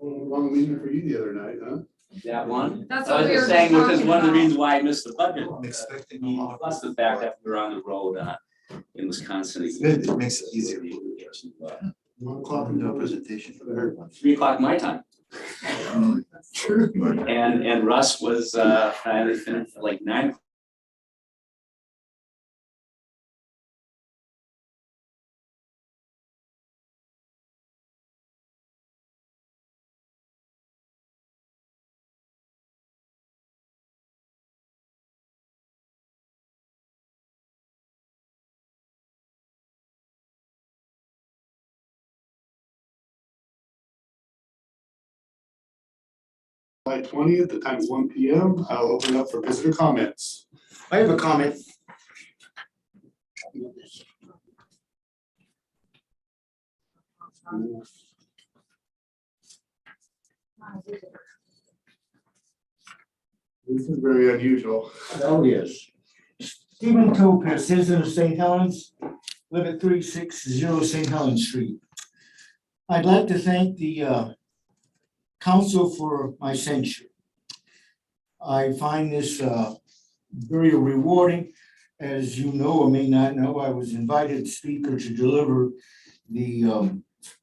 Long meeting for you the other night, huh? That one. That's I what was we just were saying, which is talking one of the about. reasons why I missed the budget. I'm expecting you. Plus the fact that we were on the road in Wisconsin. It's good, it makes it easier. 1 o'clock Do a presentation for everyone. 3 o'clock my time. True. And Russ was, I finished at like 9. July 20th, the time is 1 p.m. I'll open it up for visitor comments. I have a comment. This is very unusual. Oh, yes. Stephen Topaz, citizen of St. Helens, live at 360 St. Helens Street. I'd like to thank the council for my censure. I find this very rewarding. As you know or may not know, I was invited speaker to deliver the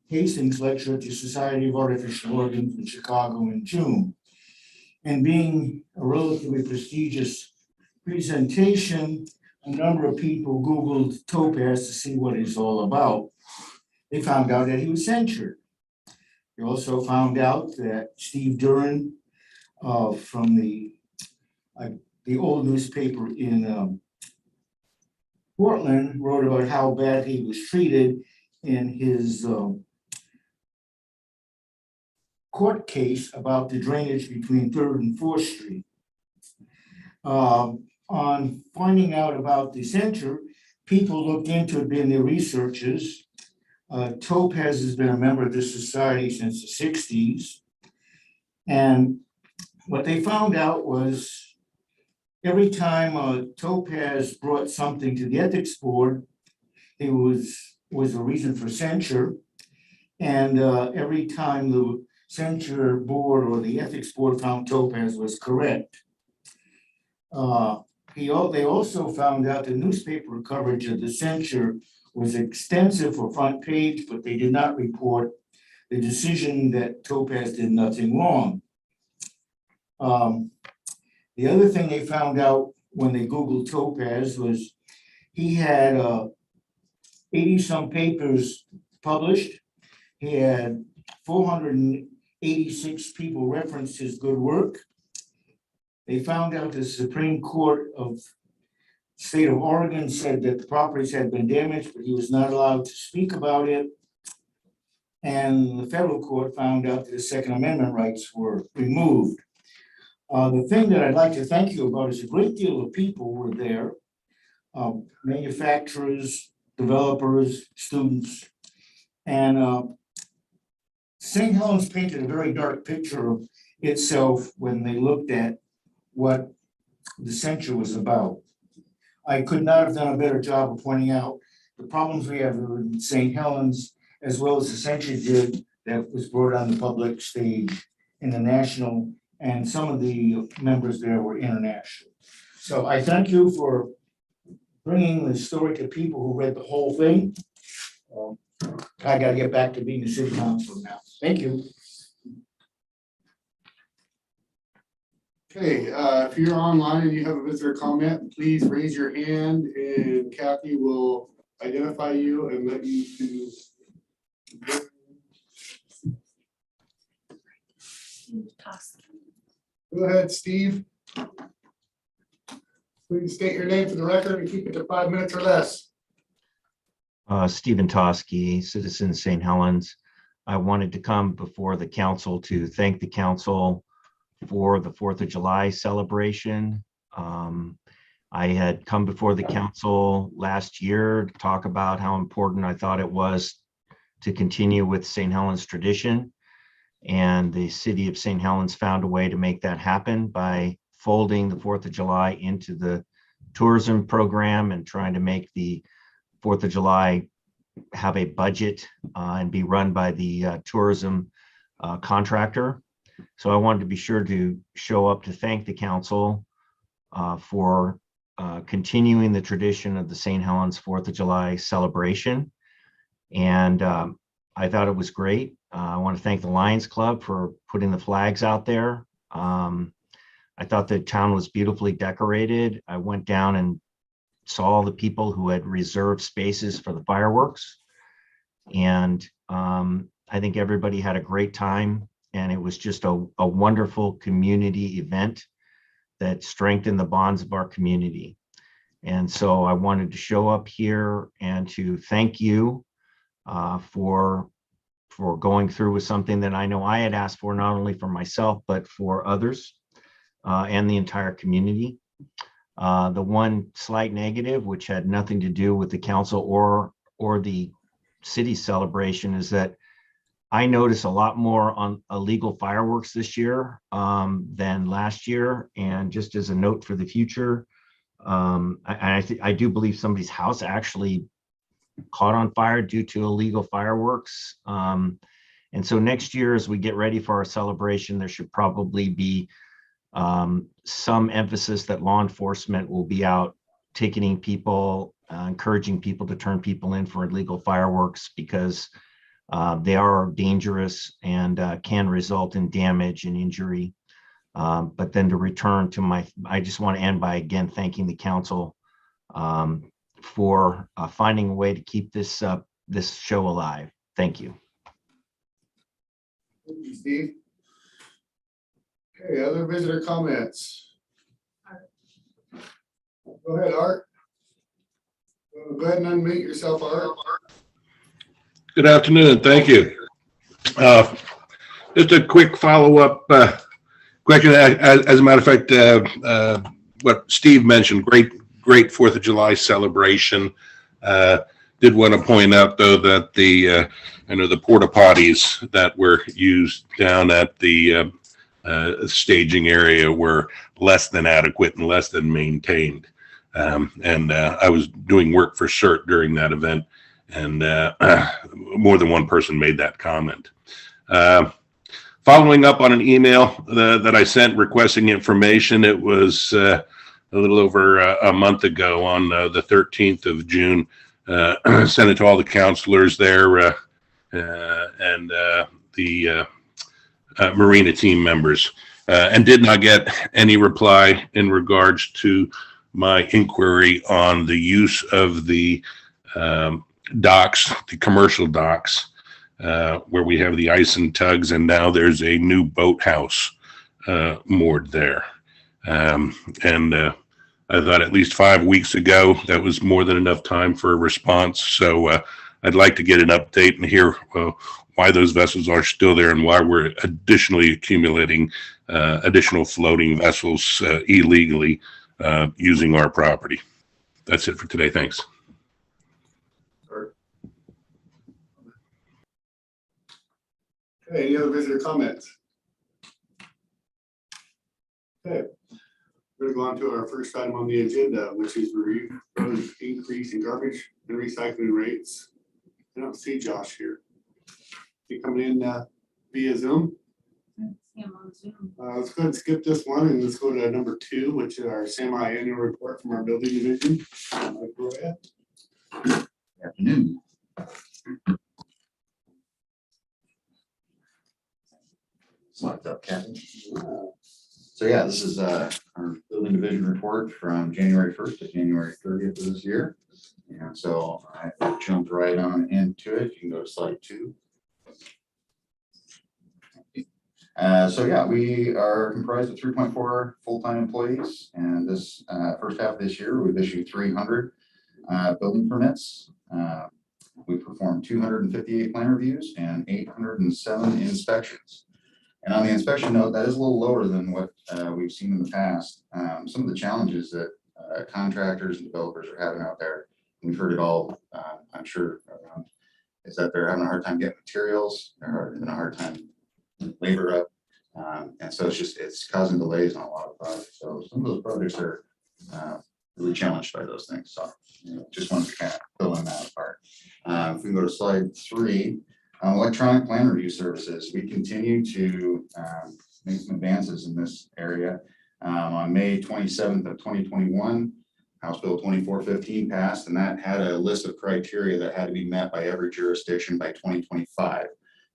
Hastings lecture at the Society of Artificial Organs in Chicago in June. And being a relatively prestigious presentation, a number of people Googled Topaz to see what he's all about. They found out that he was censured. They also found out that Steve Duran from the old newspaper in Portland wrote about how bad he was treated in his court case about the drainage between 3rd and 4th Street. On finding out about the censure, people looked into it in their researches. Topaz has been a member of this society since the 60s. And what they found out was every time Topaz brought something to the ethics board, it was a reason for censure. And every time the censure board or the ethics board found Topaz was correct. They also found out the newspaper coverage of the censure was extensive for front page, but they did not report the decision that Topaz did nothing wrong. The other thing they found out when they Googled Topaz was he had 80-some papers published. He had 486 people referenced his good work. They found out the Supreme Court of State of Oregon said that the properties had been damaged, but he was not allowed to speak about it. And the federal court found out that the Second Amendment rights were removed. The thing that I'd like to thank you about is a great deal of people were there, manufacturers, developers, students, and St. Helens painted a very dark picture of itself when they looked at what the censure was about. I could not have done a better job of pointing out the problems we have in St. Helens, as well as the censure did that was brought on the public stage in the national, and some of the members there were international. So I thank you for bringing the story to people who read the whole thing. I gotta get back to being the city council now. Thank you. Okay, if you're online and you have a visitor comment, please raise your hand and Kathy will identify you and let you to. Go ahead, Steve. Please state your name for the record and keep it to 5 minutes or less. Stephen Toski, citizen St. Helens. I wanted to come before the council to thank the council for the 4th of July celebration. I had come before the council last year to talk about how important I thought it was to continue with St. Helens tradition. And the city of St. Helens found a way to make that happen by folding the 4th of July into the tourism program and trying to make the 4th of July have a budget and be run by the tourism contractor. So I wanted to be sure to show up to thank the council for continuing the tradition of the St. Helens 4th of July celebration. And I thought it was great. I want to thank the Lions Club for putting the flags out there. I thought the town was beautifully decorated. I went down and saw all the people who had reserved spaces for the fireworks. And I think everybody had a great time. And it was just a wonderful community event that strengthened the bonds of our community. And so I wanted to show up here and to thank you for going through with something that I know I had asked for, not only for myself, but for others and the entire community. The one slight negative, which had nothing to do with the council or the city celebration, is that I noticed a lot more on illegal fireworks this year than last year. And just as a note for the future, I do believe somebody's house actually caught on fire due to illegal fireworks. And so next year, as we get ready for our celebration, there should probably be some emphasis that law enforcement will be out ticketing people, encouraging people to turn people in for illegal fireworks, because they are dangerous and can result in damage and injury. But then to return to I just want to end by again thanking the council for finding a way to keep this show alive. Thank you. Thank you, Steve. Okay, other visitor comments? Go ahead, Art. Go ahead and unmute yourself, Art. Good afternoon. Thank you. Just a quick follow-up question. As a matter of fact, what Steve mentioned, great 4th of July celebration. Did want to point out, though, that the porta potties that were used down at the staging area were less than adequate and less than maintained. And I was doing work for CERT during that event, and more than one person made that comment. Following up on an email that I sent requesting information, it was a little over a month ago on the 13th of June. Sent it to all the counselors there and the Marina team members, and did not get any reply in regards to my inquiry on the use of the docks, the commercial docks, where we have the ice and tugs, and now there's a new boathouse moored there. I thought at least 5 weeks ago, that was more than enough time for a response. So I'd like to get an update and hear why those vessels are still there and why we're additionally accumulating additional floating vessels illegally using our property. That's it for today. Thanks. Okay, any other visitor comments? Okay, we're gonna go on to our first item on the agenda, which is review of increase in garbage and recycling rates. I don't see Josh here. You coming in via Zoom? Let's go ahead and skip this one and let's go to number 2, which is our semi-annual report from our building division. Go ahead. Good afternoon. Locked up, Captain. So yeah, this is our building division report from January 1st to January 30th of this year. And so I jumped right on into it. You can go to slide 2. So yeah, we are comprised of 3.4 full-time employees, and this first half of this year, we've issued 300 building permits. We performed 258 plan reviews and 807 inspections. And on the inspection note, that is a little lower than what we've seen in the past. Some of the challenges that contractors and developers are having out there, we've heard it all, I'm sure, is that they're having a hard time getting materials, they're having a hard time labor up. And so it's causing delays on a lot of projects. So some of those projects are really challenged by those things. So just wanted to kind of fill in that part. If we can go to slide 3, Electronic plan review services, we continue to make some advances in this area. On May 27th of 2021, House Bill 2415 passed, and that had a list of criteria that had to be met by every jurisdiction by 2025.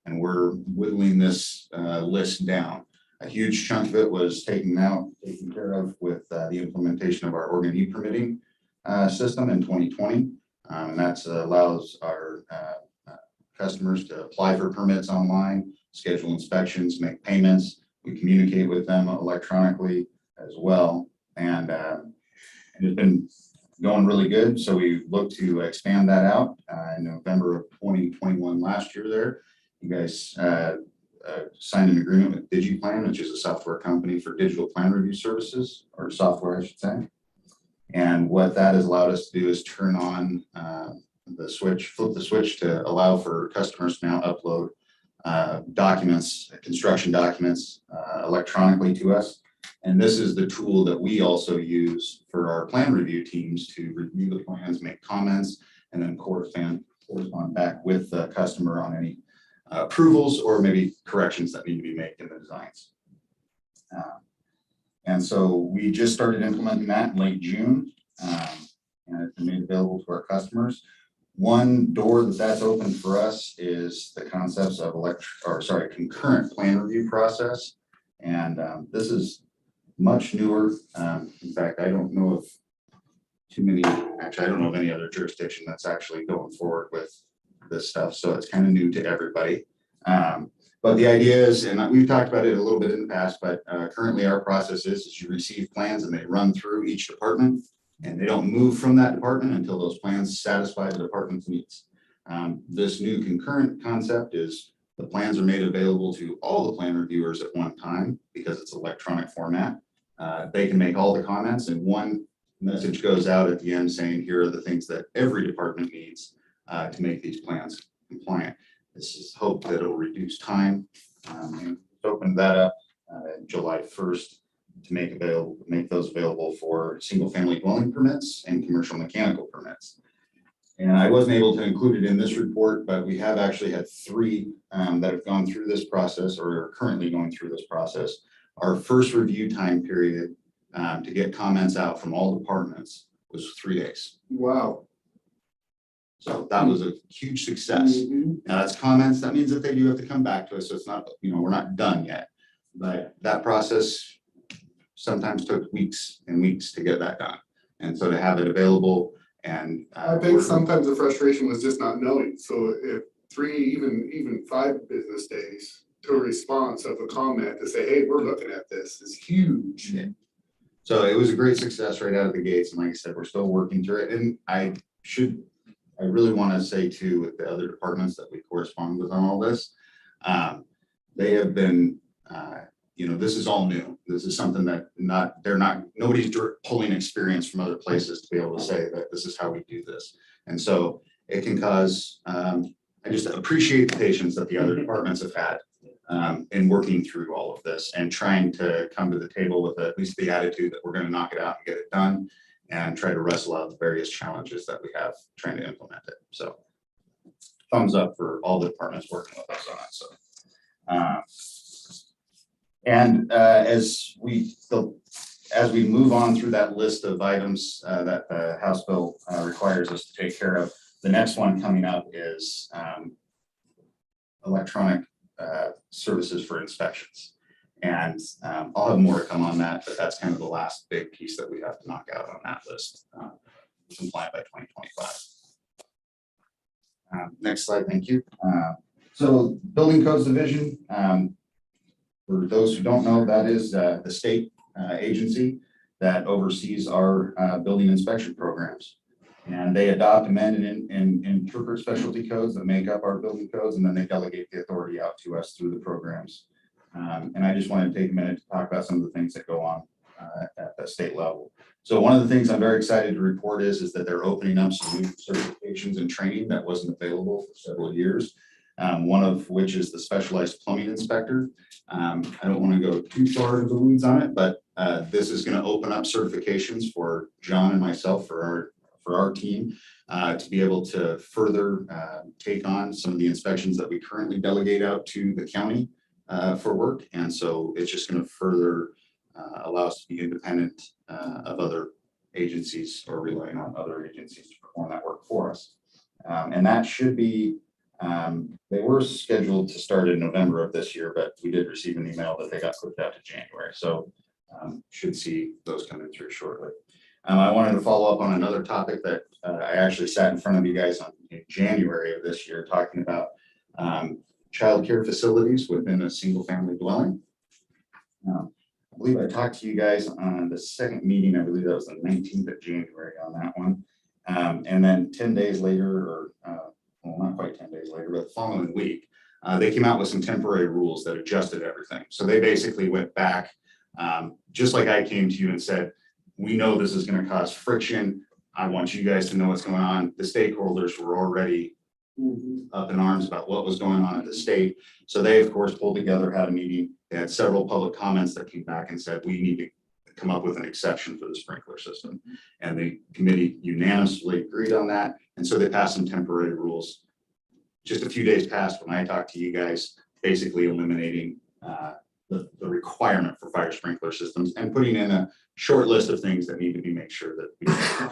And we're whittling this list down. A huge chunk of it was taken care of with the implementation of our Oregon e-permitting system in 2020. And that allows our customers to apply for permits online, schedule inspections, make payments. We communicate with them electronically as well. And it's been going really good. So we look to expand that out in November of 2021 last year there. You guys signed an agreement with DigiPlan, which is a software company for digital plan review services, or software, I should say. And what that has allowed us to do is turn on the switch, flip the switch to allow for customers to now upload documents, construction documents electronically to us. And this is the tool that we also use for our plan review teams to review the plans, make comments, and then correspond back with the customer on any approvals or maybe corrections that need to be made in the designs. And so we just started implementing that in late June, and it's been made available to our customers. One door that's open for us is the concepts of concurrent plan review process. And this is much newer. In fact, I don't know of I don't know of any other jurisdiction that's actually going forward with this stuff. So it's kind of new to everybody. But the idea is, and we've talked about it a little bit in the past, but currently our process is you receive plans and they run through each department and they don't move from that department until those plans satisfy the department's needs. This new concurrent concept is the plans are made available to all the plan reviewers at one time because it's electronic format. They can make all the comments and one message goes out at the end saying, here are the things that every department needs to make these plans compliant. This is hope that it'll reduce time. And opened that up July 1st to make those available for single family dwelling permits and commercial mechanical permits. And I wasn't able to include it in this report, but we have actually had 3 that have gone through this process or are currently going through this process. Our first review time period to get comments out from all departments was 3 days. Wow. So that was a huge success. Now that's comments. That means that they do have to come back to us. So it's not, we're not done yet. But that process sometimes took weeks and weeks to get that done. And so to have it available and I think sometimes the frustration was just not knowing. So if 3, even 5 business days to a response of a comment to say, hey, we're looking at this is huge. Yeah. So it was a great success right out of the gates. And like I said, we're still working through it. And I really want to say too, with the other departments that we correspond with on all this, they have been, this is all new. This is something that nobody's pulling experience from other places to be able to say that this is how we do this. And so it can cause, I just appreciate the patience that the other departments have had in working through all of this and trying to come to the table with at least the attitude that we're going to knock it out and get it done and try to wrestle out the various challenges that we have trying to implement it. So thumbs up for all the departments working with us on it. So, as we move on through that list of items that the House bill requires us to take care of, the next one coming up is electronic services for inspections. And I'll have more to come on that, but that's kind of the last big piece that we have to knock out on that list, compliant by 2025. Next slide, thank you. So Building Codes Division, for those who don't know, that is the state agency that oversees our building inspection programs. And they adopt, amend, and interpret specialty codes that make up our building codes, and then they delegate the authority out to us through the programs. And I just wanted to take a minute to talk about some of the things that go on at the state level. So one of the things I'm very excited to report is that they're opening up some new certifications and training that wasn't available for several years. One of which is the specialized plumbing inspector. I don't want to go too far into the weeds on it, but this is going to open up certifications for John and myself for our for our team to be able to further take on some of the inspections that we currently delegate out to the county for work. And so it's just going to further allow us to be independent of other agencies or relying on other agencies to perform that work for us. And that should be, they were scheduled to start in November of this year, but we did receive an email that they got pushed out to January. So should see those coming through shortly. I wanted to follow up on another topic that I actually sat in front of you guys on in January of this year, talking about childcare facilities within a single family dwelling. I believe I talked to you guys on the second meeting. I believe that was the 19th of January on that one. And then 10 days later, or well, not quite 10 days later, but the following week, they came out with some temporary rules that adjusted everything. So they basically went back, just like I came to you and said, we know this is going to cause friction. I want you guys to know what's going on. The stakeholders were already up in arms about what was going on at the state. So they, of course, pulled together, had a meeting. They had several public comments that came back and said, we need to come up with an exception for the sprinkler system. And the committee unanimously agreed on that. And so they passed some temporary rules. Just a few days passed when I talked to you guys, basically eliminating the requirement for fire sprinkler systems and putting in a short list of things that need to be made sure that we do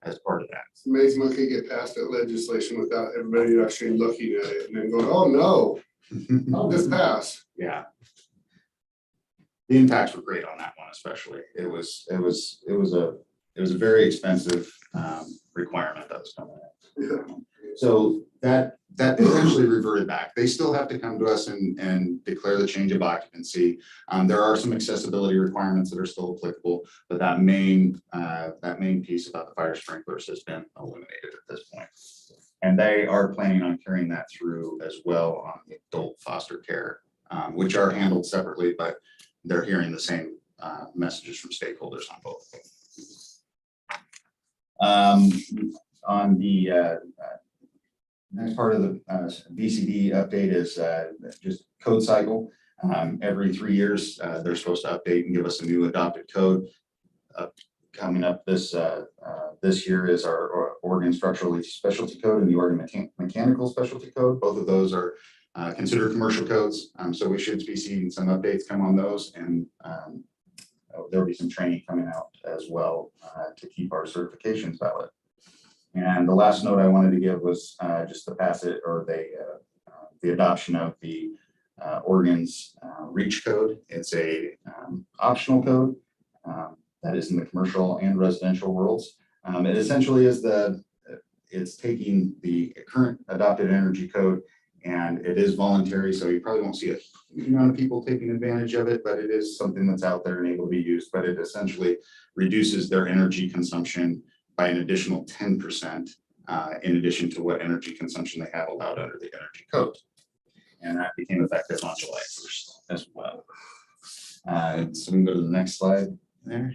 as part of that. It's amazing we could get past that legislation without everybody actually looking at it and then going, oh no, how did this pass? Yeah. The impacts were great on that one, especially. It was a very expensive requirement that was coming in. So that essentially reverted back. They still have to come to us and declare the change of occupancy. There are some accessibility requirements that are still applicable, but that main piece about the fire sprinklers has been eliminated at this point. And they are planning on carrying that through as well on the adult foster care, which are handled separately, but they're hearing the same messages from stakeholders on both. On the next part of the VCD update is just code cycle. Every 3 years, they're supposed to update and give us a new adopted code. Coming up this year is our Oregon Structural Specialty Code and the Oregon Mechanical Specialty Code. Both of those are considered commercial codes. So we should be seeing some updates come on those, and there'll be some training coming out as well to keep our certifications valid. And the last note I wanted to give was just to pass it, or the adoption of the Oregon's REACH code. It's a optional code that is in the commercial and residential worlds. It essentially is it's taking the current adopted energy code, and it is voluntary, so you probably won't see a huge amount of people taking advantage of it, but it is something that's out there and able to be used. But it essentially reduces their energy consumption by an additional 10%, in addition to what energy consumption they have allowed under the energy code. And that became effective on July 1st as well. So we can go to the next slide there.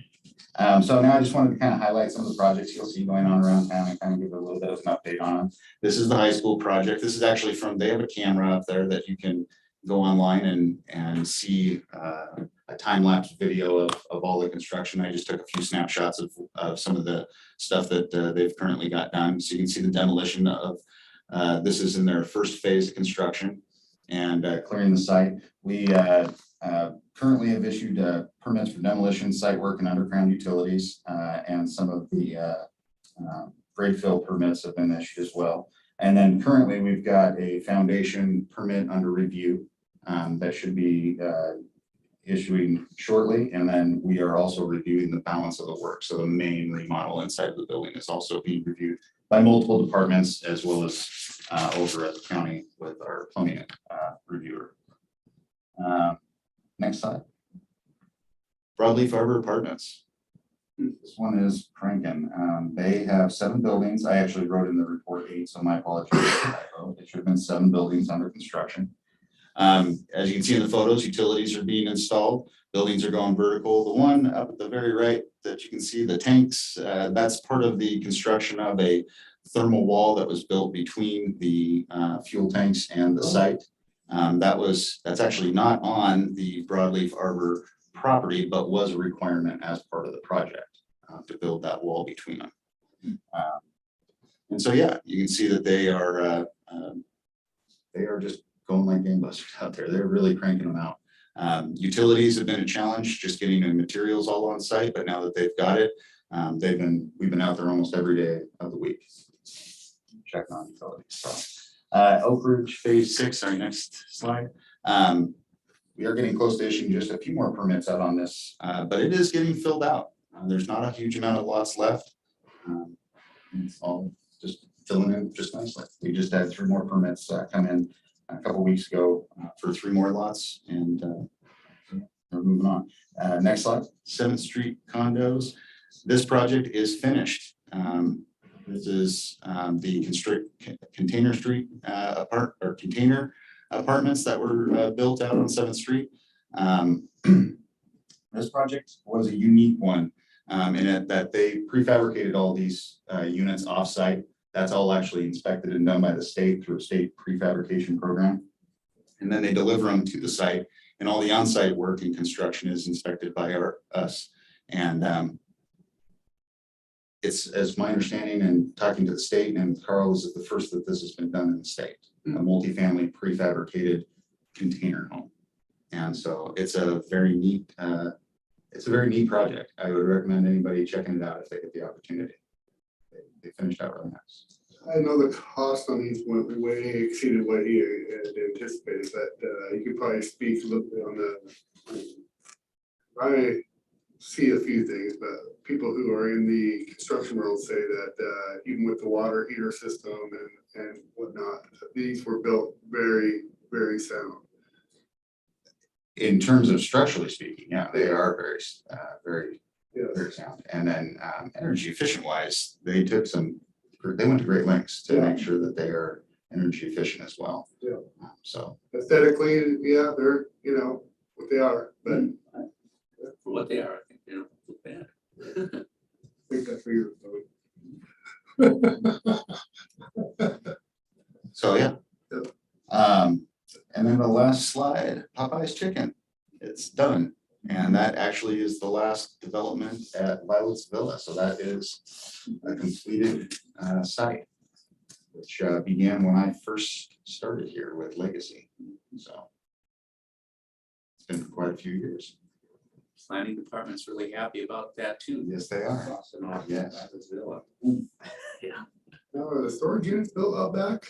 So now I just wanted to kind of highlight some of the projects you'll see going on around town and kind of give a little bit of an update on them. This is the high school project. This is actually they have a camera up there that you can go online and see a time-lapse video of all the construction. I just took a few snapshots of some of the stuff that they've currently got done. So you can see the demolition of, this is in their first phase of construction and clearing the site. We currently have issued permits for demolition, site work, and underground utilities, and some of the grade fill permits have been issued as well. And then currently we've got a foundation permit under review that should be issuing shortly. And then we are also reviewing the balance of the work. So the main remodel inside of the building is also being reviewed by multiple departments, as well as over at the county with our plumbing reviewer. Next slide. Broadleaf Arbor Apartments. This one is cranking. They have 7 buildings. I actually wrote in the report 8, so my apologies. It should have been 7 buildings under construction. As you can see in the photos, utilities are being installed. Buildings are going vertical. The one up at the very right that you can see, the tanks, that's part of the construction of a thermal wall that was built between the fuel tanks and the site. That's actually not on the Broadleaf Arbor property, but was a requirement as part of the project to build that wall between them. And so, yeah, you can see that they are just going like gangbusters out there. They're really cranking them out. Utilities have been a challenge, just getting the materials all on site, but now that they've got it, we've been out there almost every day of the week. Checking on utilities. So, Oak Ridge Phase 6, our next slide. We are getting close to issuing just a few more permits out on this, but it is getting filled out. There's not a huge amount of lots left. It's all just filling in just nicely. We just had 3 more permits come in a couple weeks ago for 3 more lots, and we're moving on. Next slide, 7th Street condos. This project is finished. This is the Container Street container apartments that were built out on 7th Street. This project was a unique one in that they prefabricated all these units offsite. That's all actually inspected and done by the state through a state prefabrication program. And then they deliver them to the site, and all the on-site work and construction is inspected by us. And it's, as my understanding and talking to the state and Carl, is the first that this has been done in the state, a multifamily prefabricated container home. And so it's a very neat, project. I would recommend anybody checking it out if they get the opportunity. They finished out really nice. I know the cost on these went way exceeded what he had anticipated, but you could probably speak a little bit on the. I see a few things, but people who are in the construction world say that even with the water heater system and whatnot, these were built very, very sound. In terms of structurally speaking, yeah, they are very Yes. very sound. And then energy efficient wise, they went to great lengths to make sure that they are energy efficient as well. Yeah. So Aesthetically, yeah, they're, what they are, but For what they are, I think they don't look bad. I think that's for your vote. So yeah. Yeah. And then the last slide, Popeye's Chicken, it's done. And that actually is the last development at Violet's Villa. So that is a completed site, which began when I first started here with Legacy. So it's been for quite a few years. Planning department's really happy about that too. Yes, they are. Crossing off Yes. Violet's Villa. Yeah. Now, are the storage units built out back?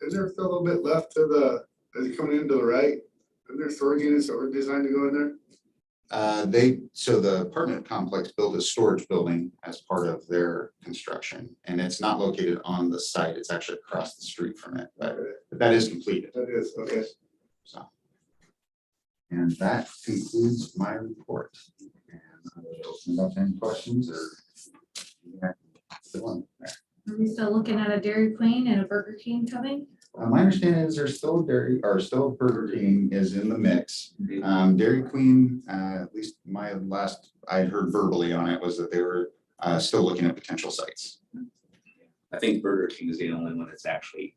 Is there still a little bit left to as you're coming into the right? Are there storage units that were designed to go in there? So the apartment complex built a storage building as part of their construction, and it's not located on the site. It's actually across the street from it, but that is completed. That is, okay. So. And that concludes my report. And I will open it up to any questions or. Yeah, still on there. Are we still looking at a Dairy Queen and a Burger King coming? My understanding is there's still Burger King is in the mix. Dairy Queen, at least my last I had heard verbally on it was that they were still looking at potential sites. I think Burger King is the only one that's actually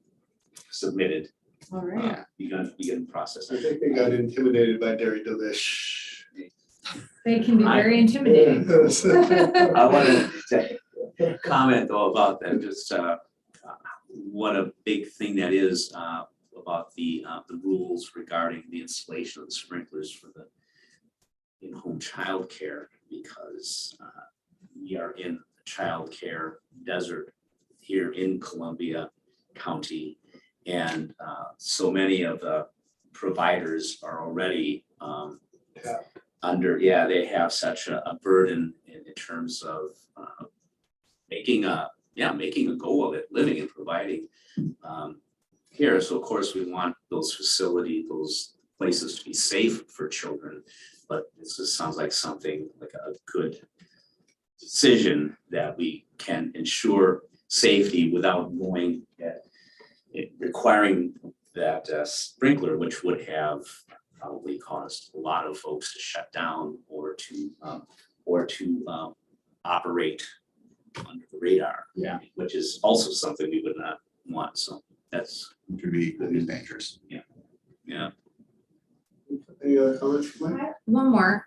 submitted. All right. Begin process. I think they got intimidated by Dairy Delish. They can be very intimidating. I wanted to comment though about that, just what a big thing that is about the rules regarding the installation of the sprinklers for the in-home childcare, because we are in the childcare desert here in Columbia County, and so many of the providers are already they have such a burden in terms of making a go of it, living and providing care. So of course we want those places to be safe for children, but this just sounds like something like a good decision that we can ensure safety without requiring that sprinkler, which would have probably caused a lot of folks to shut down or to operate under the radar. Yeah. Which is also something we would not want. So that's, Which would be equally as dangerous. yeah. Any other comments, Mike? One more.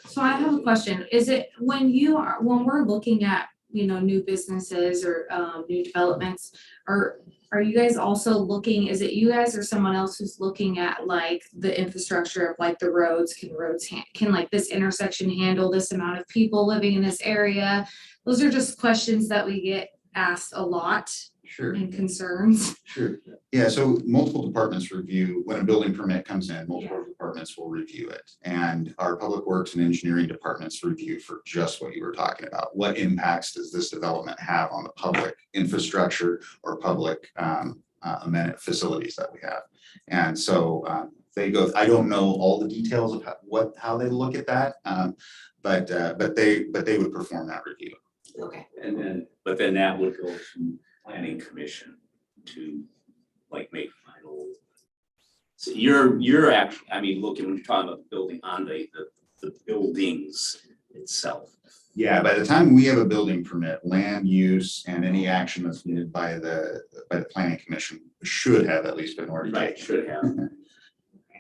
So I have a question. Is it when we're looking at new businesses or new developments, are you guys also looking, is it you guys or someone else who's looking at like the infrastructure of like the roads? Can like this intersection handle this amount of people living in this area? Those are just questions that we get asked a lot Sure. and concerns. Sure. Yeah, so multiple departments review, when a building permit comes in, multiple departments will review it. And our public works and engineering departments review for just what you were talking about. What impacts does this development have on the public infrastructure or public amenity facilities that we have? And so they go, I don't know all the details of how they look at that, but they would perform that review. Okay. But then that would go to planning commission to like make final. So you're actually, I mean, looking, when you're talking about the building on the buildings itself. Yeah, by the time we have a building permit, land use and any action that's needed by the planning commission should have at least been already Right, taken. should have.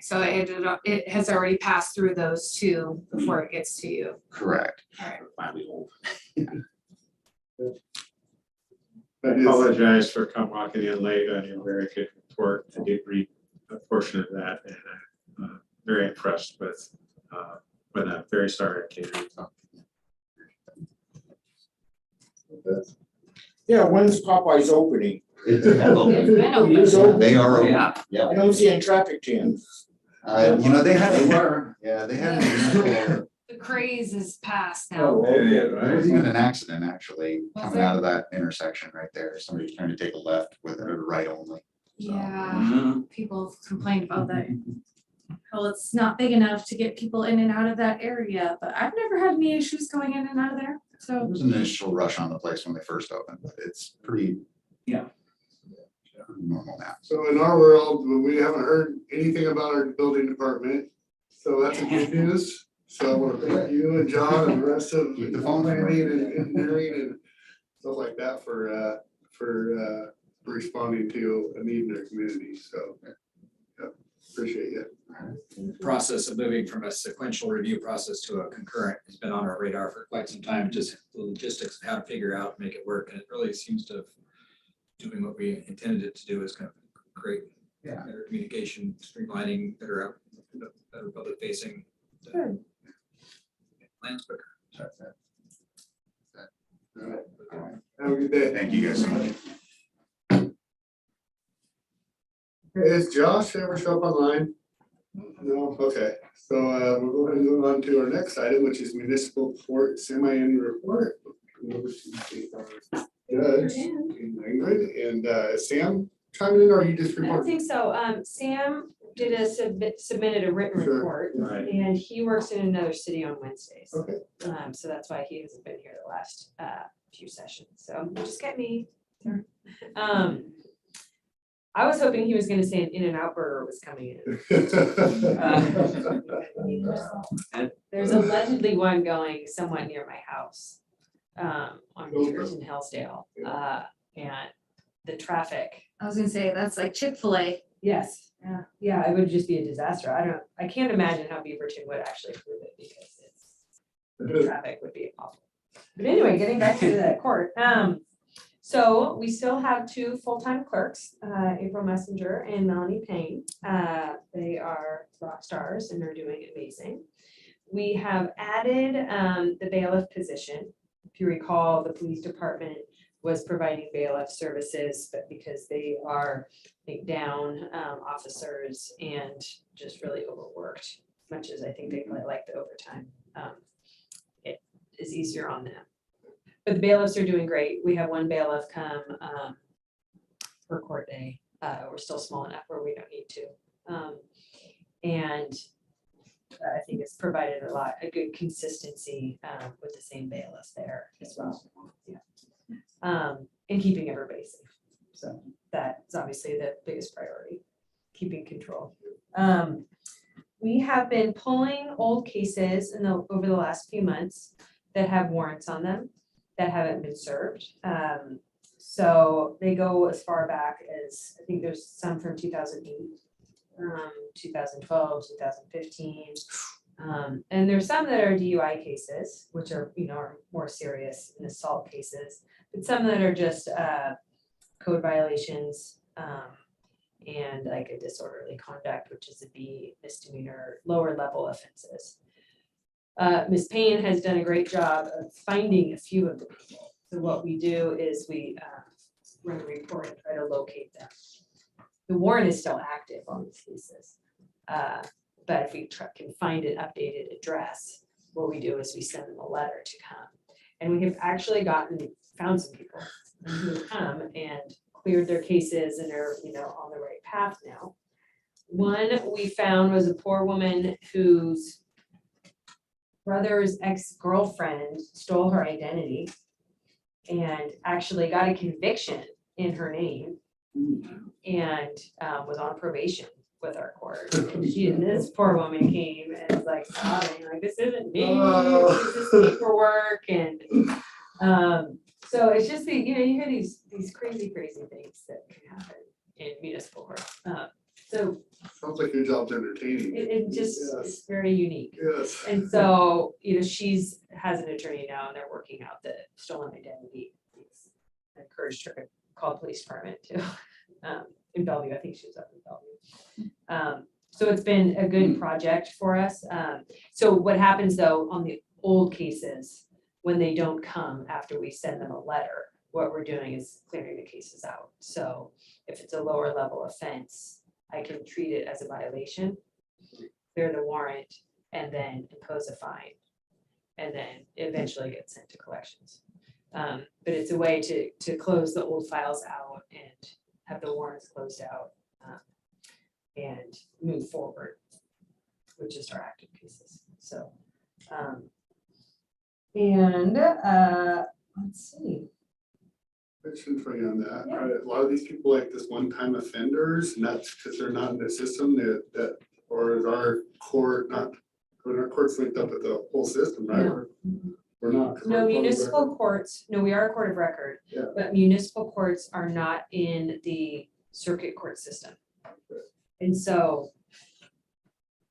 So it has already passed through those two before it gets to you. Correct. Finally hold. That is- Apologize for walking in late on your very good report. I did read a portion of that and I'm very impressed with, but I'm very sorry I can't. Yeah, when's Popeye's opening? It's been open. It's open. They are, open. Yeah. I don't see any traffic jams. they had, they had. The craze is past Oh, now. There was even an accident actually Was coming there? out of that intersection right there. Somebody was trying to take a left with a right only. Yeah, Mhm. people have complained about that. Well, it's not big enough to get people in and out of that area, but I've never had any issues going in and out of there, There so. was an initial rush on the place when they first opened, but it's pretty. Yeah. Normal now. So in our world, we haven't heard anything about our building department, so that's a good news. So I want to thank you and John and the rest of Keep the the phone from planning and ringing. engineering and stuff like that for responding to a need in their community, so. Yeah, appreciate you. Process of moving from a sequential review process to a concurrent has been on our radar for quite some time, just the logistics of how to figure out, make it work, and it really seems to have doing what we intended it to do is kind of create better communication, streamlining, better public facing. Good. Plans quicker. All right. Have a good day. Thank you guys so much. Is Josh ever show up online? No, okay, so we're going to move on to our next item, which is municipal court semi-annual report. Judge Ingrid and Sam chime in, or you just I don't report? think so. Sam submitted a written Sure. report Right. and he works in another city on Wednesdays. Okay. So that's why he hasn't been here the last few sessions. So just get me. I was hoping he was gonna say an In-N-Out Burger was coming in. There's allegedly one going somewhat near my house, on Peters in Hillsdale, and the traffic. I was gonna say, that's like Chick-fil-A. Yes, yeah, it would just be a disaster. I can't imagine how Beaverton would actually approve it because the traffic would be awful. But anyway, getting back to the court, so we still have two full-time clerks, April Messenger and Melanie Payne. They are rock stars and they're doing amazing. We have added the bailiff position. If you recall, the police department was providing bailiff services, but because they are down officers and just really overworked, much as I think they might like the overtime, it is easier on them. But the bailiffs are doing great. We have one bailiff come per court day. We're still small enough where we don't need to. And I think it's provided a good consistency with the same bailiffs there as well. Yeah. And keeping everybody safe. So that's obviously the biggest priority, keeping control. We have been pulling old cases over the last few months that have warrants on them that haven't been served. So they go as far back as, I think there's some from 2008, 2012, 2015, And there's some that are DUI cases, which are, are more serious and assault cases, but some that are just code violations, and like a disorderly conduct, which is a B misdemeanor, lower level offenses. Ms. Payne has done a great job of finding a few of the people. So what we do is we run a report and try to locate them. The warrant is still active on these cases. But if we can find an updated address, what we do is we send them a letter to come. And we have actually found some people who have come and cleared their cases and are, on the right path now. One we found was a poor woman whose brother's ex-girlfriend stole her identity and actually got a conviction in her name and was on probation with our court. And this poor woman came and was like sobbing, like, this isn't me, this is paperwork. And so it's just you hear these crazy things that can happen in municipal court. So Sounds like your job's entertaining. it just is very unique. Yes. And so, she's has an attorney now and they're working out the stolen identity. I encouraged her to call the police department too. In Bellevue, I think she was up in Bellevue. So it's been a good project for us. So what happens though on the old cases, when they don't come after we send them a letter, what we're doing is clearing the cases out. So if it's a lower level offense, I can treat it as a violation, clear the warrant, and then impose a fine, and then eventually get sent to collections. But it's a way to close the old files out and have the warrants closed out and move forward with just our active cases. So, let's see. Question for you on that. Yeah. Are a lot of these people like this one-time offenders, and that's because they're not in the system that, or is our court not, when our court's linked up with the whole system, right? No. We're not. 'cause No, we're part of municipal the- courts, no, we are a court of record, Yeah. but municipal courts are not in the circuit court system. And so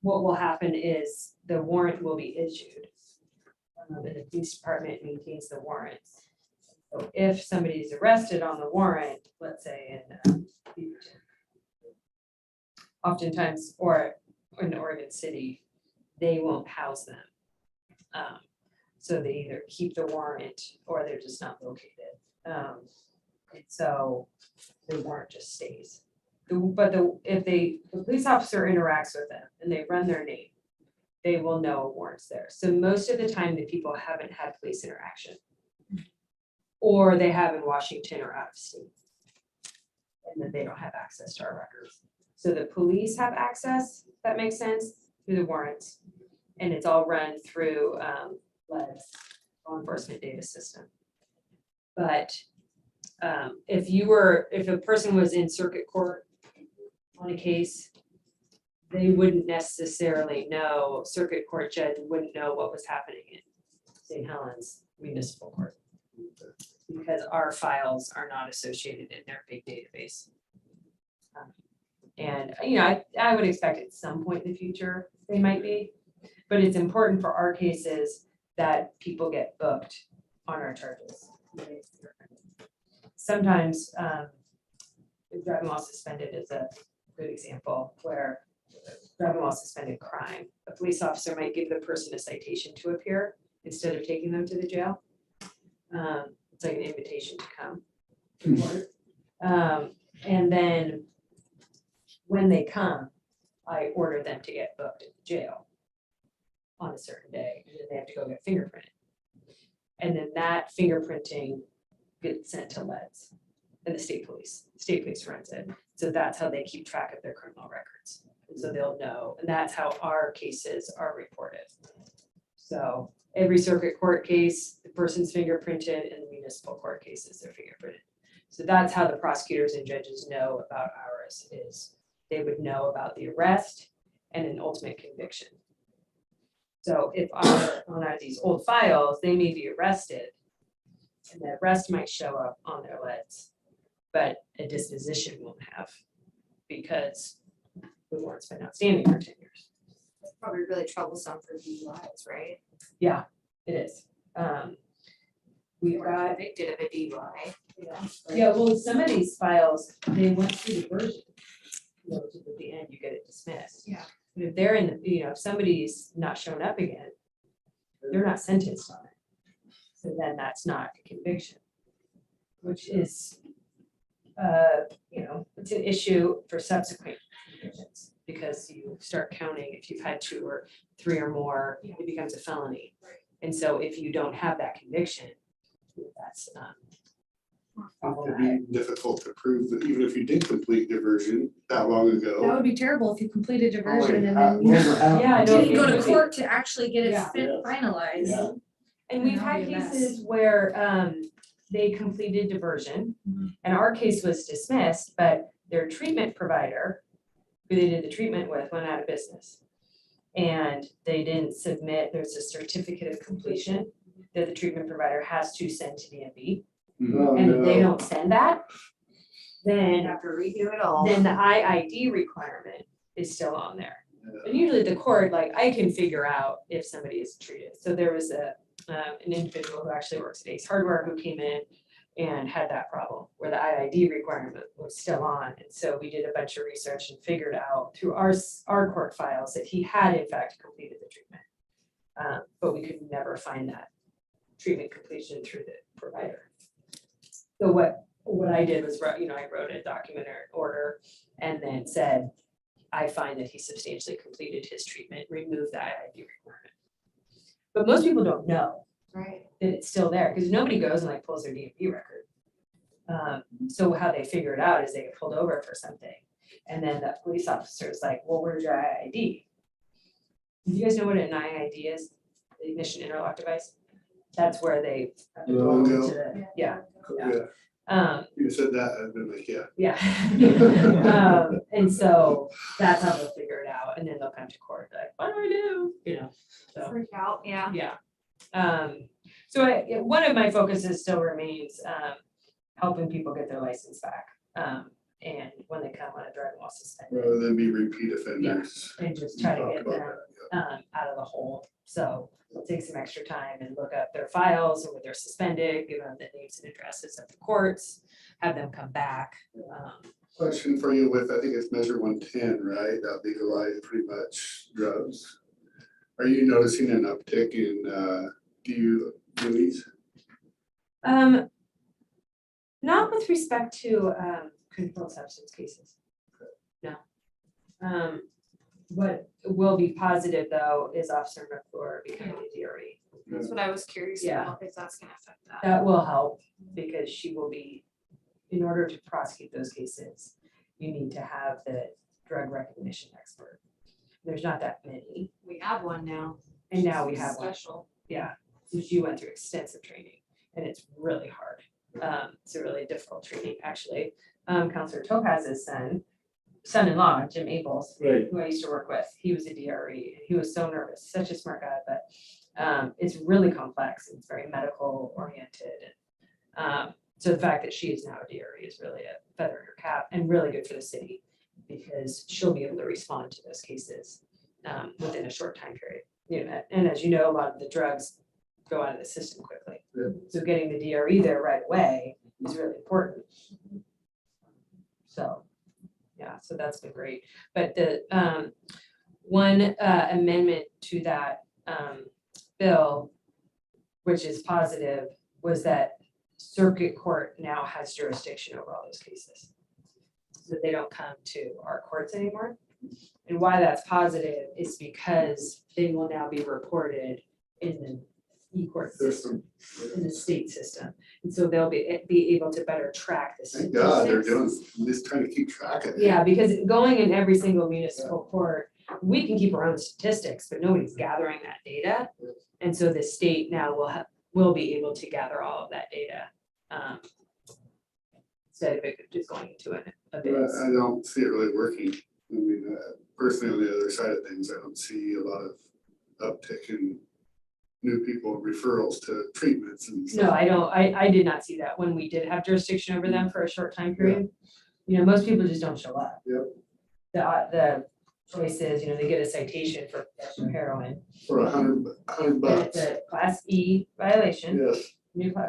what will happen is the warrant will be issued. And the police department maintains the warrants. So if somebody is arrested on the warrant, let's say in Beaverton, oftentimes, or in Oregon City, they won't house them. So they either keep the warrant or they're just not located. And so the warrant just stays. If the police officer interacts with them and they run their name, they will know a warrant's there. So most of the time, the people haven't had police interaction. Or they have in Washington or out of state. And then they don't have access to our records. So the police have access, if that makes sense, through the warrants. And it's all run through LEDS, law enforcement data system. But if a person was in circuit court on a case, they wouldn't necessarily know, circuit court judge wouldn't know what was happening in St. Helens Municipal Court. Because our files are not associated in their big database. And, I would expect at some point in the future, they might be, but it's important for our cases that people get booked on our charges. Sometimes, driving while suspended is a good example where driving while suspended crime, a police officer might give the person a citation to appear instead of taking them to the jail. It's like an invitation to come to court. And then when they come, I order them to get booked at the jail on a certain day, and then they have to go get fingerprinted. And then that fingerprinting gets sent to LEDS and the state police runs it. So that's how they keep track of their criminal records. And so they'll know, and that's how our cases are reported. So every circuit court case, the person's fingerprinted, and the municipal court cases, they're fingerprinted. So that's how the prosecutors and judges know about ours, is they would know about the arrest and an ultimate conviction. So if on these old files, they may be arrested, and the arrest might show up on their LEDS, but a disposition won't have, because the warrant's been outstanding for 10 years. Probably really troublesome for DUIs, right? Yeah, it is. We've Or got, convicted of a DUI. yeah, well, some of these files, they went through diversion. You know, which is at the end, you get it dismissed. Yeah. But if they're in, if somebody's not showing up again, they're not sentenced on it. So then that's not a conviction, which is, it's an issue for subsequent convictions. Because you start counting, if you've had 2 or 3 or more, it becomes a felony. And so if you don't have that conviction, that's It'd be difficult to prove that even if you did complete diversion that long That ago. would be terrible if you completed Oh, diversion and half- then you over half- Yeah, I know. didn't go to Yeah. court to actually get it Yeah. finalized. Yeah. And we've That'd had be a mess. cases where they completed diversion Mhm. and our case was dismissed, but their treatment provider, who they did the treatment with, went out of business. And they didn't submit, there's a certificate of completion that the treatment provider has to send to DMV. Oh, And if they no. don't send that, then Have to redo it all. then the IID requirement is still on there. And usually the court, like, I can figure out if somebody is treated. So there was an individual who actually works at Ace Hardware who came in and had that problem where the IID requirement was still on. And so we did a bunch of research and figured out through our court files that he had in fact completed the treatment. But we could never find that treatment completion through the provider. So what I did was, I wrote a document or order and then said, I find that he substantially completed his treatment, remove the IID requirement. But most people don't know Right. that it's still there, because nobody goes and like pulls their DMV record. So how they figure it out is they get pulled over for something. And then the police officer is like, well, where's your IID? Do you guys know what an IID is? The ignition interlock device? That's where they have to go Oh, into no. the, yeah. Yeah, you said that, I'd been like, yeah. Yeah. And so that's how they'll figure it out. And then they'll come to court, like, what do I do? So. Freak out, yeah. Yeah. So one of my focuses still remains helping people get their license back. And when they come on a driving while suspended, Rather than be repeat offenders. and just try to Talk get about them that, out of the hole. So it'll take some extra time and look up their files or when they're suspended, give them the names and addresses of the courts, have them come back. Question for you with, I think it's measure 110, right? That legalized pretty much drugs. Are you noticing an uptick in DUIs? Not with respect to controlled substance cases. No. What will be positive though is Officer McClure becoming a DRE. That's what I was curious Yeah. about, if that's gonna affect that. That will help because she will be, in order to prosecute those cases, you need to have the drug recognition expert. There's not that many, We have one now. and now we have one. Special. Yeah, so she went through extensive training and it's really hard. It's a really difficult training, actually. Counselor Topaz's son-in-law, Jim Abels, Right. who I used to work with, he was a DRE. He was so nervous, such a smart guy, but it's really complex. It's very medical oriented. So the fact that she is now a DRE is really a feather in her cap and really good for the city because she'll be able to respond to those cases within a short time period. And as you know, a lot of the drugs go out of the system quickly. Yeah. So getting the DRE there right away is really important. So, yeah, so that's been great. But the one amendment to that bill, which is positive, was that circuit court now has jurisdiction over all those cases. So they don't come to our courts anymore. And why that's positive is because they will now be reported in the e-court system, in the state system. And so they'll be able to better track the Thank God they're statistics. doing, just trying to keep track of it. Yeah, because going in every single municipal court, we can keep our own statistics, but nobody's gathering that data. And so the state now will be able to gather all of that data. Instead of it just going into a But bit. I don't see it really working. I mean, personally, on the other side of things, I don't see a lot of uptick in new people referrals to treatments and No, stuff. I don't, I did not see that when we did have jurisdiction over them for a short time period. Most people just don't show up. Yep. The choice is, they get a citation for possession of heroin. For $100 And bucks. it's a class E violation, Yes,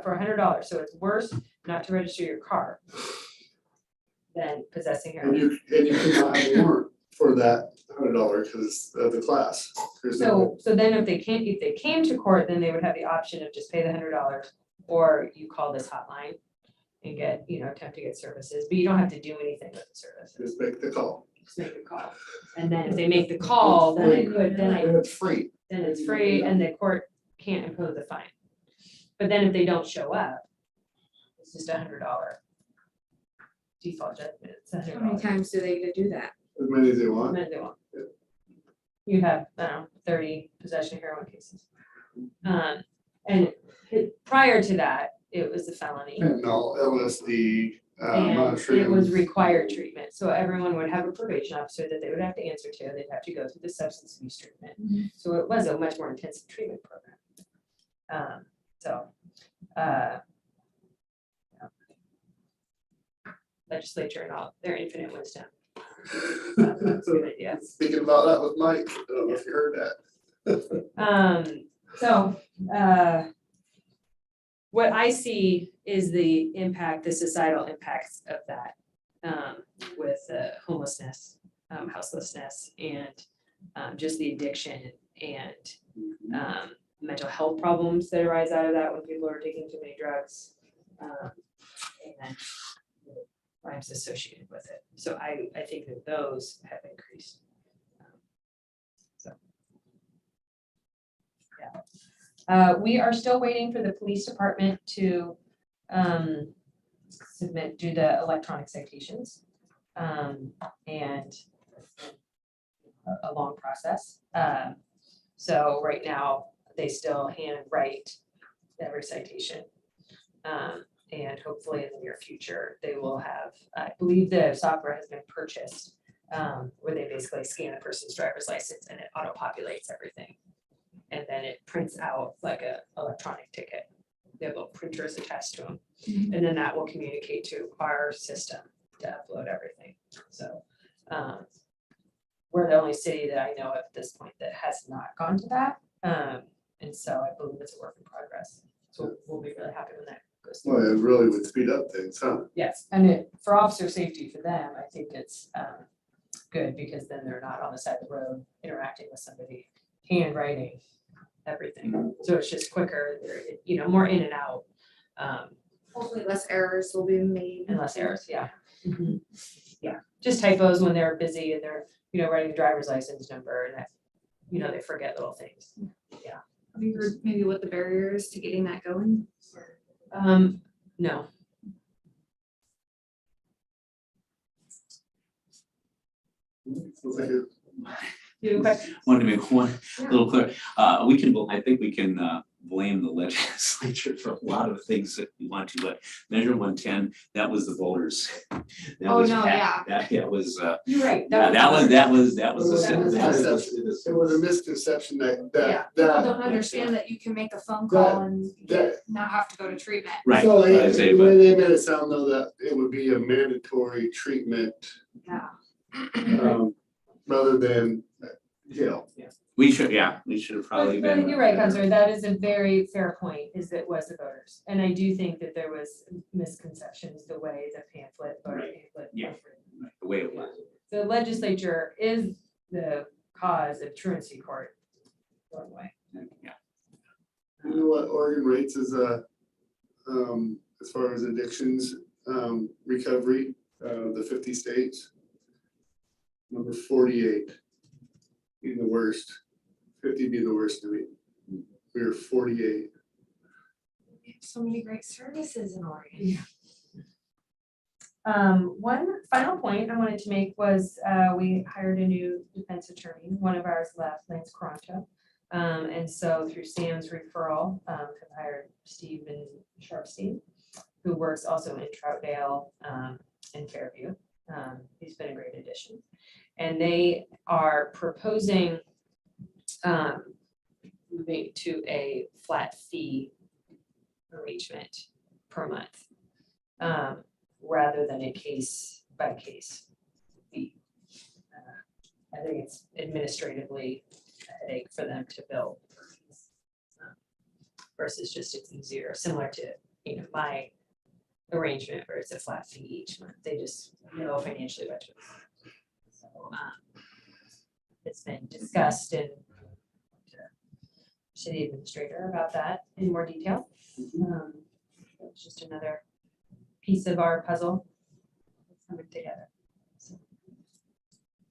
for $100, so it's worse not to register your car than possessing and heroin. you cannot have a warrant for that $100 because of the class. There's no- So then if they came to court, then they would have the option of just pay the $100, or you call this hotline and get, attempt to get services, but you don't have to do anything with the services, Just make the call. just make a call. And then if they make the call, then And it's free. it's free and the court can't impose a fine. But then if they don't show up, it's just $100 default judgment, it's How many $100. times do they get to do that? As many as they want. Then they won't. You have, 30 possession of heroin cases. And prior to that, it was a felony. Fentanyl, LSD, And it mushrooms. was required treatment, so everyone would have a probation officer that they would have to answer to, they'd have to go through the substance abuse treatment. Mhm. So it was a much more intensive treatment program. Yeah. Legislature and all their infinite wisdom. That's a good idea. Speaking about that with Mike, I don't know if you heard that. What I see is the impact, the societal impacts of that, with homelessness, houselessness, and just the addiction and mental health problems that arise out of that when people are taking too many drugs. And crimes associated with it. So I think that those have increased. We are still waiting for the police department to do the electronic citations. And a long process. So right now, they still handwrite every citation. And hopefully in the near future, they will have, I believe the software has been purchased, where they basically scan a person's driver's license and it auto-populates everything. And then it prints out like a electronic ticket. They have little printers attached to them. And then that will communicate to our system to upload everything. So we're the only city that I know of at this point that has not gone to that. And so I believe it's a work in progress. So we'll be really happy when that goes through. Well, it really would speed up things, huh? Yes, and for officer safety for them, I think it's good because then they're not on the side of the road interacting with somebody, handwriting everything. So it's just quicker, they're, more in and out. Hopefully less errors will be made. And less errors, yeah. Yeah, just typos when they're busy and they're, writing a driver's license number and that, they forget little things. Have you heard maybe what the barrier is to getting that going? No. Sounds like it- You have a question? Wanted to make one little clear, I think we can blame the legislature for a lot of things that we want to, but Measure 110, that was the voters. That Oh, was no, Pat. That was, You're right. that was a That was a a misconception Yeah, that. people don't understand that you can make a phone call and that- not have to go to treatment. Right. So what I say, the but- way they made it sound though, that it would be a mandatory treatment, Yeah. rather than jail. We should have probably But been. you're right, Counselor, that is a very fair point, is that was the voters. And I do think that there was misconceptions, the way the pamphlet, voter Right. pamphlet. Yeah. was written. Right, the way it was. The legislature is the cause of truancy court going away. Yeah. You know what Oregon rates is, as far as addictions, recovery, the 50 states? Number 48, being the worst, 50 be the worst to me. We are 48. We have so many great services in Oregon. One final point I wanted to make was, we hired a new defense attorney. One of ours left, Lance Caranto. And so through Sam's referral, have hired Stephen Sharpstein, who works also in Troutdale, and Fairview. He's been a great addition. And they are proposing, moving to a flat fee arrangement per month, rather than a case by case fee. I think it's administratively a headache for them to bill. Versus just it's easier, similar to, you know, my arrangement where it's a flat fee each month. They just know financially what to. So, it's been discussed and to the administrator about that in more detail. It's just another piece of our puzzle that's coming together. So,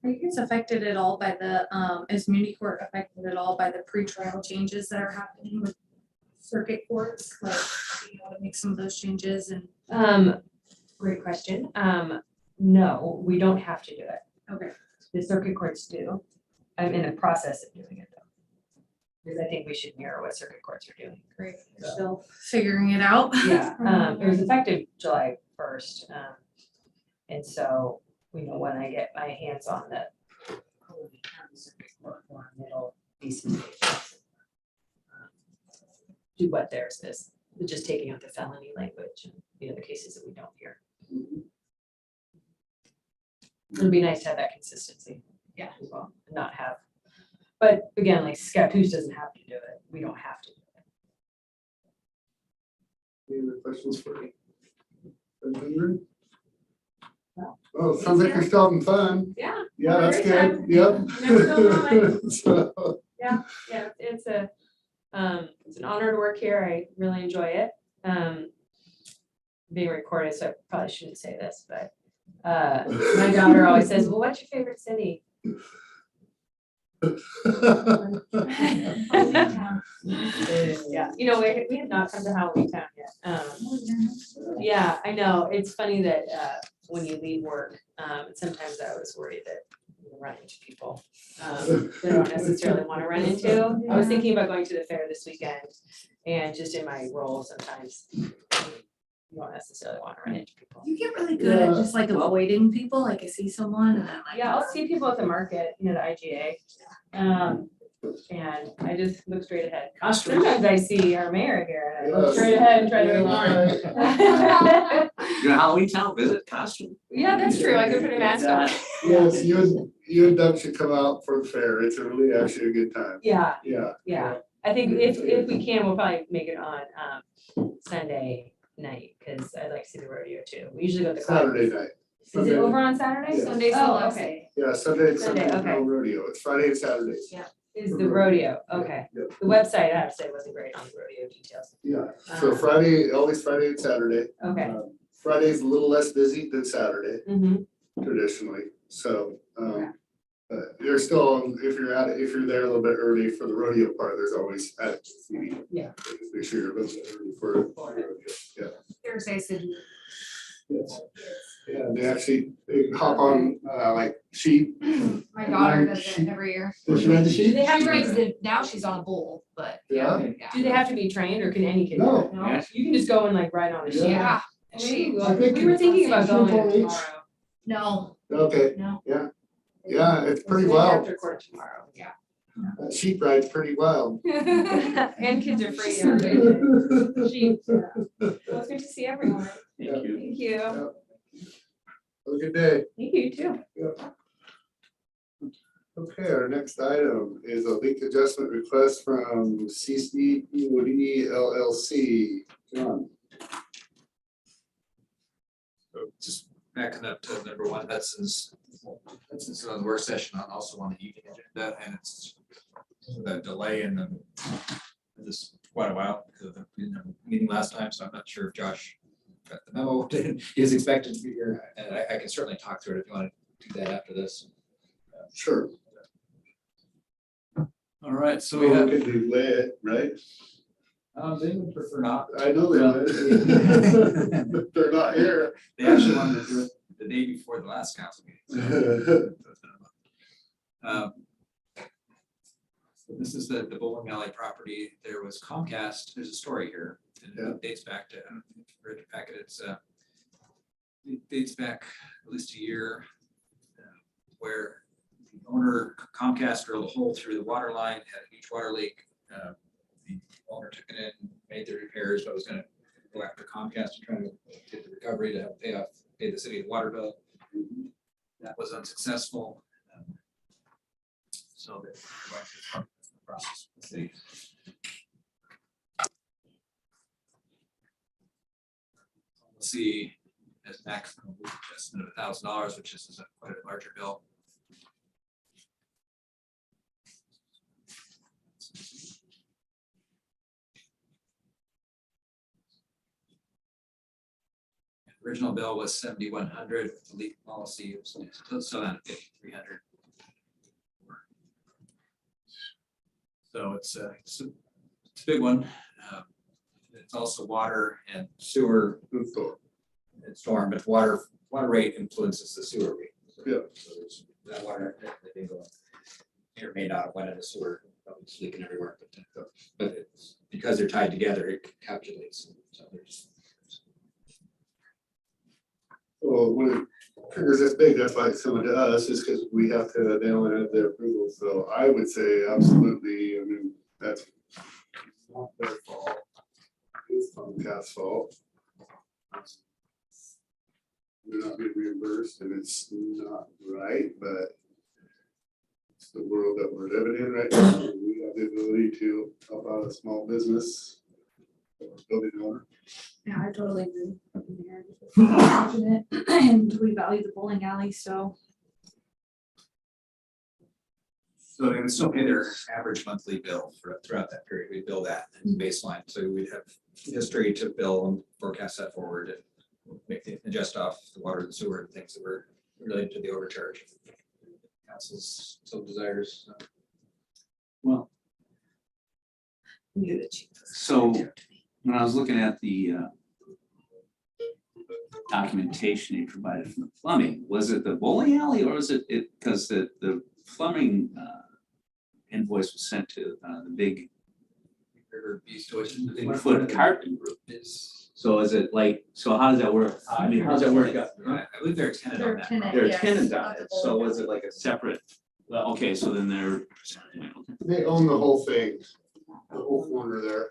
Are you guys affected at all by the, is Muni Court affected at all by the pretrial changes that are happening with circuit courts? Like, do you want to make some of those changes and? Great question. No, we don't have to do it. Okay. The circuit courts do. I'm in the process of doing it though. Because I think we should mirror what circuit courts are doing. Great, So- still figuring it out. Yeah, it was effective July 1st. And so, you know, when I get my hands on the circuit court form, it'll be some do what theirs is, just taking out the felony language and the other cases that we don't hear. It'd be nice to have that consistency. Yeah. As well, and not have, but again, like Scappoose doesn't have to do it. We don't have to. Do it. Any other questions for me? No. No. Oh, it sounds like you're still having fun. Yeah. Yeah, that's Every good. time. Yep. Never go So, Yeah, it's an honor to work here. I really enjoy it. Being recorded, so I probably shouldn't say this, but my daughter always says, well, what's your favorite city? Yeah, you know, we have not come to Halloween Town yet. Yeah, I know. It's funny that when you leave work, sometimes I was worried that you run into people they don't necessarily want to run into. I was thinking about going to the fair this weekend, and just in my role, sometimes you don't necessarily want to run into people. You get really good at just like avoiding people, like I see someone and then like. Yeah, I'll see people at the market, you know, the IGA. And I just look straight ahead. Sometimes I see our mayor here and I look straight ahead and try to ignore. You know, Halloween Town visit costume. Yeah, that's true. I could put a mask on. Yes, you and Doug should come out for the fair. It's really actually a good time. Yeah, Yeah. yeah. I think if we can, we'll probably make it on Sunday night, because I'd like to see the rodeo too. We usually go to the. Saturday night. Is it over on Saturday? Yeah. Sunday's the Oh, last okay. Yeah, Sunday and Sunday, Sunday, okay. no rodeo. It's Friday and Saturdays. Yeah. Is the rodeo, okay. Yep. The website, I have to say, wasn't great on the rodeo details. Yeah, so Friday, always Friday and Saturday. Okay. Friday's a little less busy than Saturday Mm-hmm. traditionally, so, Okay. you're still, if you're there a little bit early for the rodeo part, there's always active seating. Yeah. Make sure you're a little bit early for the rodeo, yeah. Thursday, Sydney. Yes. Yeah, they hop on, like sheep. My daughter does it every year. Does she ride the sheep? They have She to rides be- now she's on a bull, but. Yeah? Do they have to be trained, or can any kid? do No. it? No, you can just go and like ride on a sheep. Yeah. And She, we I think we were thinking about going Triple H. tomorrow. no, Okay, no. yeah, it's pretty It's wild. After court tomorrow, yeah. That sheep ride's pretty wild. And kids are free every day. Sheep, yeah. Well, it's good to see everyone. Thank you. Thank you. Have a good day. Thank you too. Okay, our next item is a leak adjustment request from CC Woody LLC. John. So just backing up to number one, Hudson's on the work session, also on the evening agenda, and it's the delay in this quite a while because of the meeting last time, so I'm not sure if Josh got the memo, he is expected to be here, and I can certainly talk through it if you want to do that after this. Sure. All right, so We could delay it, right? they would prefer not. I know they would. But they're not here. They actually wanted to do it the day before the last council meeting. So this is the bowling alley property. There was Comcast, there's a story here. And it dates back to, I don't know if you've read your packet, it dates back at least a year where the owner, Comcast, drilled a hole through the water line, had a huge water leak. The owner took it in, made the repairs, but was gonna go after Comcast and try to get the recovery to help pay the city the water bill. That was unsuccessful. so that we're going through the process with the city. See, as maximum adjustment of $1,000, which is quite a larger bill. Original bill was 7,100, with the leak policy, it was still down to 5,300. So it's a big one. It's also water and sewer and storm, but water rate influences the sewer rate. Yeah. So there's that water that they go may or may not have went in the sewer, probably it's leaking everywhere, but it's because they're tied together, it calculates. So there's Well, when it triggers this big, that's why it's coming to us, is because we have to then have the approval. So I would say absolutely, I mean, that's not their fault. It's Comcast's fault. They're not being reimbursed and it's not right, but it's the world that we're living in right now. We have the ability to help out a small business building owner. Yeah, I totally agree. Fortunate, and we value the bowling alley, so. So they would still pay their average monthly bill throughout that period. We bill that as baseline. So we'd have history to bill and forecast that forward and adjust off the water and sewer and things that were related to the overcharge. Council's still desires. Well, so when I was looking at the documentation you provided from the plumbing, was it the bowling alley or was it because the plumbing invoice was sent to the big Bigfoot carpet group? So is it like, so how does that work? I mean, how does that work? I believe they're a tenant on that. They're a tenant on it, so was it like a separate, well, okay, so then they're. They own the whole thing, the whole corner there.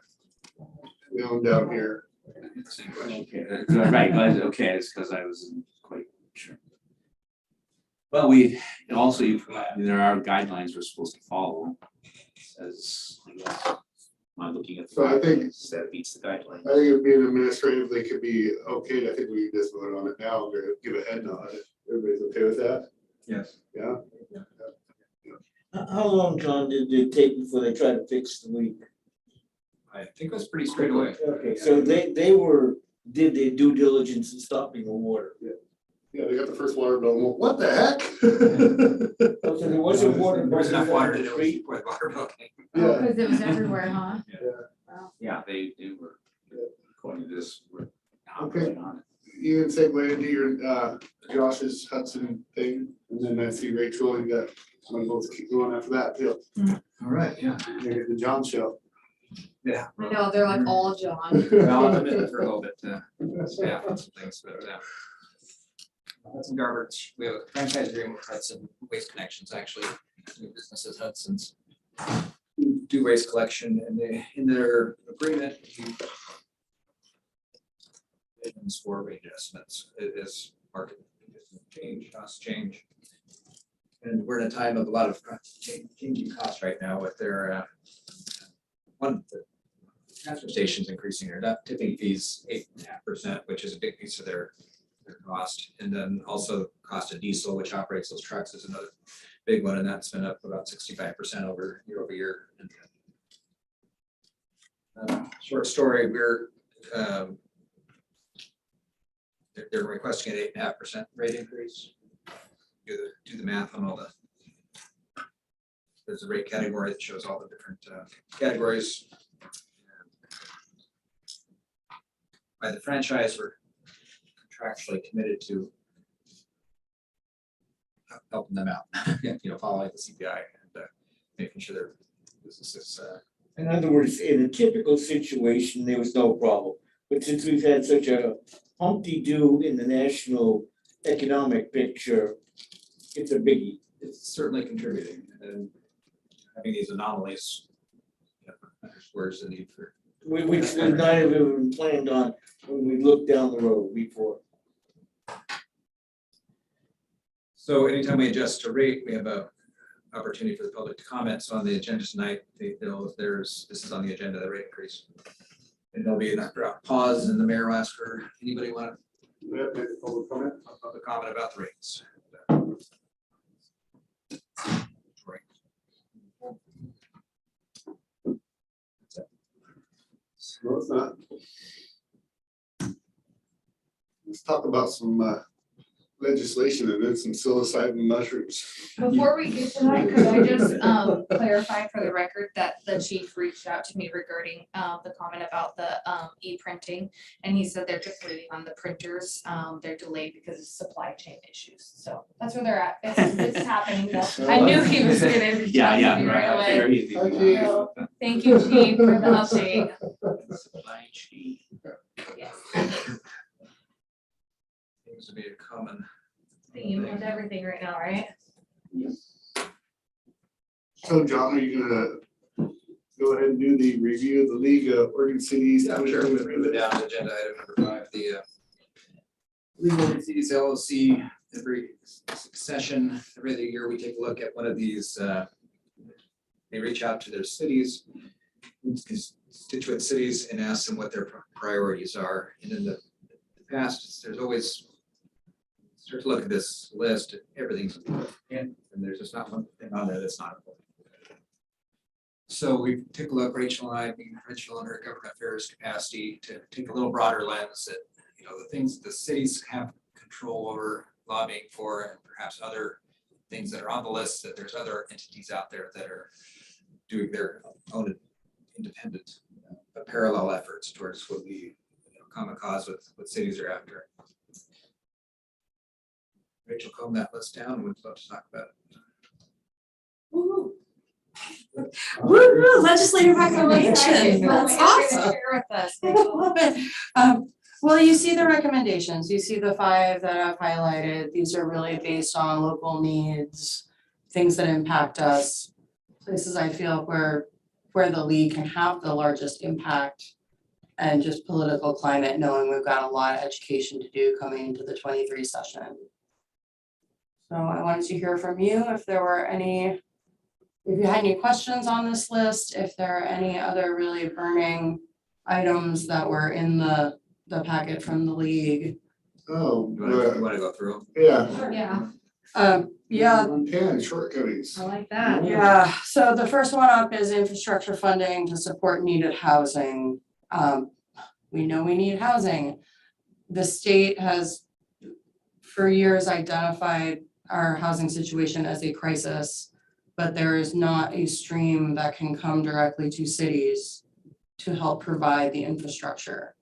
We own down here. Same question. Okay, right, okay, it's because I wasn't quite sure. But we, and also you provide, I mean, there are guidelines we're supposed to follow. As, I guess, am I looking at the So I think- guidelines that meets the guidelines? I think it'd be administratively could be okay. I think we can just vote on it now, or give a head nod. Everybody's okay with that? Yes. Yeah? How long, John, did it take before they tried to fix the leak? I think it was pretty straight away. Okay, so did their due diligence in stopping the water? Yeah, they got the first water bill. Well, what the heck? So there wasn't water. There was enough water to to do it treat. before the water bill came. Oh, because it was everywhere, huh? Yeah, they were, according to this, were not Okay. really on it. You can segue into your Josh's Hudson thing, and then I see Rachel, you got one of those keep going after that too. All right, yeah. You get the John show. Yeah. I know, they're like all John. Well, I'm in it for a little bit, staff and some things, but, Hudson Garbage, we have a franchise agreement with Hudson Waste Connections, actually, new businesses Hudson's. Do waste collection and they, in their agreement, provisions for rate adjustments, it is market change, cost change. And we're in a time of a lot of changing costs right now with their, the transfer stations increasing their tipping fees 8.5%, which is a big piece of their cost. And then also cost of diesel, which operates those trucks, is another big one, and that's been up about 65% over year. And short story, we're they're requesting an 8.5% rate increase. Do the math on all the. There's a rate category that shows all the different categories. By the franchise, we're contractually committed to helping them out, following the CPI and making sure their business is. In other words, in a typical situation, there was no problem. But since we've had such a humpty-doo in the national economic picture, it's a biggie. It's certainly contributing, and having these anomalies underscores the need for. Which would not have been planned on when we looked down the road before. So anytime we adjust a rate, we have a opportunity for the public to comment. So on the agenda tonight, this is on the agenda, the rate increase. And there'll be a pause and the mayor will ask for, anybody want Public comment? a public comment about the rates? No, it's not. Let's talk about some legislation and then some psilocybin mushrooms. Before we get to that, could I just clarify for the record that the chief reached out to me regarding the comment about the e-printing? And he said they're just waiting on the printers. They're delayed because of supply chain issues. So that's where they're at. It's happening though. I knew he was gonna reach out to me right away. Very easy. Okay. So, thank you, chief, for the update. Supply chain. Yes. Seems to be a common. Theme with everything right now, right? So John, are you gonna go ahead and do the review of the League of Oregon Cities? Yeah, sure. Move it down to agenda item number 5, the League of Oregon Cities LLC. Every session, every other year, we take a look at one of these. They reach out to their cities, constituent cities, and ask them what their priorities are. And in the past, there's always start to look at this list, everything's important, and there's just not one thing on there that's not important. So we took a look, Rachel and I, being Rachel in her government affairs capacity, to take a little broader lens at, you know, the things the cities have control over, lobbying for, and perhaps other things that are on the list, that there's other entities out there that are doing their own independent parallel efforts towards what we, common cause with what cities are after. Rachel combed that list down and we'd love to talk about it. Woo, legislative recommendation, that's awesome. Share with us. I love it. Well, you see the recommendations, you see the 5 that I've highlighted. These are really based on local needs, things that impact us, places I feel where the league can have the largest impact, and just political climate, knowing we've got a lot of education to do coming into the 23 session. So I wanted to hear from you if there were if you had any questions on this list, if there are any other really burning items that were in the packet from the league. Oh, You wanna go through them? yeah. Yeah, Yeah, 10 shortcomings. I like that. yeah. So the first one up is infrastructure funding to support needed housing. We know we need housing. The state has for years identified our housing situation as a crisis, but there is not a stream that can come directly to cities to help provide the infrastructure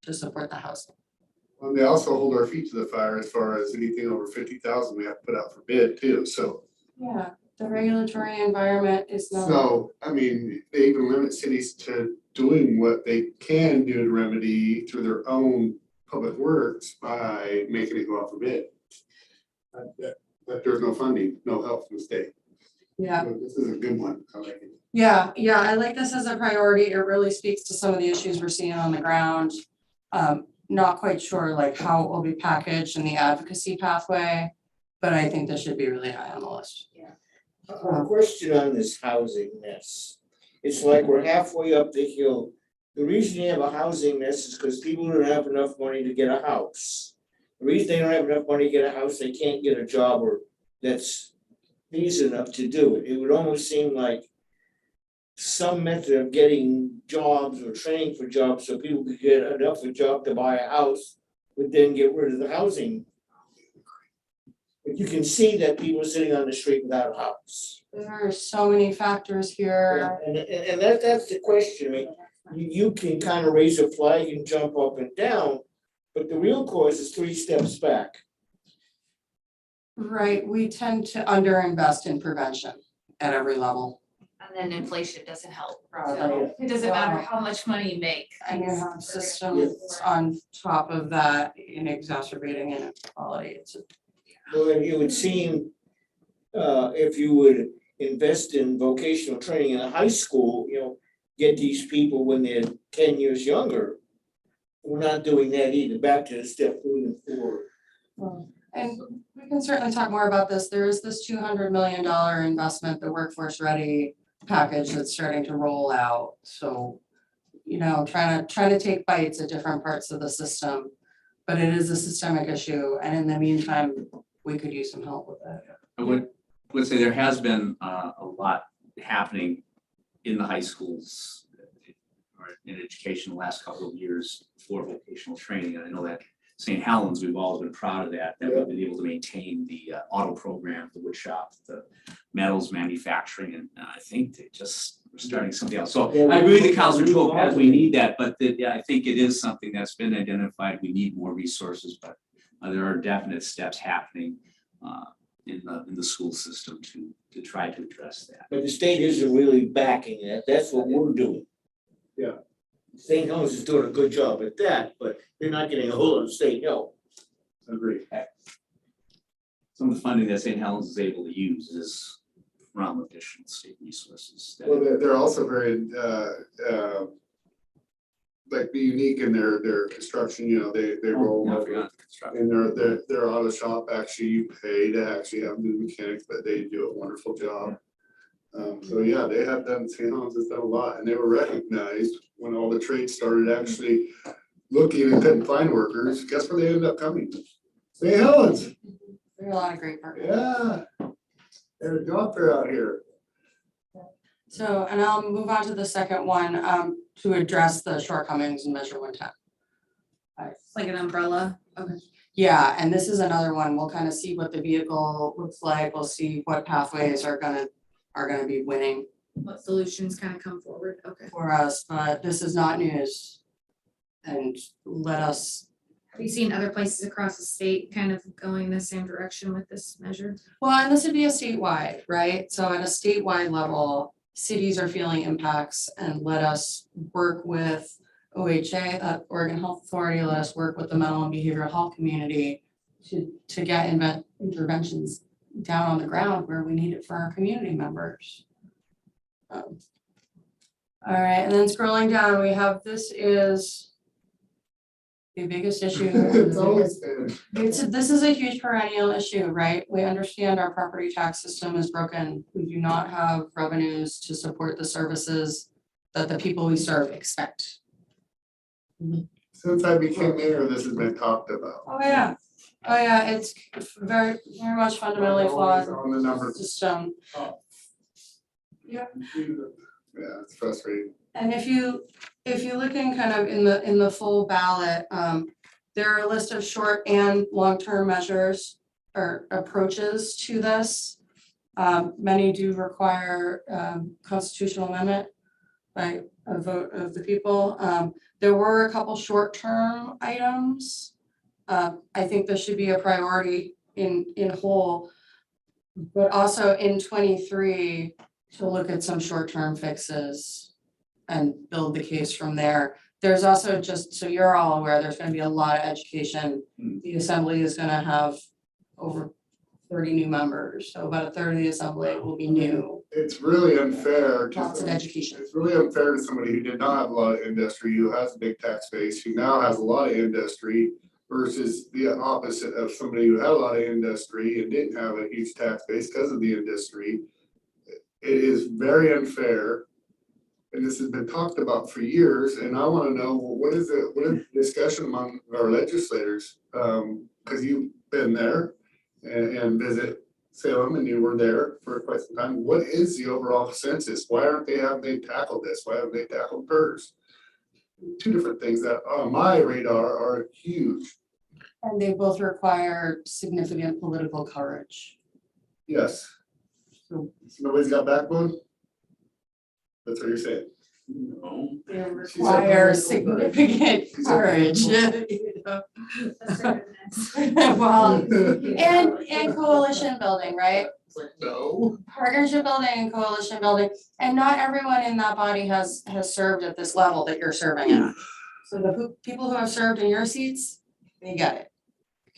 to support the housing. And they also hold our feet to the fire as far as anything over 50,000 we have to put out for bid too, so. Yeah, the regulatory environment is not. So, I mean, they even limit cities to doing what they can do to remedy through their own public works by making it go out for bid. But there's no funding, no help from the state. Yeah. So this is a good one, I like it. Yeah, I like this as a priority. It really speaks to some of the issues we're seeing on the ground. Not quite sure like how it will be packaged in the advocacy pathway, but I think this should be really high on the list. A question on this housing mess. It's like we're halfway up the hill. The reason you have a housing mess is because people don't have enough money to get a house. The reason they don't have enough money to get a house, they can't get a job or that's easy enough to do it. It would almost seem like some method of getting jobs or training for jobs so people could get enough of a job to buy a house would then get rid of the housing. But you can see that people are sitting on the street without a house. There are so many factors here. And that's the question. I mean, you can kind of raise a flag and jump up and down, but the real cause is 3 steps back. Right, we tend to underinvest in prevention at every level. And then inflation doesn't help. Right. So it doesn't matter how much money you make. And you have systems on top of that in exacerbating inequality. Well, it would seem, if you would invest in vocational training in a high school, get these people when they're 10 years younger. We're not doing that either, back to the step 3 and 4. And we can certainly talk more about this. There is this $200 million investment, the Workforce Ready package that's starting to roll out. So, you know, trying to take bites at different parts of the system. But it is a systemic issue, and in the meantime, we could use some help with it. I would say there has been a lot happening in the high schools or in education the last couple of years for vocational training. And I know that St. Helens, we've always been proud of that we've been able to maintain the auto program, the wood shop, the metals manufacturing, and I think they just we're starting something else. So I agree with the Councilor Topaz, we need that, but I think it is something that's been identified. We need more resources, but there are definite steps happening in the school system to try to address that. But the state isn't really backing it, that's what we're doing. Yeah. St. Helens is doing a good job at that, but they're not getting a whole lot of state help. Agreed. Some of the funding that St. Helens is able to use is from additional state resources. Well, they're also very, like be unique in their construction, you know, they roll I over. forgot the construction. And their auto shop, actually, you pay to actually have new mechanics, but they do a wonderful job. So yeah, they have done, St. Helens has done a lot, and they were recognized when all the trades started actually looking and couldn't find workers. Guess where they ended up coming? St. Helens, There are a lot of great partners. yeah. There's a job fair out here. So, and I'll move on to the second one, to address the shortcomings in Measure 110. It's like an umbrella. Okay. Yeah, and this is another one. We'll kind of see what the vehicle looks like. We'll see what pathways are gonna be winning What solutions kind of come forward? Okay. for us, but this is not news. And let us, Have you seen other places across the state kind of going the same direction with this measure? well, and this would be a statewide, right? So at a statewide level, cities are feeling impacts and let us work with OHA, Oregon Health Authority, let us work with the mental and behavioral health community to get interventions down on the ground where we need it for our community members. All right, and then scrolling down, we have, this is the biggest issue. It's always been. This is a huge perennial issue, right? We understand our property tax system is broken. We do not have revenues to support the services that the people we serve expect. Since I became mayor, this has been talked about. Oh, yeah. Oh, yeah, it's very, very much fundamentally flawed On the numbers. system. Yeah, it's frustrating. And if you look in kind of in the full ballot, there are a list of short and long-term measures or approaches to this. Many do require constitutional amendment by a vote of the people. There were a couple short-term items. I think this should be a priority in whole, but also in 23 to look at some short-term fixes and build the case from there. There's also, just so you're all aware, there's gonna be a lot of education. The assembly is gonna have over 30 new members, so about a third of the assembly will be new. It's really unfair. Lots of education. It's really unfair to somebody who did not have a lot of industry, who has a big tax base, who now has a lot of industry versus the opposite of somebody who had a lot of industry and didn't have a huge tax base because of the industry. It is very unfair. And this has been talked about for years, and I want to know, what is the discussion among our legislators? Because you've been there and visit Salem and you were there for quite some time. What is the overall consensus? Why haven't they tackled this? Why haven't they tackled PERS? Two different things that on my radar are huge. And they both require significant political courage. Yes. So Nobody's got backbone? That's what you're saying. No. they require significant courage. You know? Well, and coalition building, right? It's like, no. Partnership building and coalition building, and not everyone in that body has served at this level that you're serving at. So the people who have served in your seats, they get it.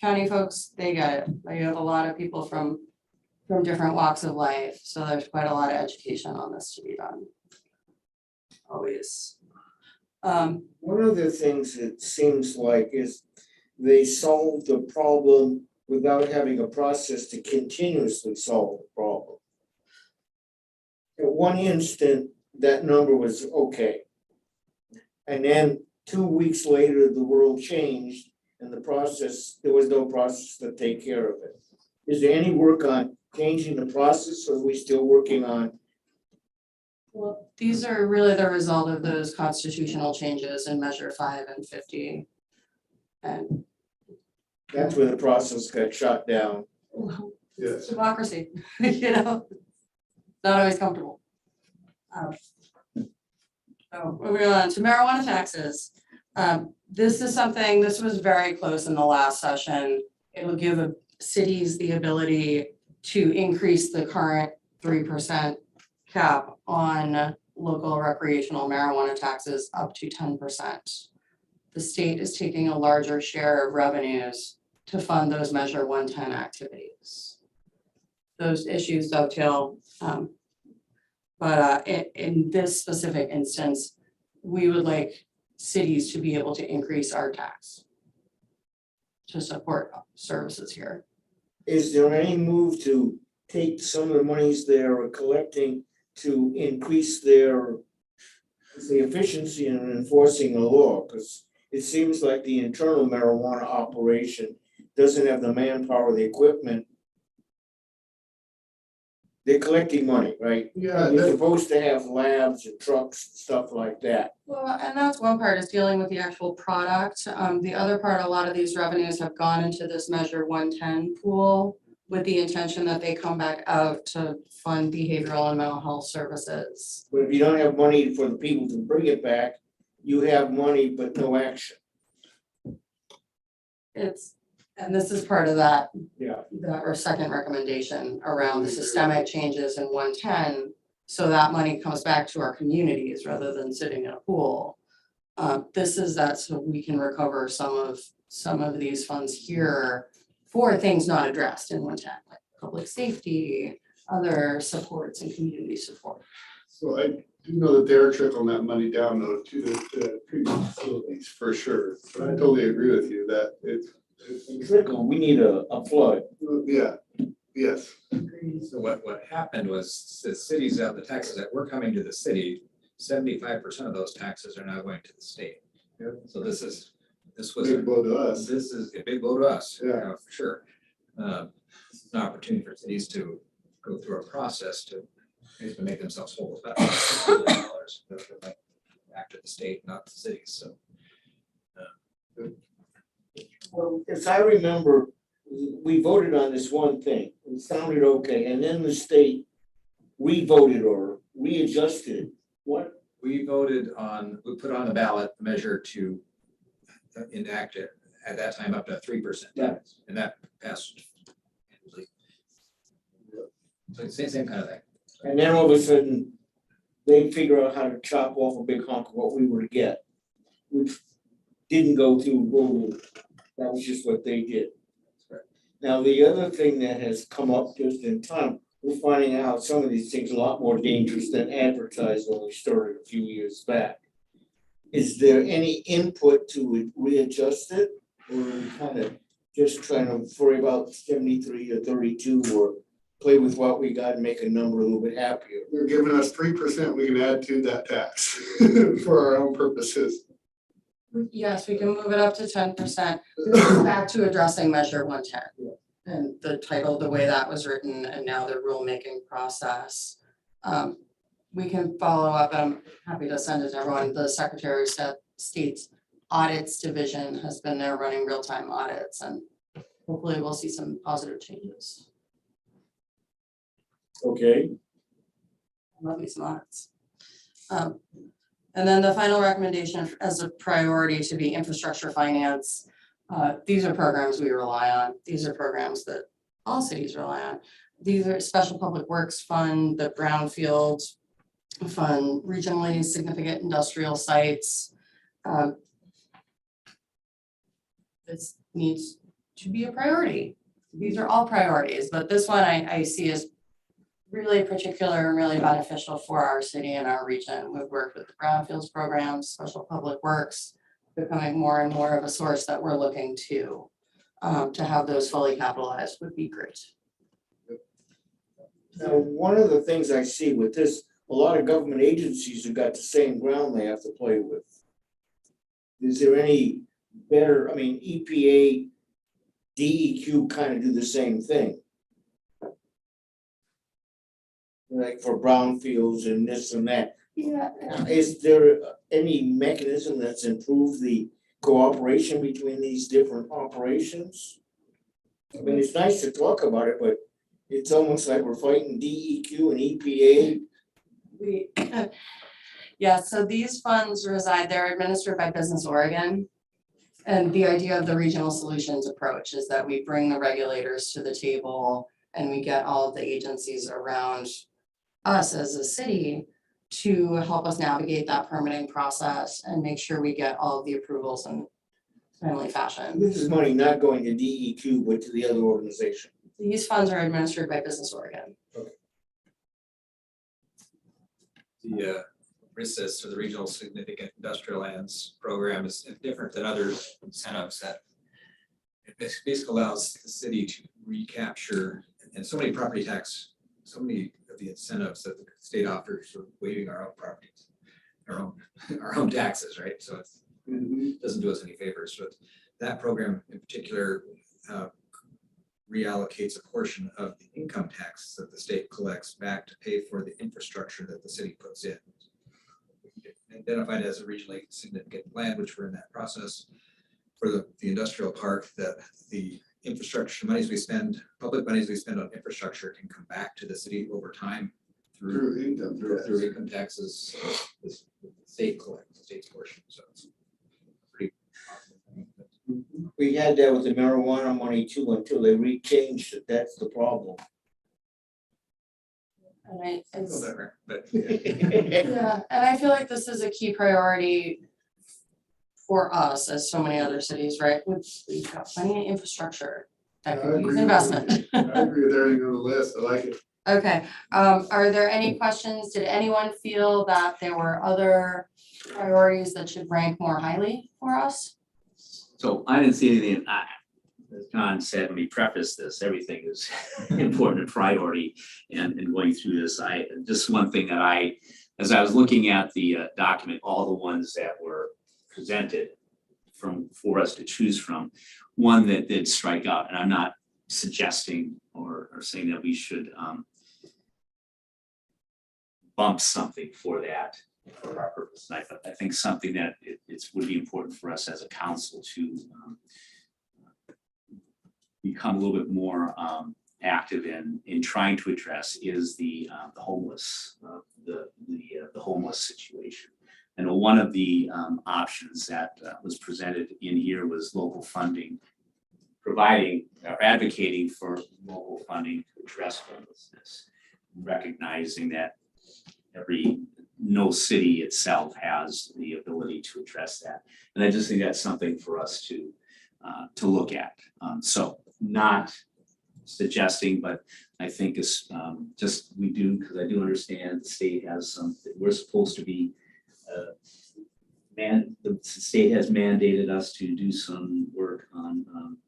County folks, they get it. But you have a lot of people from different walks of life, so there's quite a lot of education on this to be done. Always. One of the things it seems like is they solved the problem without having a process to continuously solve the problem. At one instant, that number was okay. And then 2 weeks later, the world changed and the process, there was no process to take care of it. Is there any work on changing the process, or are we still working on? Well, these are really the result of those constitutional changes in Measure 5 and 50. And That's where the process got shot down. Yes. democracy, you know, not always comfortable. So moving on to marijuana taxes. This is something, this was very close in the last session. It will give cities the ability to increase the current 3% cap on local recreational marijuana taxes up to 10%. The state is taking a larger share of revenues to fund those Measure 110 activities. Those issues dovetail, but in this specific instance, we would like cities to be able to increase our tax to support services here. Is there any move to take some of the monies they're collecting to increase the efficiency in enforcing the law? Because it seems like the internal marijuana operation doesn't have the manpower, the equipment. They're collecting money, right? Yeah, They're supposed to have labs and trucks, and stuff like that. Well, and that's one part, is dealing with the actual product. The other part, a lot of these revenues have gone into this Measure 110 pool with the intention that they come back out to fund behavioral and mental health services. But if you don't have money for the people to bring it back, you have money but no action. And this is part of that, Yeah. our second recommendation around the systemic changes in 110. So that money comes back to our communities rather than sitting in a pool. This is that so we can recover some of these funds here for things not addressed in 110, like public safety, other supports and community support. So I do know that they're trickling that money down though to the treatment facilities for sure. But I totally agree with you that it's, Trickle, we need a flood. yeah, yes. So what happened was the cities the taxes that were coming to the city, 75% of those taxes are now going to the state. Yeah. So this was. Big blow to us. This is a big blow to us. Yeah. For sure. It's an opportunity for cities to go through a process to basically make themselves whole with about $6 billion back to the state, not the cities, so. Well, as I remember, we voted on this one thing, it sounded okay, and then the state re-voted or readjusted. What? We put on the ballot a measure to enact it at that time up to 3% tax, and that passed. So it's the same kind of thing. And then all of a sudden, they figure out how to chop off a big hunk of what we were to get, which didn't go through voting. That was just what they did. Now, the other thing that has come up just in time, we're finding out some of these things are a lot more dangerous than advertised when we started a few years back. Is there any input to readjust it, or are we kind of just trying to worry about 73 or 32, or play with what we got and make a number a little bit happier? They're giving us 3% we can add to that tax for our own purposes. Yes, we can move it up to 10%. Back to addressing Measure 110. And the title, the way that was written, and now the rulemaking process. We can follow up, and I'm happy to send it to everyone. The Secretary of State's Audits Division has been there running real-time audits, and hopefully we'll see some positive changes. Okay. I love me some audits. And then the final recommendation as a priority to be infrastructure finance. These are programs we rely on. These are programs that all cities rely on. These are Special Public Works Fund, the Brownfield Fund, regionally significant industrial sites. This needs to be a priority. These are all priorities, but this one I see as really particular and really beneficial for our city and our region. We've worked with the Brownfields programs, Special Public Works, becoming more and more of a source that we're looking to. to have those fully capitalized would be great. Now, one of the things I see with this, a lot of government agencies have got the same ground they have to play with. Is there any better, I mean, EPA, DEQ kind of do the same thing. Like for brownfields and this and that. Yeah. Is there any mechanism that's improved the cooperation between these different operations? I mean, it's nice to talk about it, but it's almost like we're fighting DEQ and EPA. Yeah, so these funds reside, they're administered by Business Oregon. And the idea of the regional solutions approach is that we bring the regulators to the table and we get all of the agencies around us as a city to help us navigate that permitting process and make sure we get all of the approvals in timely fashion. This is money not going to DEQ, but to the other organization. These funds are administered by Business Oregon. The RISIS, or the Regional Significant Industrial Lands Program, is different than other incentives that it basically allows the city to recapture, and so many property tax, so many of the incentives that the state offers for waiving our own properties, our own taxes, right? So it doesn't do us any favors. But that program in particular reallocates a portion of the income tax that the state collects back to pay for the infrastructure that the city puts in. Identified as a regionally significant land, which we're in that process for the industrial park, that the infrastructure monies we spend, public monies we spend on infrastructure can come back to the city over time through income taxes. The state collects the state's portion, so it's pretty awesome. We had that with the marijuana money too, until they rechanged it, that's the problem. And But yeah, and I feel like this is a key priority for us, as so many other cities, right? We've got plenty of infrastructure that can use investment. I agree with everything on the list. I like it. Okay, are there any questions? Did anyone feel that there were other priorities that should rank more highly for us? So I didn't see anything, as John said, when he prefaced this, everything is important and priority and going through this. Just one thing that as I was looking at the document, all the ones that were presented for us to choose from, one that did strike out, and I'm not suggesting or saying that we should bump something for that for our purpose. And I think something that it would be important for us as a council to become a little bit more active in trying to address is the homeless, the homeless situation. And one of the options that was presented in here was local funding, providing or advocating for local funding to address homelessness, recognizing that no city itself has the ability to address that. And I just think that's something for us to look at. So not suggesting, but I think it's just because I do understand the state has we're supposed to be the state has mandated us to do some work on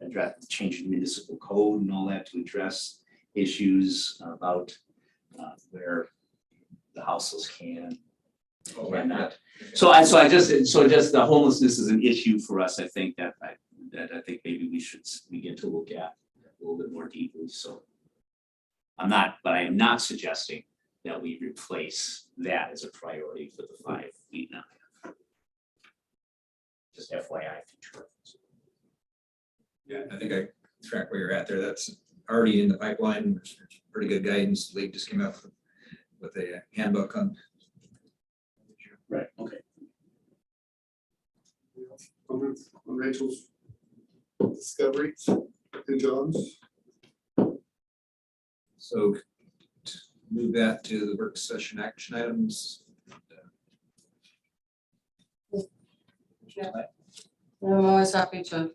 address changing municipal code and all that to address issues about where the houseless can or not. So just the homelessness is an issue for us. I think that I think maybe we should begin to look at a little bit more deeply. So I am not suggesting that we replace that as a priority for the 5 we now have. Just FYI future. yeah, I think I track where you're at there. That's already in the pipeline, which is pretty good guidance. The league just came out with a handbook on. Right, okay. Comments on Rachel's discoveries and John's? So to move that to the work session action items. I'm always happy to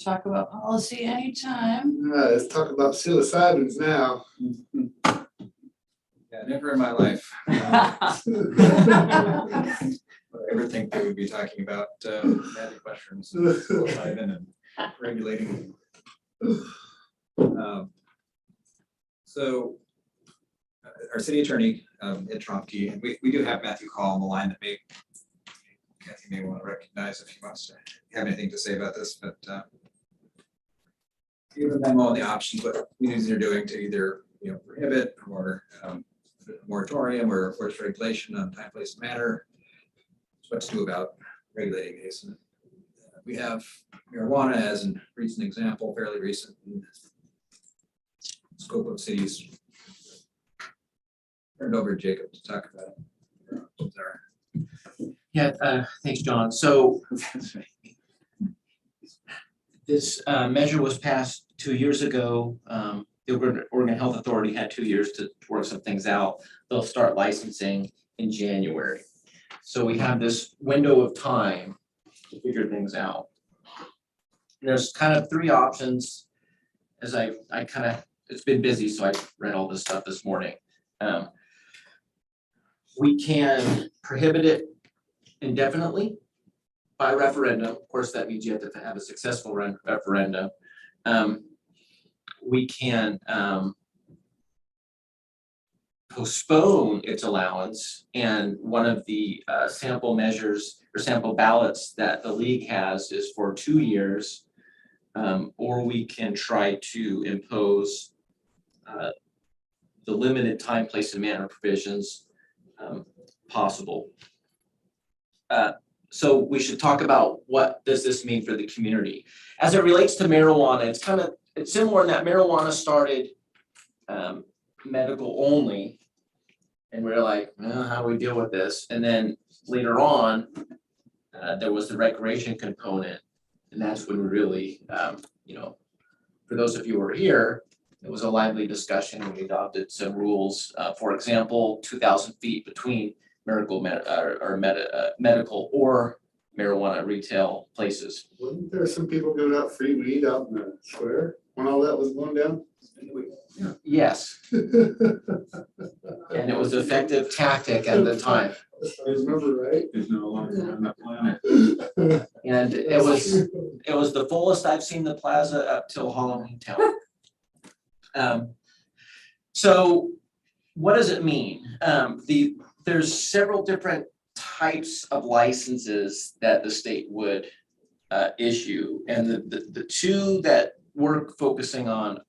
talk about policy anytime. Let's talk about psilocybins now. Yeah, never in my life. ever think that we'd be talking about magic mushrooms, psilocybin and regulating. So our city attorney, Ed Tromke, and we do have Matthew Call on the line that Kathy may want to recognize if he wants to have anything to say about this, but give them all the options, what communities are doing to either, prohibit or moratorium or force regulation on time, place, and manner. What to do about regulating these. And, we have marijuana as a recent example, fairly recent in scope of cities. Turned over to Jacob to talk about it. Yeah, thanks, John. So this measure was passed 2 years ago. The Oregon Health Authority had 2 years to work some things out. They'll start licensing in January. So we have this window of time to figure things out. And there's kind of 3 options as it's been busy, so I read all this stuff this morning. We can prohibit it indefinitely by referendum. Of course, that means you have to have a successful referendum. We can postpone its allowance, and one of the sample measures or sample ballots that the league has is for 2 years, or we can try to impose the limited time, place, and manner provisions possible. So we should talk about what does this mean for the community. As it relates to marijuana, it's similar in that marijuana started medical only. And we're like, well, how do we deal with this? And then later on, there was the recreation component. And that's when we really, for those of you who were here, it was a lively discussion and we adopted some rules. For example, 2,000 feet between medical or marijuana retail places. Wasn't there some people giving out free weed out in the square when all that was going down? Yes. And it was an effective tactic at the time. I remember, right? There's no longer on the planet. And it was the fullest I've seen the plaza up till Halloween Town. So what does it mean? There's several different types of licenses that the state would issue. And the 2 that we're focusing on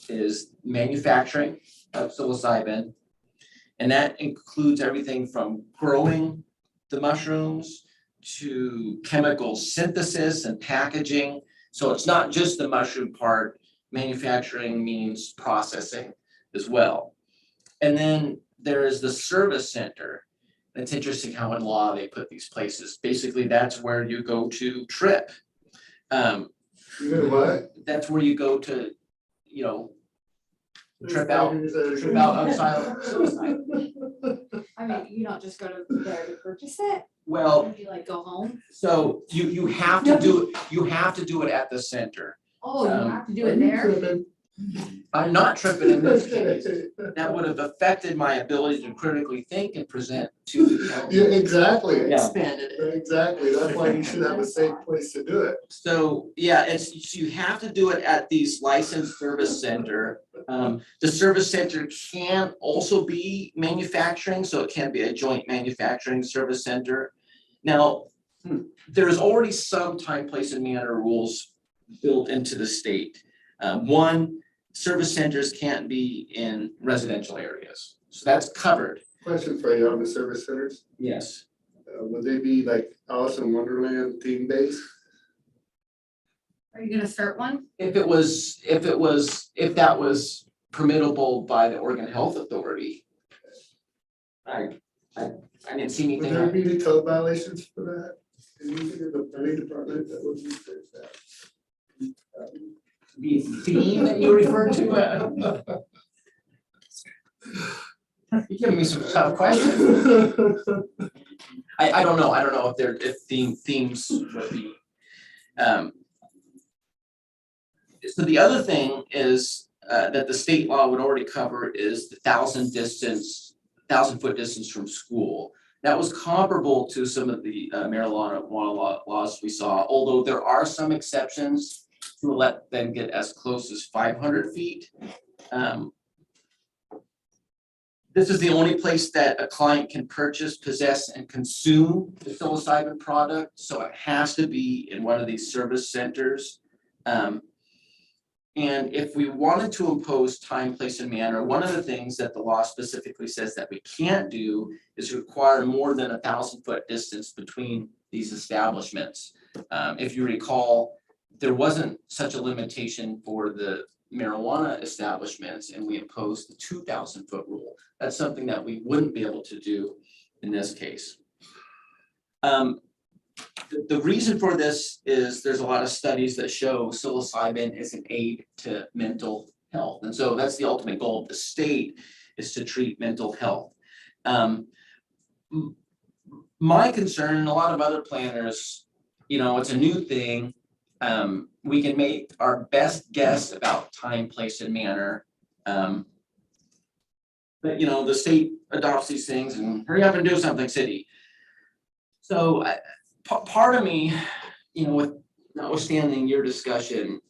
is manufacturing of psilocybin. And that includes everything from growing the mushrooms to chemical synthesis and packaging. So it's not just the mushroom part. Manufacturing means processing as well. And then there is the service center. It's interesting how in law they put these places. Basically, that's where you go to trip. You know what? That's where you go to, trip out on psilocybin. I mean, you don't just go to there to purchase it, Well, you like go home? so you have to do it at the center. Oh, you have to do it there? I'm not tripping in this case. That would have affected my ability to critically think and present to the council. Yeah, exactly. Yeah. Expanded it. Exactly. That's why you should have a safe place to do it. So, yeah, you have to do it at these licensed service center. The service center can also be manufacturing, so it can be a joint manufacturing service center. Now, there's already some time, place, and manner rules built into the state. One, service centers can't be in residential areas, so that's covered. Question for you on the service centers. Yes. Would they be like Alice in Wonderland theme based? Are you gonna start one? If that was permittable by the Oregon Health Authority. I didn't see Would anything. there be any code violations for that? Anything in the planning department that would research that? The theme that you referred to. You're giving me some tough questions. I don't know. I don't know if themes would be. So the other thing is that the state law would already cover is the 1,000 foot distance from school. That was comparable to some of the marijuana laws we saw, although there are some exceptions to let them get as close as 500 feet. This is the only place that a client can purchase, possess, and consume the psilocybin product, so it has to be in one of these service centers. And if we wanted to impose time, place, and manner, one of the things that the law specifically says that we can't do is require more than 1,000-foot distance between these establishments. If you recall, there wasn't such a limitation for the marijuana establishments, and we imposed the 2,000-foot rule. That's something that we wouldn't be able to do in this case. The reason for this is there's a lot of studies that show psilocybin is an aid to mental health. And so that's the ultimate goal of the state, is to treat mental health. My concern, and a lot of other planners, it's a new thing. We can make our best guess about time, place, and manner. But the state adopts these things and hurry up and do something, city. So part of me, with notwithstanding your discussion,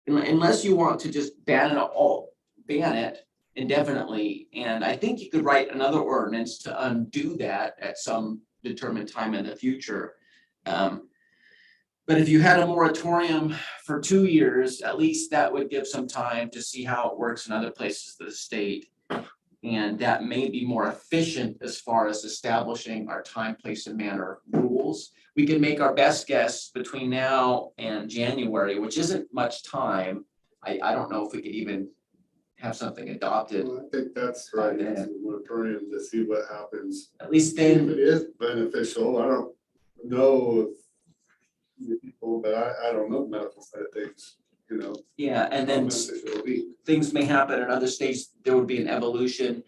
unless you want to just ban it indefinitely, and I think you could write another ordinance to undo that at some determined time in the future. But if you had a moratorium for 2 years, at least that would give some time to see how it works in other places of the state. And that may be more efficient as far as establishing our time, place, and manner rules. We can make our best guess between now and January, which isn't much time. I don't know if we could even have something adopted. Well, I think that's right, it's a moratorium to see what happens. At least If then, it is beneficial, I don't know if the people, but I don't know the medical side of things, yeah, and how then beneficial it'll be. things may happen in other states. There would be an evolution.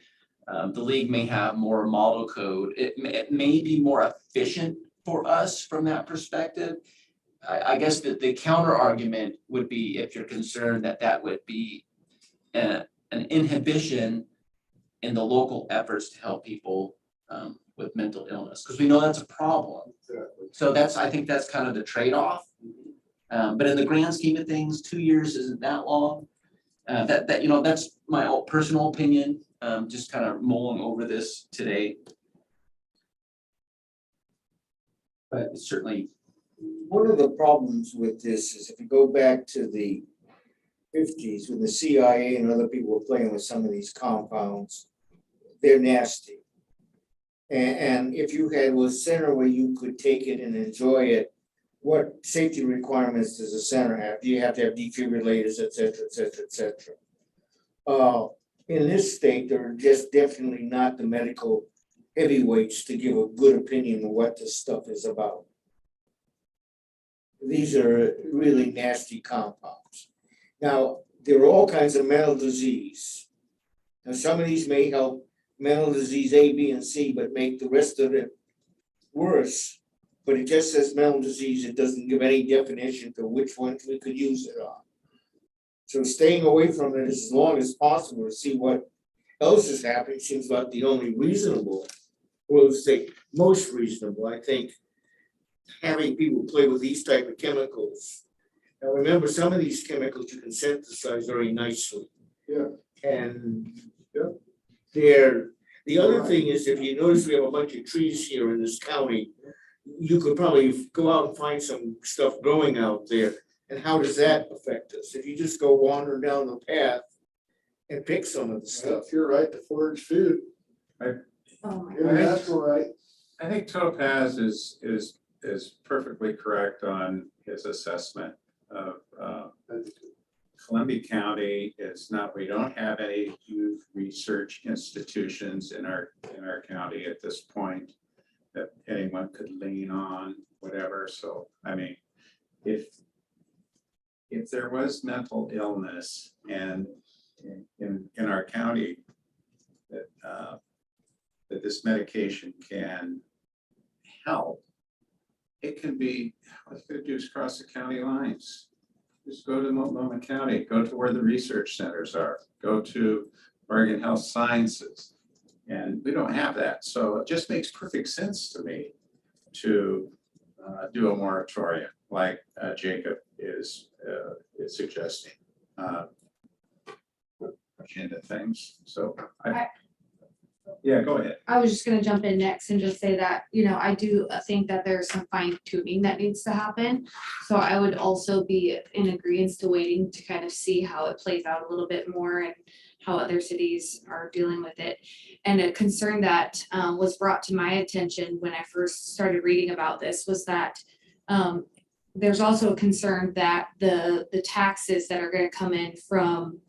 The league may have more model code. It may be more efficient for us from that perspective. I guess that the counter argument would be, if you're concerned that would be an inhibition in the local efforts to help people with mental illness, because we know that's a problem. Exactly. So I think that's kind of the trade-off. But in the grand scheme of things, 2 years isn't that long. That's my own personal opinion. Just kind of mulling over this today. But it's certainly, One of the problems with this is if you go back to the 50s, when the CIA and other people were playing with some of these compounds, they're nasty. And if you had a center where you could take it and enjoy it, what safety requirements does a center have? Do you have to have defibrillators, et cetera, et cetera, et cetera? In this state, they're just definitely not the medical heavyweights to give a good opinion of what this stuff is about. These are really nasty compounds. Now, there are all kinds of mental disease. Now, some of these may help mental disease A, B, and C, but make the rest of it worse. But it just says mental disease. It doesn't give any definition to which ones we could use it on. So staying away from it as long as possible to see what else is happening seems like the only reasonable, or say most reasonable. I think having people play with these type of chemicals. Now remember, some of these chemicals you can synthesize very nicely. Yeah. And Yeah. the other thing is, if you notice we have a bunch of trees here in this county, you could probably go out and find some stuff growing out there. And how does that affect us? If you just go wander down the path and pick some of the stuff. If you're right to forage food, Oh my you're natural, right? I think Topaz is perfectly correct on his assessment of Columbia County. We don't have any youth research institutions in our county at this point that anyone could lean on, whatever. So, I mean, if there was mental illness and in our county that this medication can help, it can be, what you do is cross the county lines. Just go to Multnomah County, go to where the research centers are, go to Oregon Health Sciences, And we don't have that, so it just makes perfect sense to me to do a moratorium like Jacob is suggesting. Into things, so yeah, go ahead. I was just gonna jump in next and just say that, you know, I do think that there's some fine tuning that needs to happen. So I would also be in agreement to waiting to kind of see how it plays out a little bit more and how other cities are dealing with it. And a concern that was brought to my attention when I first started reading about this was that there's also a concern that the taxes that are gonna come in from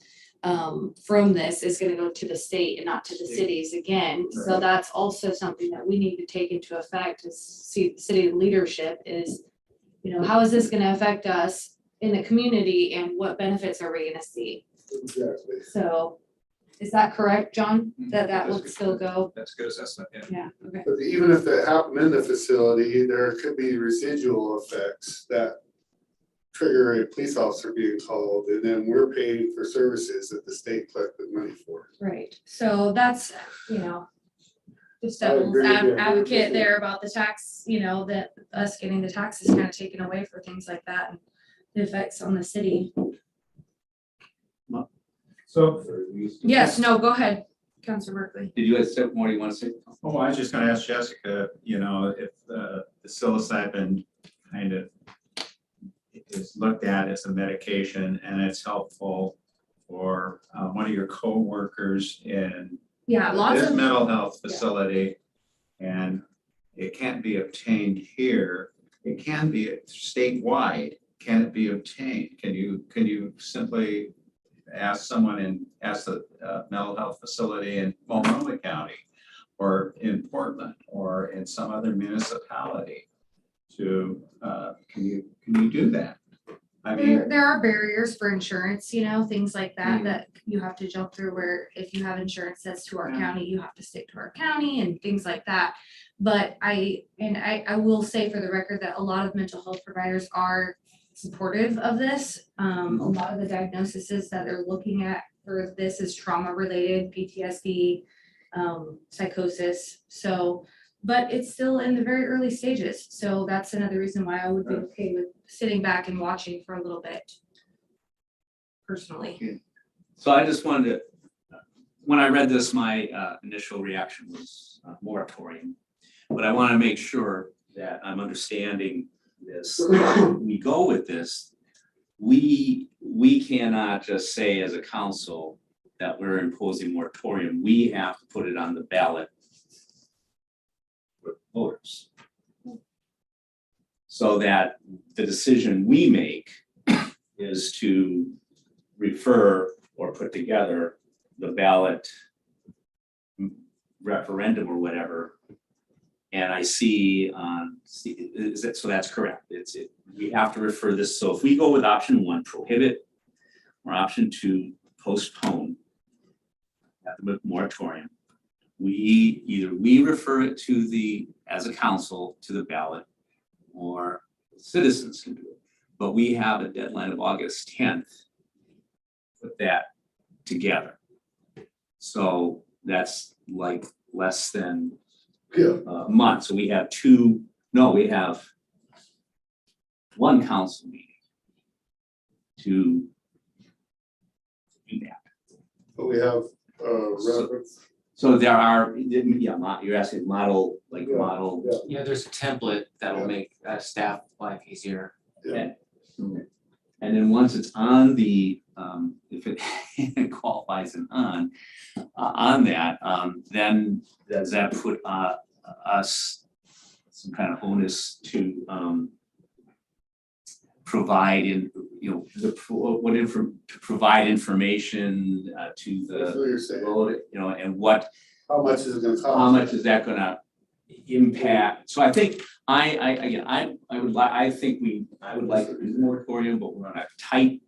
this is gonna go to the state and not to the cities again. So Right. that's also something that we need to take into effect as city leadership is, you know, how is this gonna affect us in the community and what benefits are we gonna see? Exactly. So is that correct, John? That That's would good. still go? That's a good assessment, yeah. Yeah, okay. But even if it happened in the facility, there could be residual effects that trigger a police officer being called, and then we're paying for services that the state collected money for. Right, so that's, you know, just I devil's agree with you advocate 100%. there about the tax, you know, that us getting the taxes kind of taken away for things like that and the effects on the city. So, Yes, no, go ahead, Councilor Berkeley. Did you guys say more you want to say? oh, I was just gonna ask Jessica, you know, if the psilocybin kind of is looked at as a medication and it's helpful for one of your coworkers in Yeah, lots this of, mental health yeah. facility, and it can't be obtained here, it can be statewide, can it be obtained? Can you simply ask someone ask the mental health facility in Multnomah County or in Portland or in some other municipality to, can you do that? I mean, there are barriers for insurance, you know, things like that, that you have to jump through where if you have insurance that's to our Yeah. county, you have to stick to our county and things like that. But I will say for the record that a lot of mental health providers are supportive of this. A lot of the diagnoses that they're looking at for this is trauma related, PTSD, psychosis. So, but it's still in the very early stages. So that's another reason why I would be okay with sitting back and watching for a little bit. Personally. So I just wanted to, when I read this, my initial reaction was moratorium. But I want to make sure that I'm understanding this. When we go with this, we cannot just say as a council that we're imposing moratorium. We have to put it on the ballot with voters. So that the decision we make is to refer or put together the ballot referendum or whatever. And I see, so that's correct. We have to refer this. So if we go with option 1, prohibit, or option 2, postpone, at the moratorium, we refer it to as a council to the ballot, or citizens can do it. But we have a deadline of August 10th. Put that together. So that's like less than a month. So we have we have one council meeting to do that. But we have reference. So there are, you're asking model. Yeah, there's a template that'll make staff life easier. And then once it's on if it qualifies and on that, then does that put us some kind of onus to provide to provide information to That's what you're saying. and what. How much is it gonna cost? How much is that gonna impact? So I think I would like to do the moratorium, but we're on a tight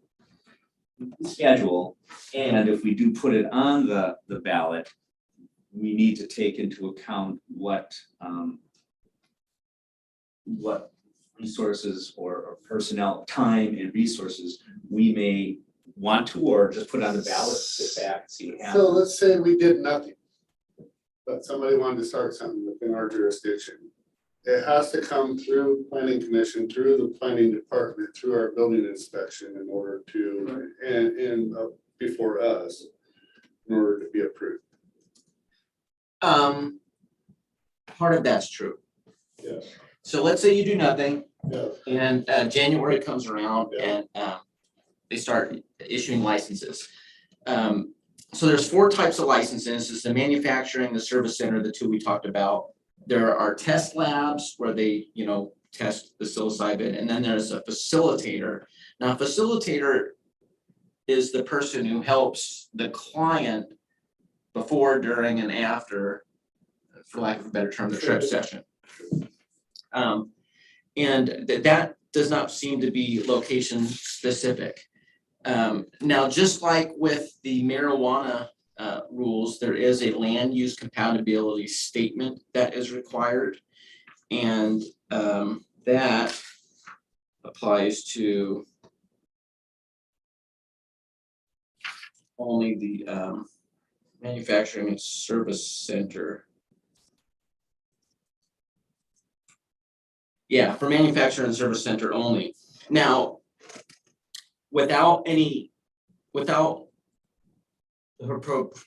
schedule. And if we do put it on the ballot, we need to take into account what resources or personnel, time and resources we may want to, or just put on the ballot, sit back, see what happens. So let's say we did nothing. but somebody wanted to start something within our jurisdiction. It has to come through planning commission, through the planning department, through our building inspection in order to, and before us, in order to be approved. Part of that's true. Yeah. So let's say you do nothing Yeah. and January comes around Yeah. and they start issuing licenses. So there's 4 types of licenses. It's the manufacturing, the service center, the 2 we talked about. There are test labs where they, test the psilocybin, and then there's a facilitator. Now, a facilitator is the person who helps the client before, during, and after, for lack of a better term, the trip session. And that does not seem to be location specific. Now, just like with the marijuana rules, there is a land use compatibility statement that is required. And that applies to only the manufacturing and service center. Yeah, for manufacturing and service center only. Now, without the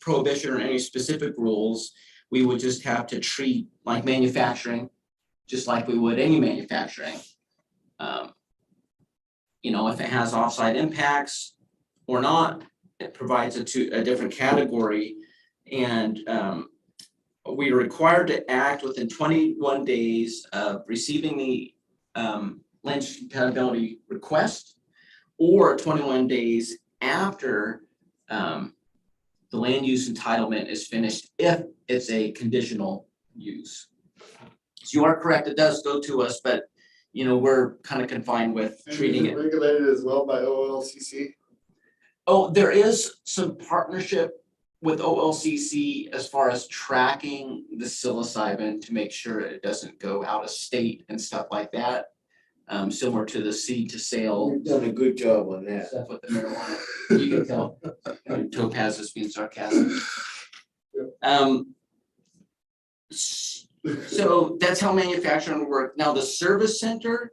prohibition or any specific rules, we would just have to treat like manufacturing, just like we would any manufacturing. If it has offsite impacts or not, it provides a different category. And we are required to act within 21 days of receiving the land use compatibility request, or 21 days after the land use entitlement is finished, if it's a conditional use. So you are correct, it does go to us, but we're kind of confined with treating it. Regulated as well by OLCC. Oh, there is some partnership with OLCC as far as tracking the psilocybin to make sure it doesn't go out of state and stuff like that. Similar to the seed to sale. You've done a good job on that. Stuff with the marijuana. You can tell Topaz is being sarcastic. So that's how manufacturing would work. Now, the service center,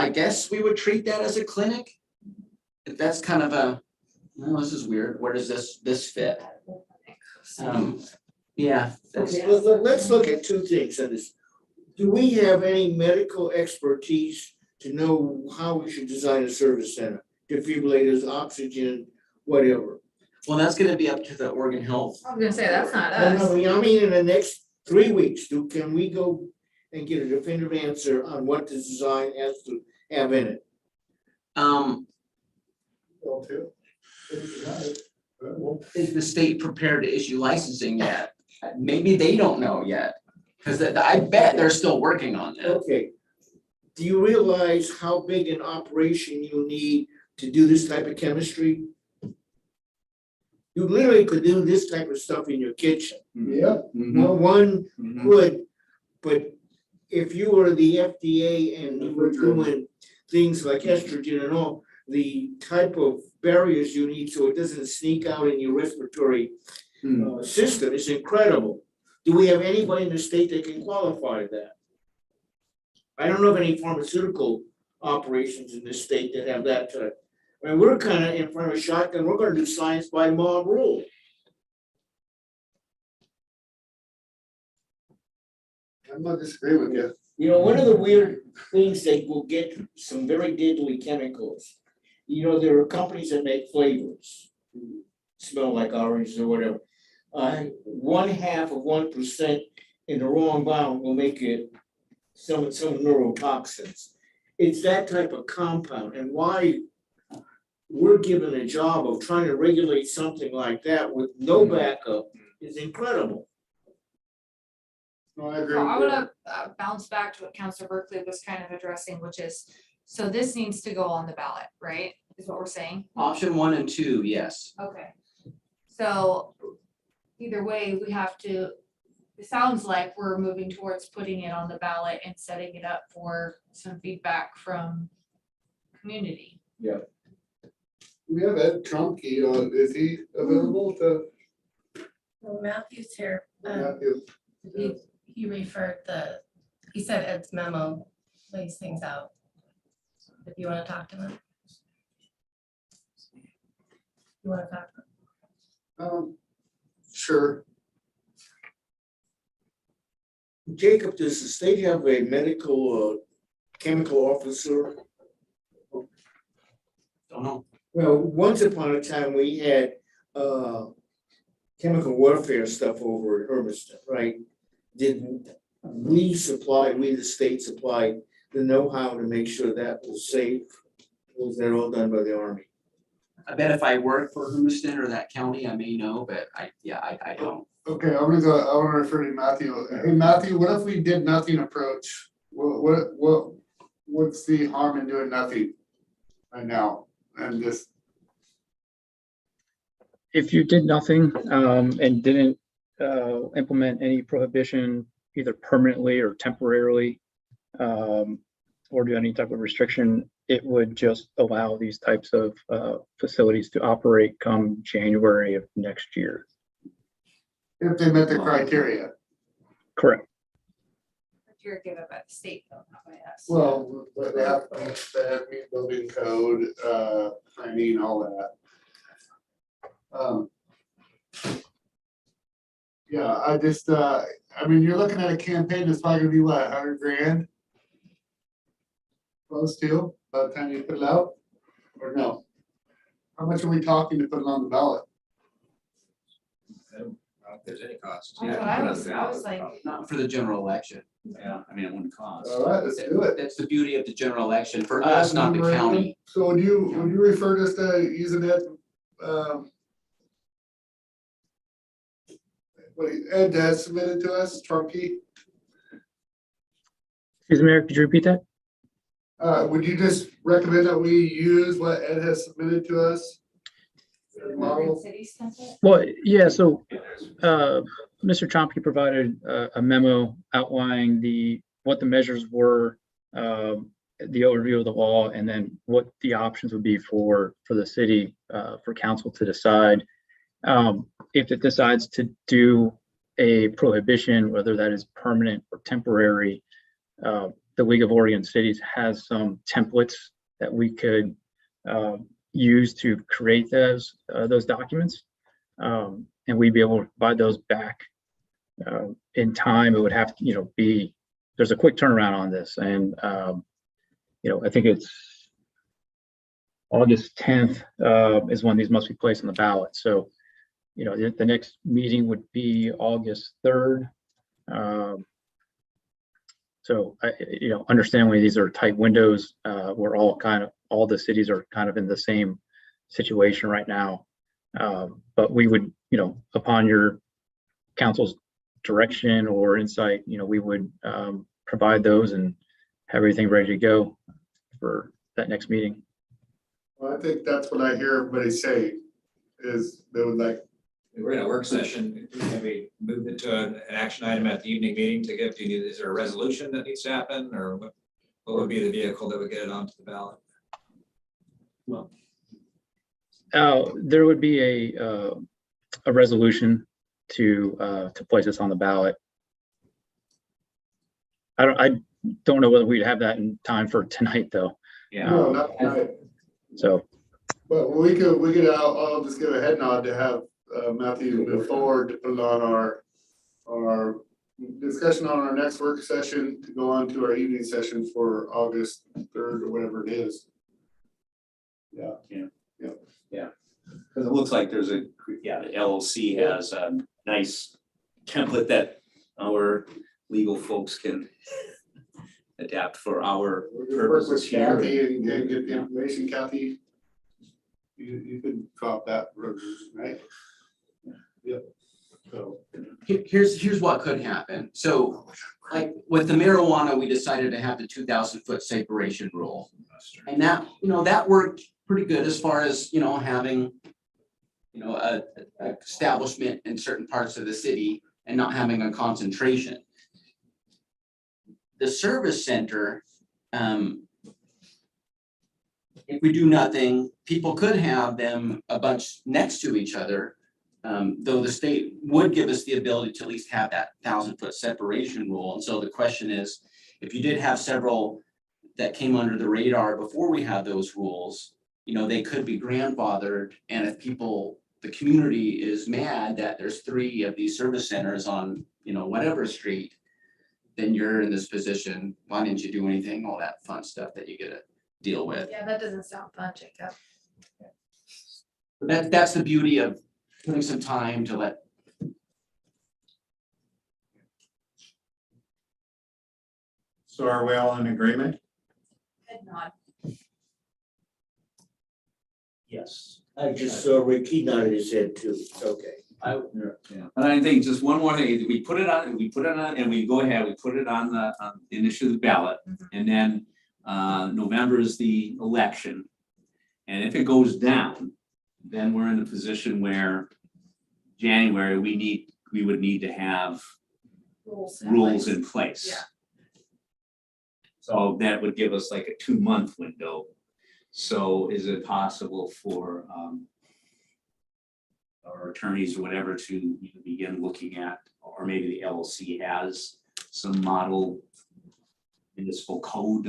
I guess we would treat that as a clinic. If that's kind of this is weird. Where does this fit? Yeah. Okay, let's look at 2 things on this. Do we have any medical expertise to know how we should design a service center? Defibrillators, oxygen, whatever. Well, that's gonna be up to the Oregon Health. I was gonna say, that's not I us. mean, in the next 3 weeks, can we go and get a definitive answer on what the design has to have in it? Is the state prepared to issue licensing yet? Maybe they don't know yet, because I bet they're still working on that. Okay. Do you realize how big an operation you need to do this type of chemistry? You literally could do this type of stuff in your kitchen. Yeah. Well, one would, but if you were the FDA and you were doing things like estrogen and all, the type of barriers you need so it doesn't sneak out in your respiratory system is incredible. Do we have anybody in the state that can qualify that? I don't know of any pharmaceutical operations in this state that have that type. I mean, we're kind of in front of a shotgun. We're going to do science by mob rule. I'm not disagreeing with you. One of the weird things, they will get some very deadly chemicals. There are companies that make flavors, smell like oranges or whatever. 0.5% in the wrong bound will make it some neurotoxins. It's that type of compound, and why we're given a job of trying to regulate something like that with no backup is incredible. No, I agree. So I with wanna bounce back to what Councilor Berkeley was kind of addressing, which is, so this needs to go on the ballot, right? Is what we're saying? Option 1 and 2, yes. Okay. So either way, we have to, it sounds like we're moving towards putting it on the ballot and setting it up for some feedback from community. We have Ed Trumke on, is he available to? Well, Matthew's here. Matthew? He referred he said Ed's memo lays things out. If you want to talk to him. You want to talk? Sure. Jacob, does the state have a medical, chemical officer? Don't know. Well, once upon a time, we had, chemical warfare stuff over at Hermiston, right? Didn't we the state supplied the know-how to make sure that was safe? Was that all done by the Army? I bet if I work for Hermiston or that county, I may know, but I don't. Okay, I wanna refer to Matthew. Hey, Matthew, what if we did nothing approach? What's the harm in doing nothing right now? And just, if you did nothing and didn't implement any prohibition, either permanently or temporarily, or do any type of restriction, it would just allow these types of facilities to operate come January of next year. if they met the criteria. Correct. You're given by the state, though, not by us. Well, but they have to meet building code, planning, all that. Yeah, I just, I mean, you're looking at a campaign that's probably gonna be what, 100 grand? Close to, by the time you put it out, or no? How much are we talking to put it on the ballot? I don't know if there's any cost. That's what I was like, Not for the general election. Yeah, I mean, it wouldn't cost. All right, let's do it. That's the beauty of the general election for us, not the county. So would you refer this to using it, what Ed has submitted to us, Trumke? Excuse me, Eric, could you repeat that? Would you just recommend that we use what Ed has submitted to us? Model? cities template? Well, yeah, so Mr. Chomsky provided a memo outlining what the measures were, the overview of the law, and then what the options would be for the city, for council to decide. If it decides to do a prohibition, whether that is permanent or temporary, the League of Oregon Cities has some templates that we could use to create those documents. And we'd be able to provide those back in time. It would have to, there's a quick turnaround on this. And, I think it's August 10th is when these must be placed on the ballot. So, the next meeting would be August 3rd. So, understandably, these are tight windows. We're all the cities are kind of in the same situation right now. But we would, upon your council's direction or insight, we would provide those and have everything ready to go for that next meeting. Well, I think that's what I hear everybody say, is they would like. We're in a work session. Can we move it to an action item at the evening meeting to get, is there a resolution that needs to happen, or what would be the vehicle that would get it onto the ballot? Well, there would be a resolution to place this on the ballot. I don't know whether we'd have that in time for tonight, though. Yeah. No, not tonight. So, But we could, I'll just give a head nod to have Matthew move forward to put it on our discussion on our next work session, to go on to our evening session for August 3rd or whatever it is. Yeah. Because it looks like there's the LLC has a nice template that our legal folks can adapt for our We'll just work purposes with here. Kathy and get the information, Kathy. You could drop that, right? Yep. So. Here's what could happen. So like with the marijuana, we decided to have the 2,000-foot separation rule. And that, that worked pretty good as far as, having, a establishment in certain parts of the city and not having a concentration. The service center if we do nothing, people could have them a bunch next to each other. Though the state would give us the ability to at least have that 1,000-foot separation rule. And so the question is, if you did have several that came under the radar before we had those rules, you know, they could be grandfathered. And if people, the community is mad that there's 3 of these service centers on, you know, whatever street, then you're in this position. Why didn't you do anything? All that fun stuff that you get to deal with. Yeah, that doesn't sound fun, Jacob. That's the beauty of putting some time to let. So are we all in agreement? Head nod. Yes, I just saw Ricky nodded his head too, okay. And I think just one more thing, we put it on, and we go ahead, we put it on the initial ballot, and then November is the election. And if it goes down, then we're in a position where January, we would need to have rules in place. Yeah. So that would give us like a 2-month window. So is it possible for our attorneys or whatever to begin looking at, or maybe the LLC has some model municipal code?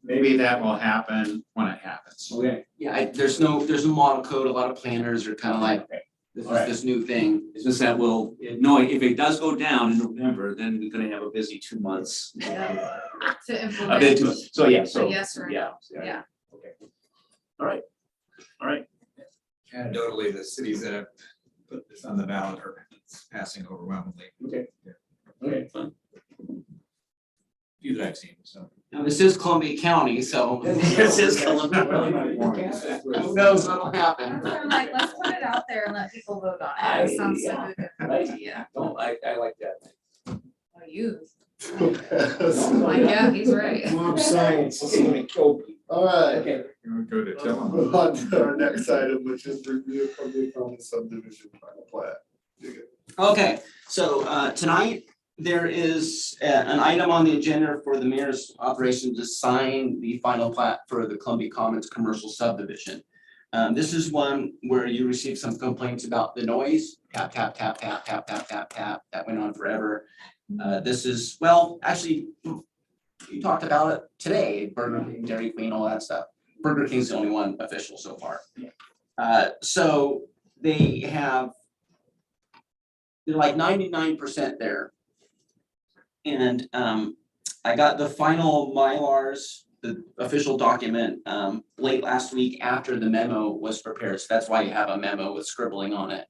Maybe that will happen when it happens. Okay. Yeah, there's no model code. A lot of planners are kind of like, this is this new thing. It's just that if it does go down in November, then we're gonna have a busy 2 months. Yeah. To A implement. bit too, so yeah, so. A yes or a no. Yeah. Okay. All right. Anecdotally, the cities that have put this on the ballot are passing overwhelmingly. Okay. Okay, fine. Few that I've seen, so. Now, this is Columbia County, so this is Columbia. Who knows what'll happen? I'm like, let's put it out there and let people vote on it. It sounds like a good idea. No, I like that. Oh, you. Like, yeah, he's right. Mob science is gonna kill people. All right. Okay. You would go to tell them. Move on to our next item, which is review of Columbia County subdivision final plat. Okay, so tonight, there is an item on the agenda for the mayor's operation to sign the final plat for the Columbia Commons commercial subdivision. This is one where you received some complaints about the noise, tap, tap, tap, tap, tap, tap, tap, tap, that went on forever. This is, well, actually, you talked about it today, Burger King, Dairy Queen, all that stuff. Burger King's the only one official so far. So they have, they're like 99% there. And I got the final Mylars, the official document, late last week after the memo was prepared. So that's why you have a memo with scribbling on it.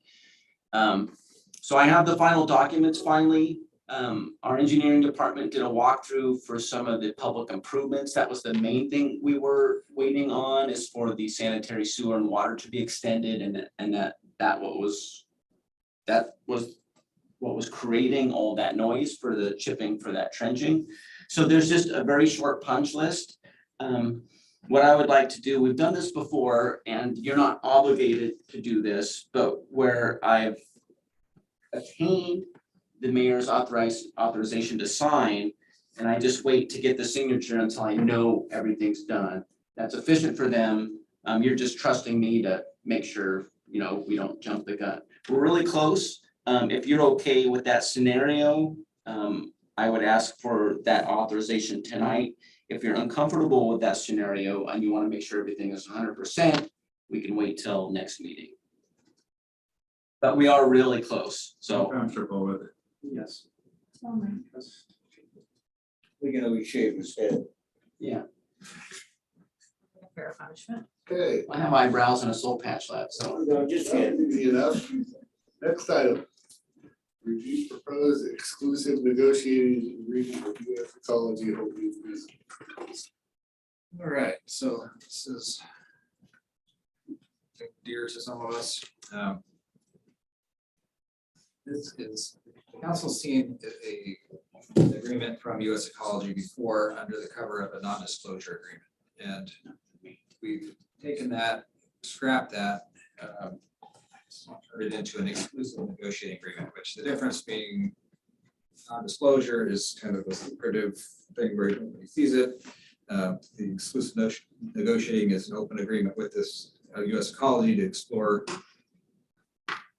So I have the final documents finally. Our engineering department did a walkthrough for some of the public improvements. That was the main thing we were waiting on, is for the sanitary sewer and water to be extended, and that was what was creating all that noise for the chipping for that trenching. So there's just a very short punch list. What I would like to do, we've done this before, and you're not obligated to do this, but where I've attained the mayor's authorization to sign, and I just wait to get the signature until I know everything's done. That's efficient for them. You're just trusting me to make sure, you know, we don't jump the gun. We're really close. If you're okay with that scenario, I would ask for that authorization tonight. If you're uncomfortable with that scenario and you want to make sure everything is 100%, we can wait till next meeting. But we are really close, so. I'm comfortable with it. Yes. We can always shave his head. Yeah, Fair punishment. Okay. I have eyebrows and a soul patch left, so. No, just kidding. Easy enough. Next item. Review proposed exclusive negotiating agreement with US Ecology Holdings Business. All right, so this is dear to some of us. This is, the council's seen an agreement from US Ecology before under the cover of a non-disclosure agreement. And we've taken that, scrapped that, turned it into an exclusive negotiating agreement, which the difference being non-disclosure is kind of a secretive thing where nobody sees it. The exclusive negotiating is an open agreement with this U.S. Ecology to explore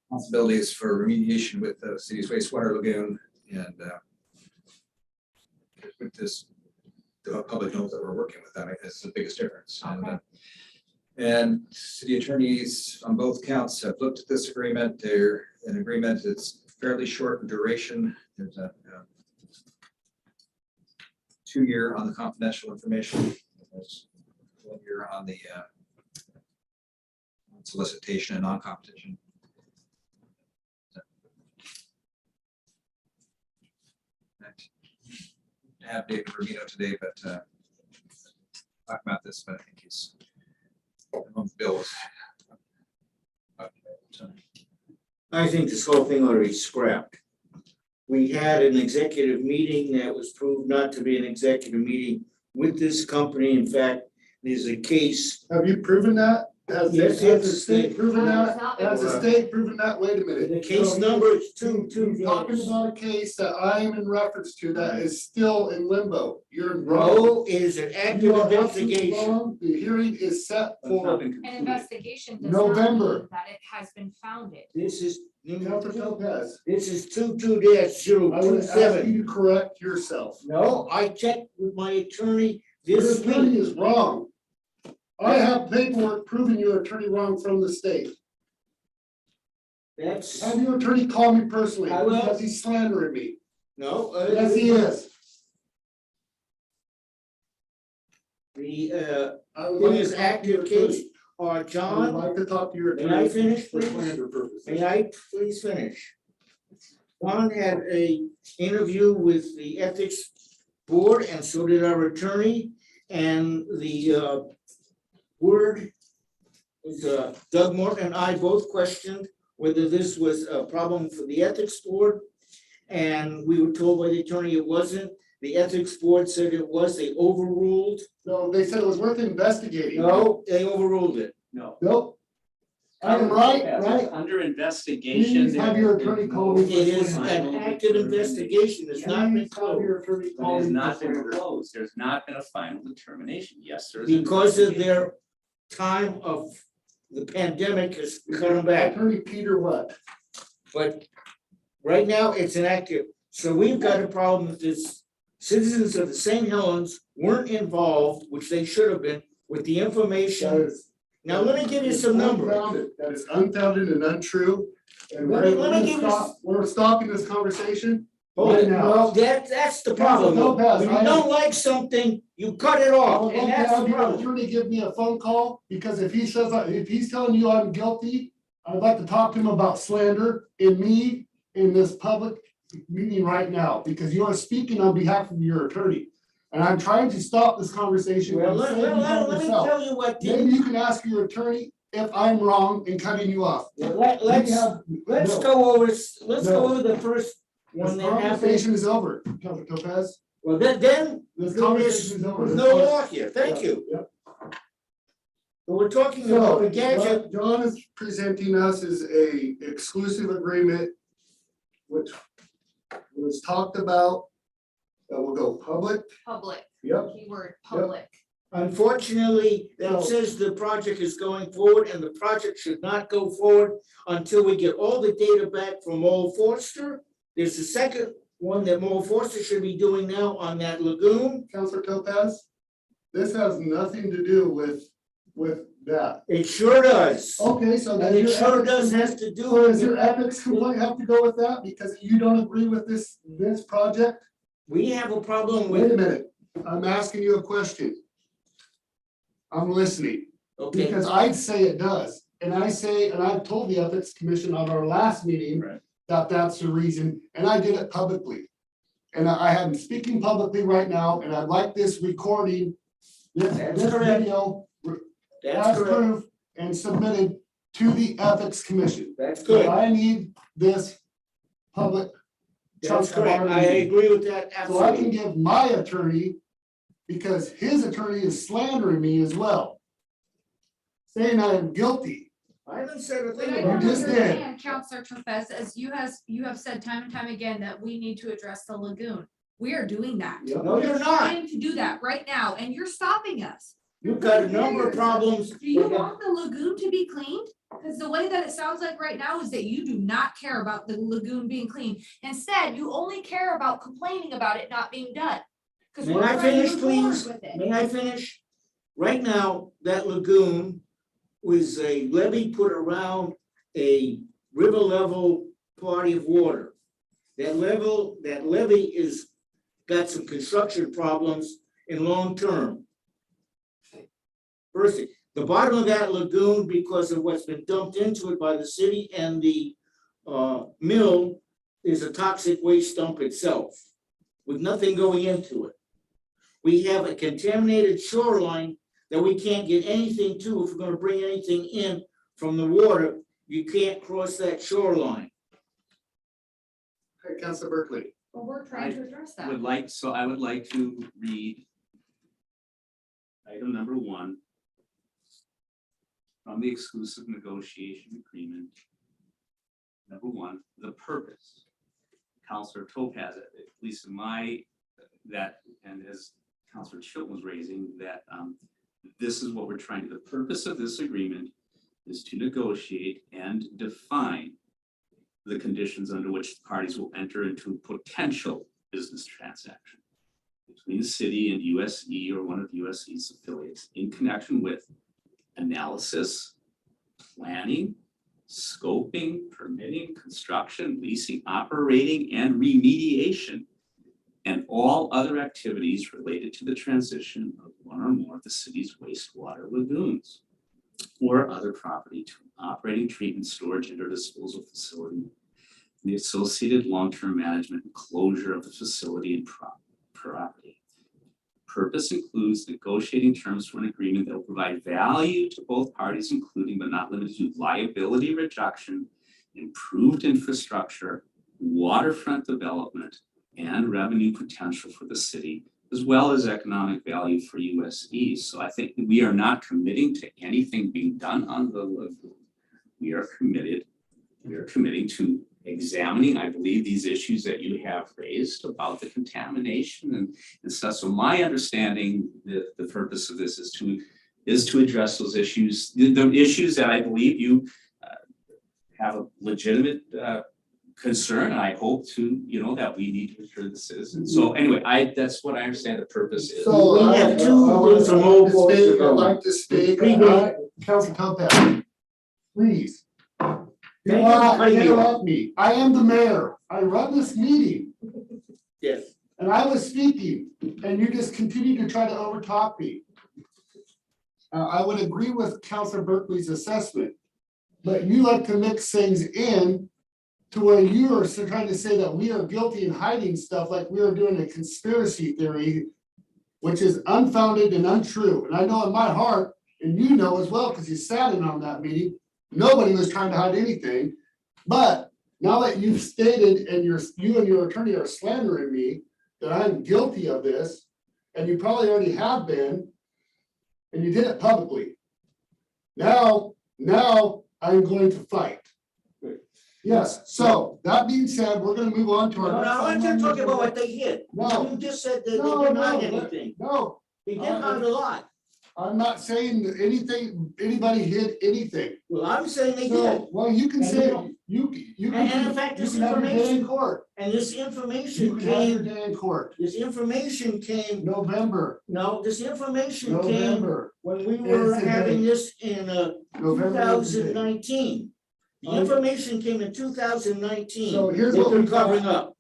possibilities for remediation with the city's wastewater lagoon and with this, the public knows that we're working with them. It's the biggest difference. And city attorneys on both counts have looked at this agreement. They're an agreement that's fairly short in duration. There's a 2-year on the confidential information. There's 1 year on the solicitation and non-competition. I have David Rubino today, but talk about this, but I think he's Bill was. I think this whole thing ought to be scrapped. We had an executive meeting that was proved not to be an executive meeting with this company. In fact, there's a case. Have you proven that? Yes, Has the state proven that? Has the Uh, state proven that? Wait a minute. The case number is two. You're talking about a case that I am in reference to that is still in limbo. You're wrong. No, it is an active You are absolutely investigation. wrong. The hearing is set for An investigation does not November. mean that it has been founded. This is, Councilor Lopez. this is 22-027. I would ask you to correct yourself. No, I checked with my attorney Your this attorney week. is wrong. I have paperwork proving your attorney wrong from the state. That's, Have your attorney call me personally I will. because he's slandering me. no. Yes, he is. The, I would in like this to talk to your active case, attorney. are I would John, like to talk to your May attorney. I finish, For please? slander purposes. may I please finish? John had a interview with the ethics board and so did our attorney. And the word was Doug Morton and I both questioned whether this was a problem for the ethics board. And we were told by the attorney it wasn't. The ethics board said it was. They overruled. No, they said it was worth investigating. No, they overruled it. No. Nope. I am right, Yes, right? Under investigation. Please have your attorney call me. It is an active investigation. It's not been Please have your closed. attorney It call has me. not for been slander. closed. There's not been a final determination. Yes, there is. an Because of investigation. their time of the pandemic has cut them back. Attorney Peter what? But right now, it's inactive. So we've got a problem with this. Citizens of the St. Helens weren't involved, which they should have been, with the That information. is. Now, let me give you that is some numbers. unfounded. That is unfounded and untrue. And Let me we're give you we're stopping this conversation Hold right it, now. well, that's the problem. Councilor Lopez, When you don't like something, you cut it I off, would and like to that's the have your problem. attorney give me a phone call, because if he says, if he's telling you I'm guilty, I'd like to talk to him about slander in me in this public meeting right now, because you are speaking on behalf of your attorney. And I'm trying to stop this conversation. Well, and let save you from me yourself. tell you what, Maybe you can ask your attorney if I'm wrong in cutting you off. let's No. go over, let's No. go over the first This one that happened. conversation is over, Councilor Lopez. Well, then, This there's conversation is over. no law here, thank you. Yep. But we're talking about So, a gadget. what John is presenting us is a exclusive agreement, which was talked about, that will go public. Public, Yep. keyword, public. Unfortunately, that So- says the project is going forward and the project should not go forward until we get all the data back from Mole Forster. There's a second one that Mole Forster should be doing now on that lagoon. Councilor Topaz, this has nothing to do with that. It sure does. Okay, so then And it your sure ethics does complaint- has to do So does with, your ethics complaint have to go with that because you don't agree with this project? we have a problem Wait a with, minute, I'm asking you a question. I'm listening. okay, Because I'd say it does, and I've told the ethics commission on our last meeting that that's the reason, and I did it publicly. And I am speaking publicly right now, and I'd like this recording, That's this correct. video that's as correct, proof and submitted to the ethics commission. that's So good, I need this public. that's chunk of correct, our I meeting. agree with that, So I can absolutely. give my attorney, because his attorney is slandering me as well. Saying I am guilty. I haven't said a But thing I You don't about just it. did. understand, Counselor Topaz, as you have said time and time again that we need to address the lagoon. We are doing that. No, We're you're not. trying to do that right now, and you're stopping us. You've got a number of problems. Do you want the lagoon to be cleaned? Because the way that it sounds like right now is that you do not care about the lagoon being cleaned. Instead, you only care about complaining about it not being done. 'Cause May we're I trying to finish, move forward please? with it. May I finish? Right now, that lagoon was a levee put around a river level body of water. That levee is, got some construction problems in long term. First thing, the bottom of that lagoon, because of what's been dumped into it by the city and the mill, is a toxic waste dump itself, with nothing going into it. We have a contaminated shoreline that we can't get anything to. If we're gonna bring anything in from the water, you can't cross that shoreline. Okay, Councilor Berkeley. Well, we're trying to address that. I would like to read item number 1 from the exclusive negotiation agreement. Number 1, the purpose. Counselor Topaz, at least in my, that, and as Counselor Chilton was raising, that this is what we're trying to, the purpose of this agreement is to negotiate and define the conditions under which the parties will enter into a potential business transaction between the city and USE or one of USE's affiliates in connection with analysis, planning, scoping, permitting, construction, leasing, operating, and remediation, and all other activities related to the transition of one or more of the city's wastewater lagoons or other property to an operating treatment, storage, and or disposal facility, and the associated long-term management and closure of the facility and property. Purpose includes negotiating terms for an agreement that will provide value to both parties, including but not limited to liability reduction, improved infrastructure, waterfront development, and revenue potential for the city, as well as economic value for USE. So I think we are not committing to anything being done on the lagoon. We are committing to examining, I believe, these issues that you have raised about the contamination and stuff. So my understanding, the purpose of this is to address those issues, the issues that I believe you have a legitimate concern, and I hope to, that we need to assure the citizens. So anyway, that's what I understand the purpose is. So We have two rules from old boys to go. I'd like to speak. Council Topaz, please. Do not interrupt me. I am the mayor. I run this meeting. Yes. And I was speaking, and you just continue to try to overtalk me. I would agree with Councilor Berkeley's assessment, but you like to mix things in to where you are trying to say that we are guilty and hiding stuff like we are doing a conspiracy theory, which is unfounded and untrue. And I know in my heart, and you know as well, because you sat in on that meeting, nobody was trying to hide anything. But now that you've stated and you and your attorney are slandering me that I'm guilty of this, and you probably already have been, and you did it publicly. Now I'm going to fight. Yes, so that being said, we're gonna move on to our. No, I want you to talk about what they hid. No. You just said that they No, didn't no, hide but- anything. No, They did hide a lot. I'm not saying that anybody hid anything. Well, I'm saying they did. So, well, you can And say, you you And can. in fact, you this can have your day in information, court. and this You information can have your came, day in court. this information came, November, no, this information came November, when we were It's the having date. this in November is the date. 2019. The information came in 2019. So here's They've what been we got. covering up.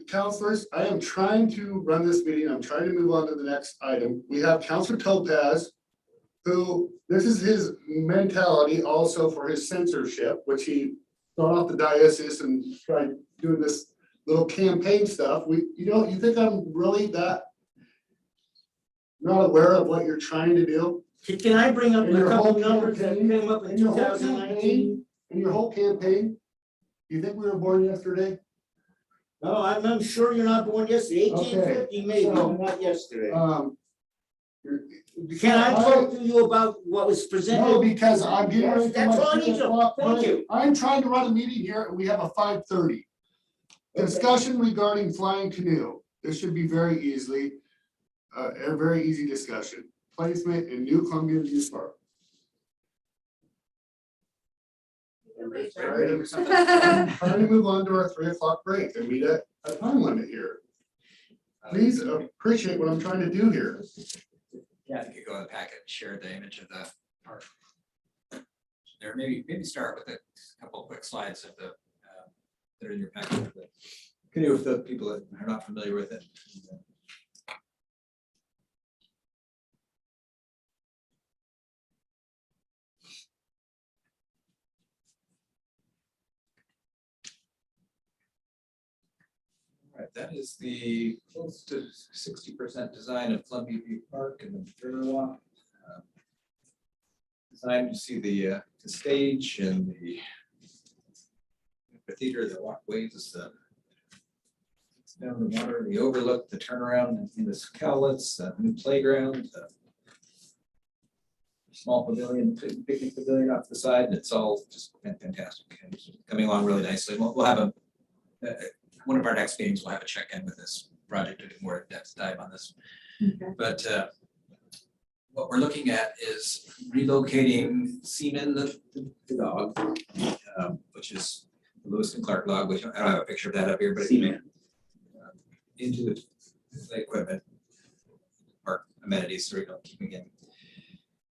Counselors, I am trying to run this meeting. I'm trying to move on to the next item. We have Counselor Topaz, who, this is his mentality also for his censorship, which he thought off the diocese and tried doing this little campaign stuff. You think I'm really that not aware of what you're trying to do? Can I bring up In a your couple whole numbers that campaign- came up in in your whole 2019? In your whole campaign, you think we were born yesterday? No, I'm sure you're not born yesterday. Okay. 1850 maybe, So, but not yesterday. You're- Can I talk to you about what was presented? No, because I'm getting ready for That's my all I need 2 to, o'clock thank break. you. I'm trying to run a meeting here and we have a 5:30. Discussion regarding flying canoe. This should be very easily, a very easy discussion. Placement in new Columbia View Park. Alright, trying to move on to our 3 o'clock break and meet at a time limit here. Please appreciate what I'm trying to do here. Yeah, I could go in the packet, share the image of the park. There, maybe start with a couple of quick slides of the, that are in your packet. Can you, with the people that are not familiar with it. All right, that is the close to 60% design of Columbia View Park and the Riverwalk. Designed to see the stage and the theater, the walkways, down the water, the overlook, the turnaround in the Cowlitz, new playground, small pavilion, picnic pavilion off the side, and it's all just fantastic and it's coming along really nicely. We'll have one of our next meetings, we'll have a check-in with this project to do more in-depth dive on this. Okay. But what we're looking at is relocating Seaman, the dog, which is the Lewis and Clark dog, which I don't have a picture of that up here, but Seaman. Into the equipment, park amenities, so we don't keeping in.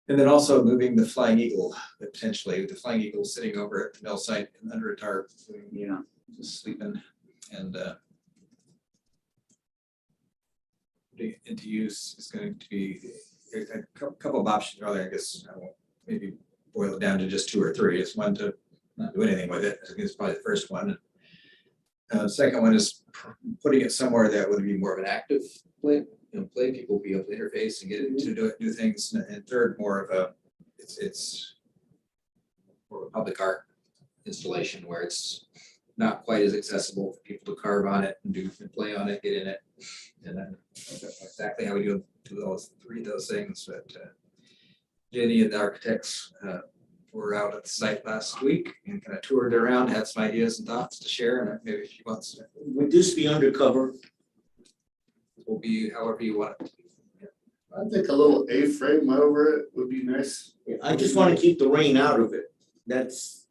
And then also moving the Flying Eagle, potentially, the Flying Eagle sitting over at the mill site and under a tarp, just sleeping and putting it into use is going to be a couple of options are there. I guess I won't maybe boil it down to just 2 or 3. It's one to not do anything with it. I think it's probably the first one. Second one is putting it somewhere that would be more of an active play. Play people will be able to interface and get it to do things. And third, more of a it's more of a public art installation where it's not quite as accessible for people to carve on it and do and play on it, get in it. And then that's exactly how we do those 3 of those things. But Jenny and the architects were out at the site last week and kind of toured around, had some ideas and thoughts to share. And maybe if she wants to. Would this be undercover? Will be however you want it to be. I think a little A-frame over it would be nice. I just want to keep the rain out of it. That's.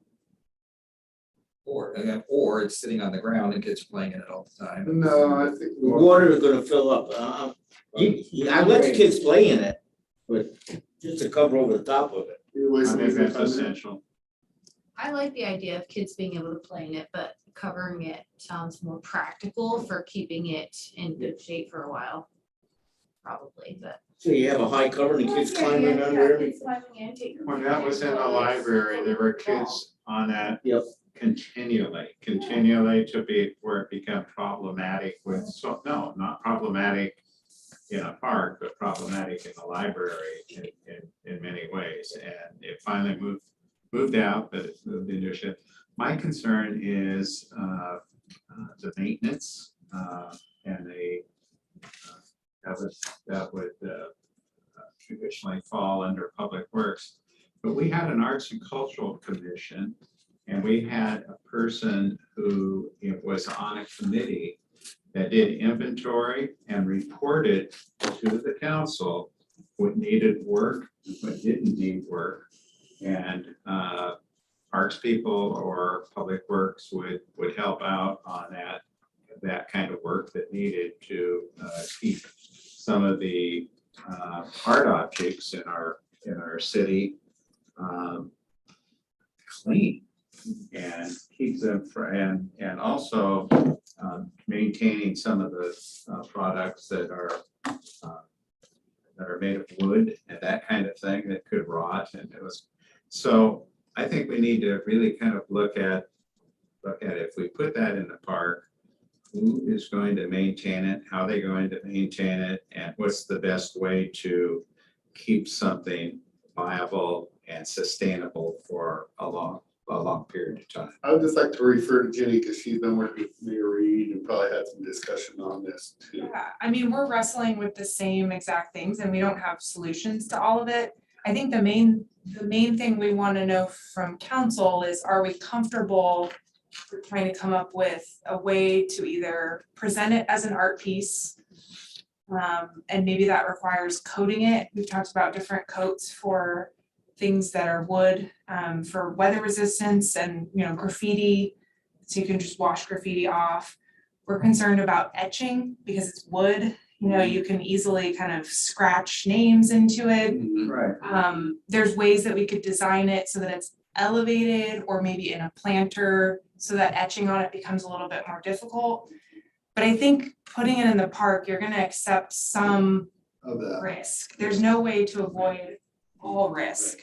Or it's sitting on the ground and kids are playing in it all the time. No, I think. The water is gonna fill up. I let the kids play in it, but just to cover over the top of it. I think that's essential. I like the idea of kids being able to play in it, but covering it sounds more practical for keeping it in good shape for a while. Probably, but. So you have a high cover and the kids climbing under it. When that was in the library, there were kids on that. Yep. Continually to be where it became problematic with, so, no, not problematic in a park, but problematic in the library in many ways. And it finally moved out, but it's moved into a shed. My concern is the maintenance and the that would traditionally fall under Public Works. But we had an Arts and Cultural Commission, and we had a person who was on a committee that did inventory and reported to the council what needed work, what didn't need work. And parks people or Public Works would help out on that kind of work that needed to keep some of the art objects in our city clean and keep them and also maintaining some of the products that are made of wood and that kind of thing that could rot. And it was, so I think we need to really kind of look at if we put that in the park, who is going to maintain it, how they're going to maintain it, and what's the best way to keep something viable and sustainable for a long period of time. I would just like to refer to Jenny because she's been working with Mayor Reed and probably had some discussion on this too. Yeah, I mean, we're wrestling with the same exact things and we don't have solutions to all of it. I think the main thing we want to know from council is, are we comfortable we're trying to come up with a way to either present it as an art piece. And maybe that requires coating it. We've talked about different coats for things that are wood, for weather resistance and, graffiti. So you can just wash graffiti off. We're concerned about etching because it's wood. You can easily kind of scratch names into it. Right. There's ways that we could design it so that it's elevated or maybe in a planter so that etching on it becomes a little bit more difficult. But I think putting it in the park, you're gonna accept some Of that. risk. There's no way to avoid all risk.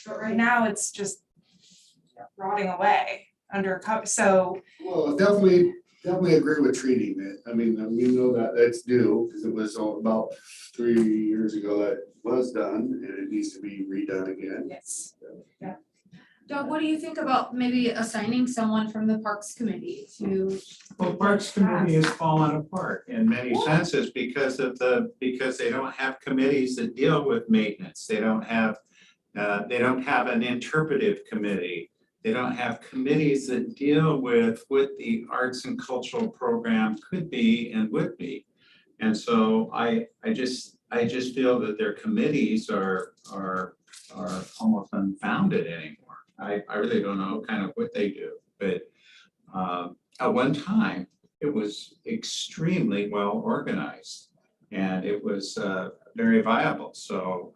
But right now, it's just rotting away under cover, so. Well, definitely agree with treating it. I mean, we know that that's due, because it was about 3 years ago that was done, and it needs to be redone again. Yes. Doug, what do you think about maybe assigning someone from the Parks Committee to? Well, Parks Committee has fallen apart in many senses because they don't have committees that deal with maintenance. They don't have an interpretive committee. They don't have committees that deal with what the arts and cultural program could be and would be. And so I just feel that their committees are almost unfounded anymore. I really don't know kind of what they do, but at one time it was extremely well organized and it was very viable. So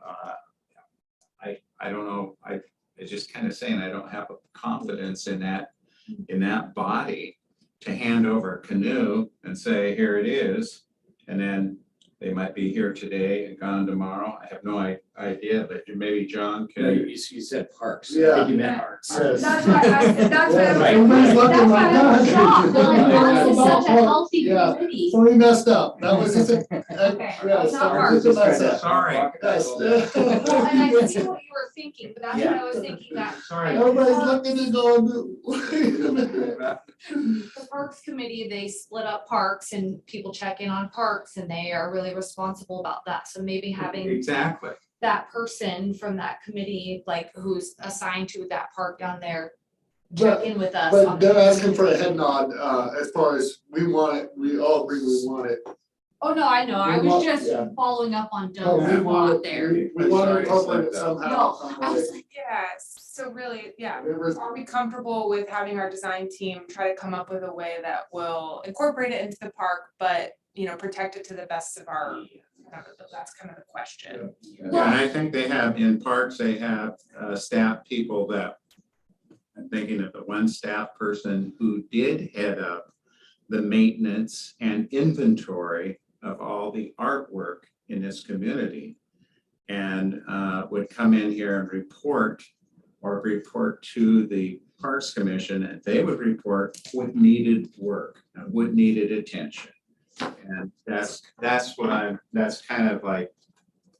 I don't know. I just kind of saying I don't have a confidence in that body to hand over a canoe and say, here it is. And then they might be here today and gone tomorrow. I have no idea, but maybe John can. You said parks. Yeah. I think you meant arts. Yes. That's why I was Right. Everybody's looking like I was that. shocked. Parks is such a healthy Yeah. committee. So we messed up. That was just a. Okay, yeah, it's not sorry, Parks. just a mess up. Sorry. Yes. Well, and I see what you were thinking, but that's what I was thinking that. Sorry. Everybody's looking and going, wait a minute. The Parks Committee, they split up parks and people check in on parks and they are really responsible about that. So maybe having Exactly. that person from that committee, like who's assigned to that park down there, But- check in with us. But on they're the- asking for a head nod, as far as we want it, we all agree we want it. Oh, no, I know. I We was want- just yeah. following up on No, Doug's we want thought it, there. we want to incorporate it somehow. No, some I way. was like, Yes, so really, yeah, Whatever- are we comfortable with having our design team try to come up with a way that will incorporate it into the park, but, protect it to the best of our, that's kind of the question. And I think they have in parks, they have staff people that, I'm thinking of the one staff person who did head up the maintenance and inventory of all the artwork in this community. And would come in here and report to the Parks Commission, and they would report what needed work and what needed attention. And that's kind of like,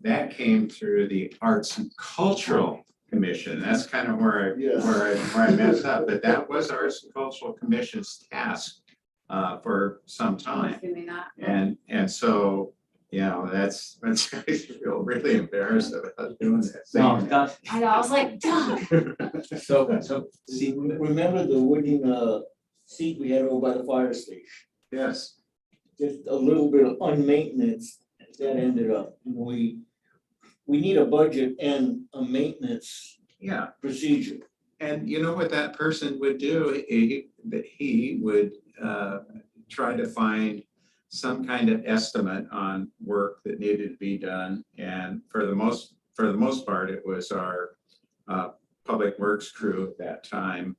that came through the Arts and Cultural Commission. That's kind of where I messed up, but that was Arts and Cultural Commission's task for some time. doing that. And so, that's I feel really embarrassed about doing that. No, Doug, I know, I was like, Doug. so, see, Remember the wooden seat we had over by the fire station? Yes. Just a little bit of unmaintenance that ended up, we need a budget and a maintenance Yeah. procedure. And you know what that person would do? He would try to find some kind of estimate on work that needed to be done. And for the most part, it was our public works crew at that time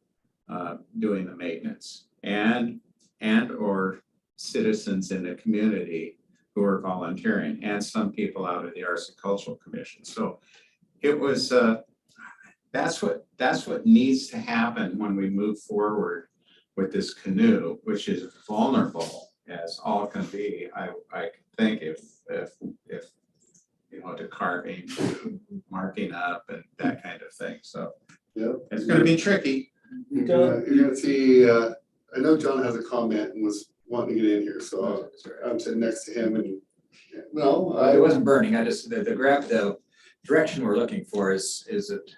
doing the maintenance and or citizens in the community who are volunteering, and some people out of the Arts and Cultural Commission. So it was that's what needs to happen when we move forward with this canoe, which is vulnerable as all can be. I think if to carving, marking up and that kind of thing. So it's gonna be tricky. You're gonna see, I know John has a comment and was wanting to get in here, so I'm sitting next to him and, it wasn't burning, I just, the direction we're looking for is it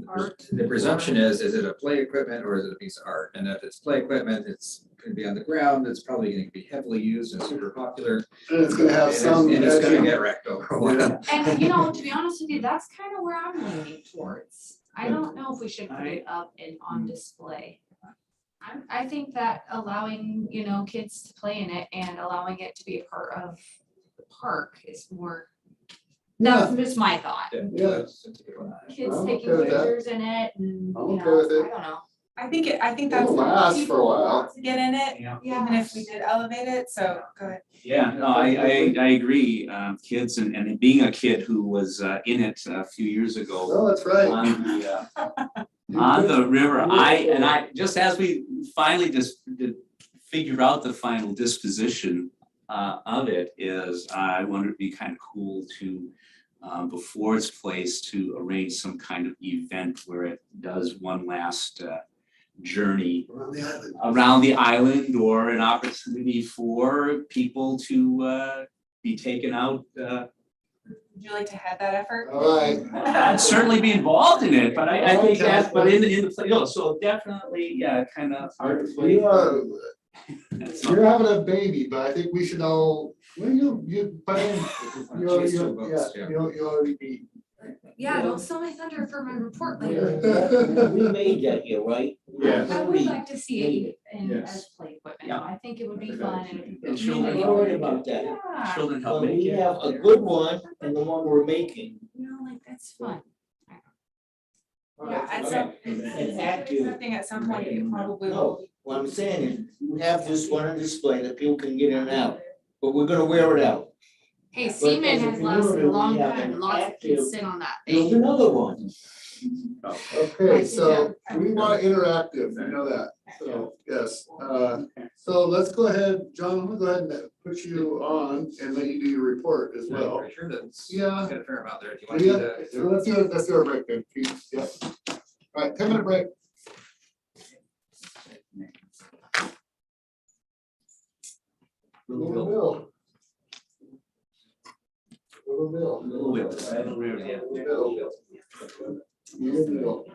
art. The presumption is it a play equipment or is it a piece of art? And if it's play equipment, it's gonna be on the ground, it's probably gonna be heavily used and super popular. And it's gonna have some. And it's gonna get wrecked over a while. And you know, to be honest with you, that's kind of where I'm leaning towards. I don't know if we should put it up and on display. I think that allowing, you know, kids to play in it and allowing it to be a part of the park is more. That's just my thought. Yeah. Kids I'm taking okay with that. pictures in it and, you I'm okay know, with it. I don't know. I think that's It'll what last for a people while. want to get in it, Yeah. even if we did elevate it, so go ahead. Yeah, no, I agree, kids and being a kid who was in it a few years ago. Well, that's right. On the river, I just as we finally just figured out the final disposition of it is, I wonder it'd be kind of cool to before it's placed to arrange some kind of event where it does one last journey around the island or an opportunity for people to be taken out. Would you like to head that effort? All right. I'd certainly be involved in it, but I think that's, but in the, you know, so definitely, yeah, kind of. You're having a baby, but I think we should all, well, you, by then, you already be. Yeah, don't steal my thunder for my report later. We made that here, right? Yes. I would like to see it in Yes. as play equipment. Yeah. I think it would be fun and. And children, Don't worry about that. Yeah, children help But make we it. have a good one and the one we're making. you know, like, that's fun. Yeah, at Okay. some, And active. something at some point, it probably will. No, what I'm saying is, you have this one on display that people can get in and out, but we're gonna wear it out. Hey, But Seaman as a has lasted a community, long we have time, an lots of kids active- sit on that Build thing. another one. Okay, so we want interactive, you know that, so, yes, so let's go ahead, John, I'm gonna go ahead and put you on and let you do your report as well. Pretty sure that's. Yeah. Got a fair amount there. Do you want to do Yeah, that? so let's do a break then, Keith. Yep. All right, 10-minute break. Little Bill. Little Bill. Little bit, right, yeah. Little Bill. Little Bill.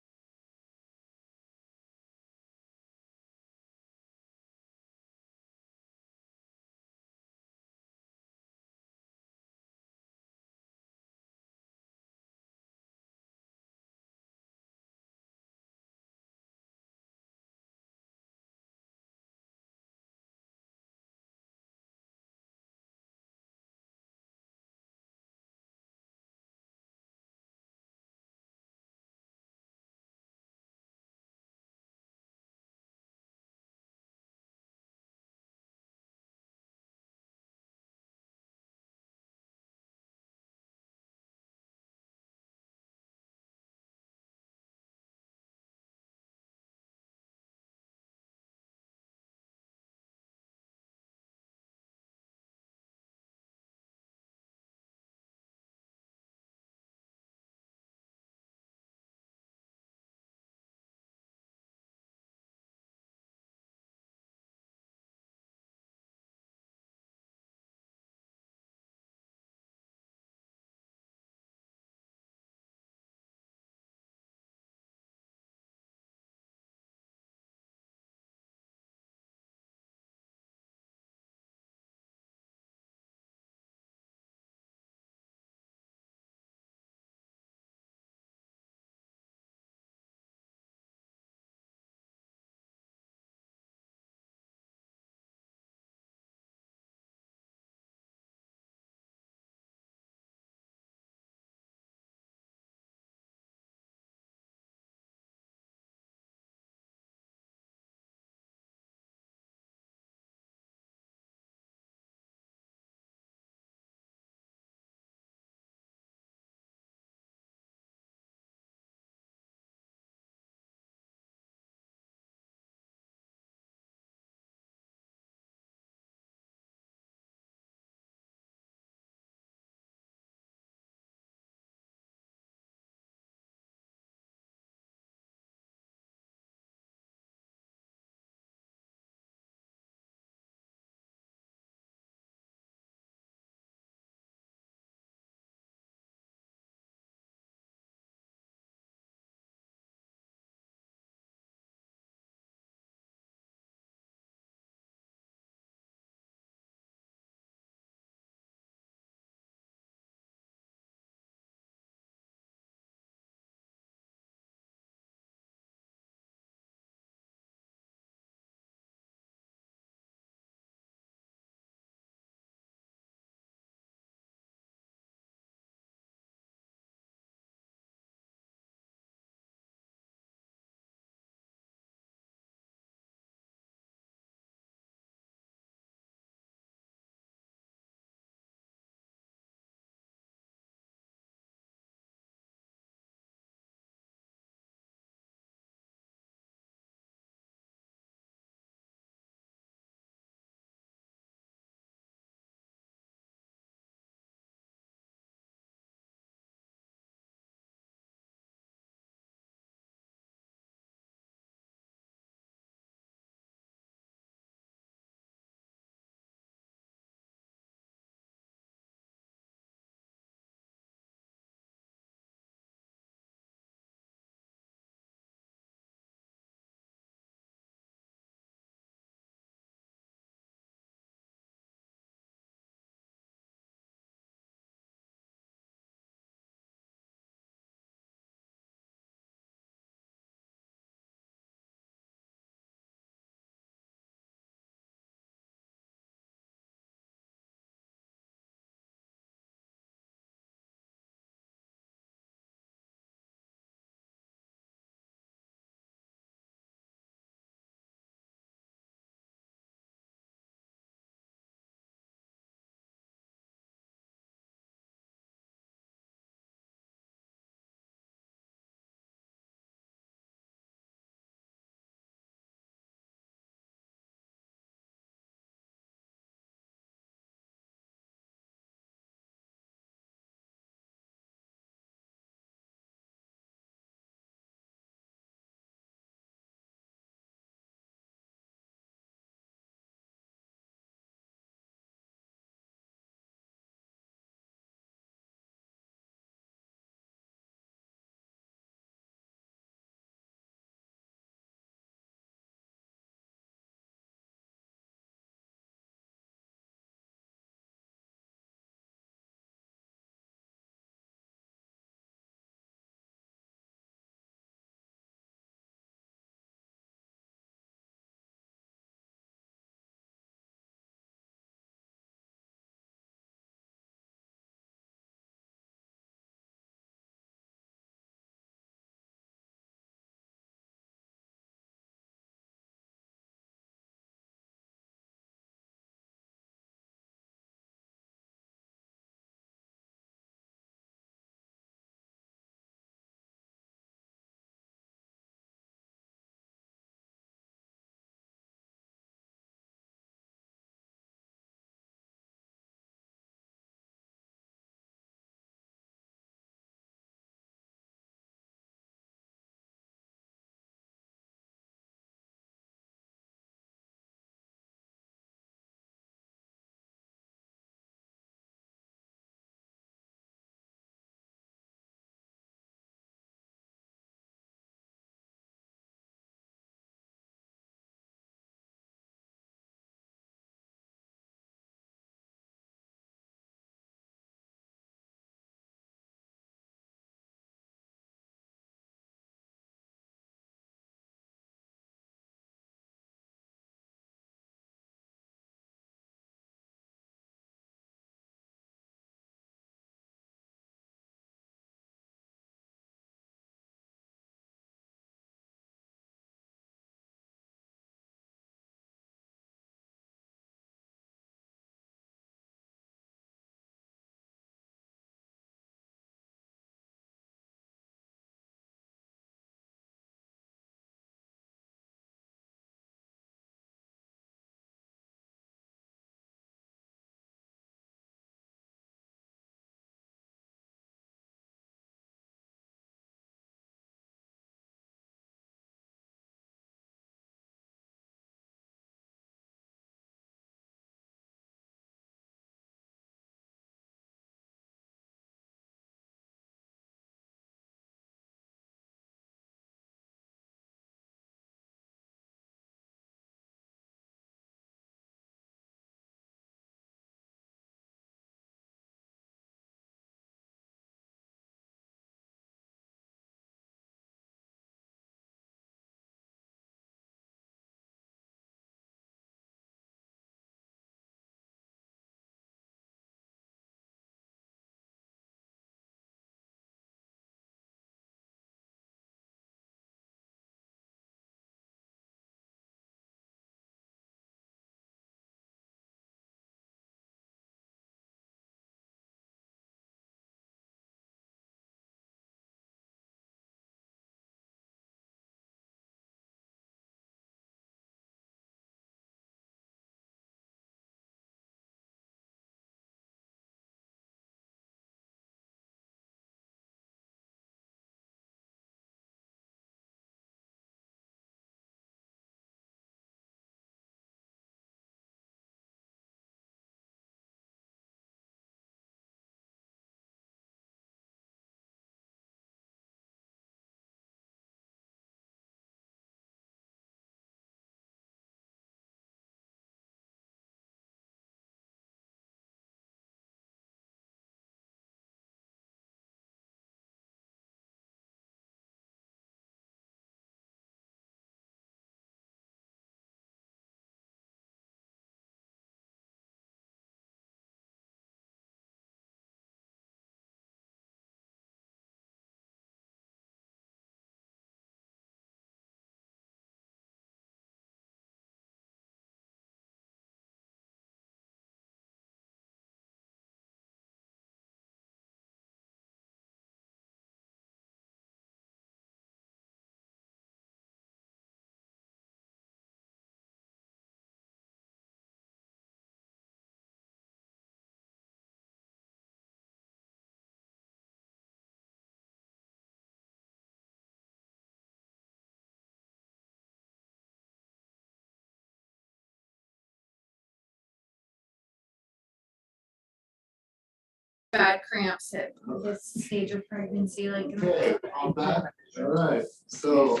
bad cramps at this stage of pregnancy, like. Okay, on back. All right, so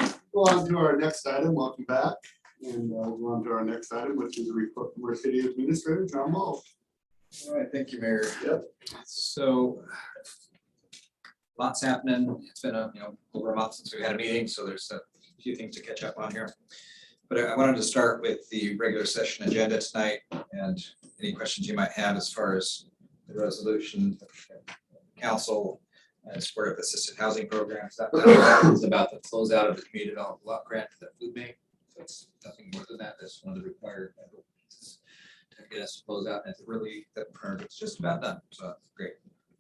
go on to our next item. Welcome back. And go on to our next item, which is a report from our city administrator, John Mull. All right, thank you, Mayor. Yep. So lots happening. It's been over a month since we had a meeting, so there's a few things to catch up on here. But I wanted to start with the regular session agenda tonight and any questions you might have as far as the resolution, council, and support of assisted housing programs. That is about the closeout of the community development block grant to the food bank. That's nothing more than that. That's one of the required to get us to close out. And it's really, that project's just about done. So great.